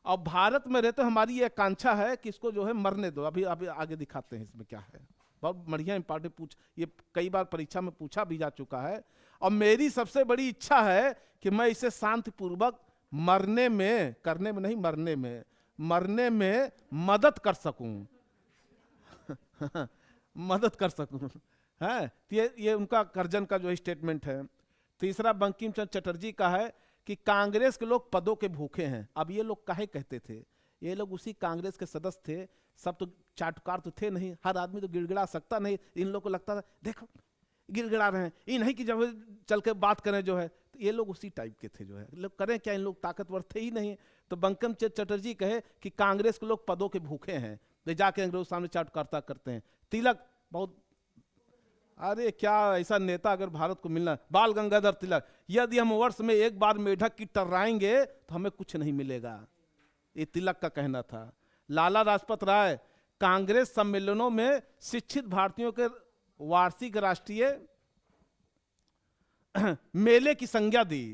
और भारत में रहते हमारी ये आकांक्षा है कि इसको जो है मरने दो। अभी अभी आगे दिखाते हैं इसमें क्या है, बहुत बढ़िया इंपॉर्टेंट ये कई बार परीक्षा में पूछा भी जा चुका है। और मेरी सबसे बड़ी इच्छा है कि मैं इसे शांतिपूर्वक मरने में, करने में नहीं, मरने में मदद कर सकूं मदद कर सकूं है। ये उनका कर्जन का जो स्टेटमेंट है। तीसरा बंकिम चंद्र चटर्जी का है कि कांग्रेस के लोग पदों के भूखे हैं। अब ये लोग काहे कहते थे? ये लोग उसी कांग्रेस के सदस्य थे, सब तो चाटुकार तो थे नहीं, हर आदमी तो गिड़गिड़ा सकता नहीं। इन लोग को लगता था देखो गिड़गिड़ा रहे हैं, ये नहीं कि जब चल के बात करें जो है। तो ये लोग उसी टाइप के थे जो है, लोग करें क्या, इन लोग ताकतवर थे ही नहीं। तो बंकिम चंद्र चटर्जी कहे कि कांग्रेस के लोग पदों के भूखे हैं, ले जाके अंग्रेजों सामने चाटुकारिता करते हैं। तिलक बहुत, अरे क्या ऐसा नेता अगर भारत को मिलना, बाल गंगाधर तिलक, यदि हम वर्ष में एक बार मेढक की टर्राएंगे तो हमें कुछ नहीं मिलेगा, ये तिलक का कहना था। लाला लाजपत राय कांग्रेस सम्मेलनों में शिक्षित भारतीयों के वार्षिक राष्ट्रीय मेले की संज्ञा दी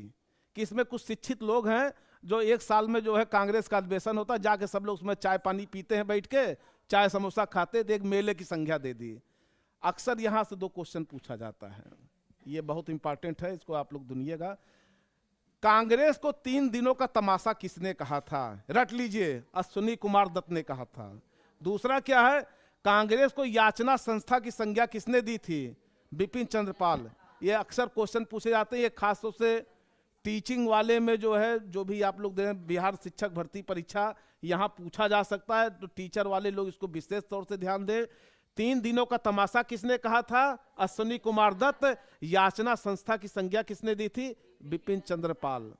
कि इसमें कुछ शिक्षित लोग हैं जो एक साल में जो है कांग्रेस का अधिवेशन होता है, जाके सब लोग उसमें चाय पानी पीते हैं बैठ के, चाय समोसा खाते थे, एक मेले की संज्ञा दे दी। अक्सर यहाँ से 2 क्वेश्चन पूछा जाता है, ये बहुत इंपॉर्टेंट है, इसको आप लोग सुनिएगा। कांग्रेस को 3 दिनों का तमाशा किसने कहा था? रट लीजिए, अश्विनी कुमार दत्त ने कहा था। दूसरा क्या है, कांग्रेस को याचना संस्था की संज्ञा किसने दी थी? बिपिन चंद्रपाल। ये अक्सर क्वेश्चन पूछे जाते हैं, ये खासतौर से टीचिंग वाले में जो है, जो भी आप लोग दे रहे हैं बिहार शिक्षक भर्ती परीक्षा, यहाँ पूछा जा सकता है, तो टीचर वाले लोग इसको विशेष तौर से ध्यान दें। 3 दिनों का तमाशा किसने कहा था? अश्विनी कुमार दत्त। याचना संस्था की संज्ञा किसने दी थी? बिपिन चंद्रपाल।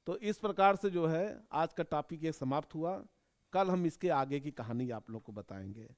तो इस प्रकार से जो है आज का टॉपिक ये समाप्त हुआ। कल हम इसके आगे की कहानी आप लोग को बताएंगे।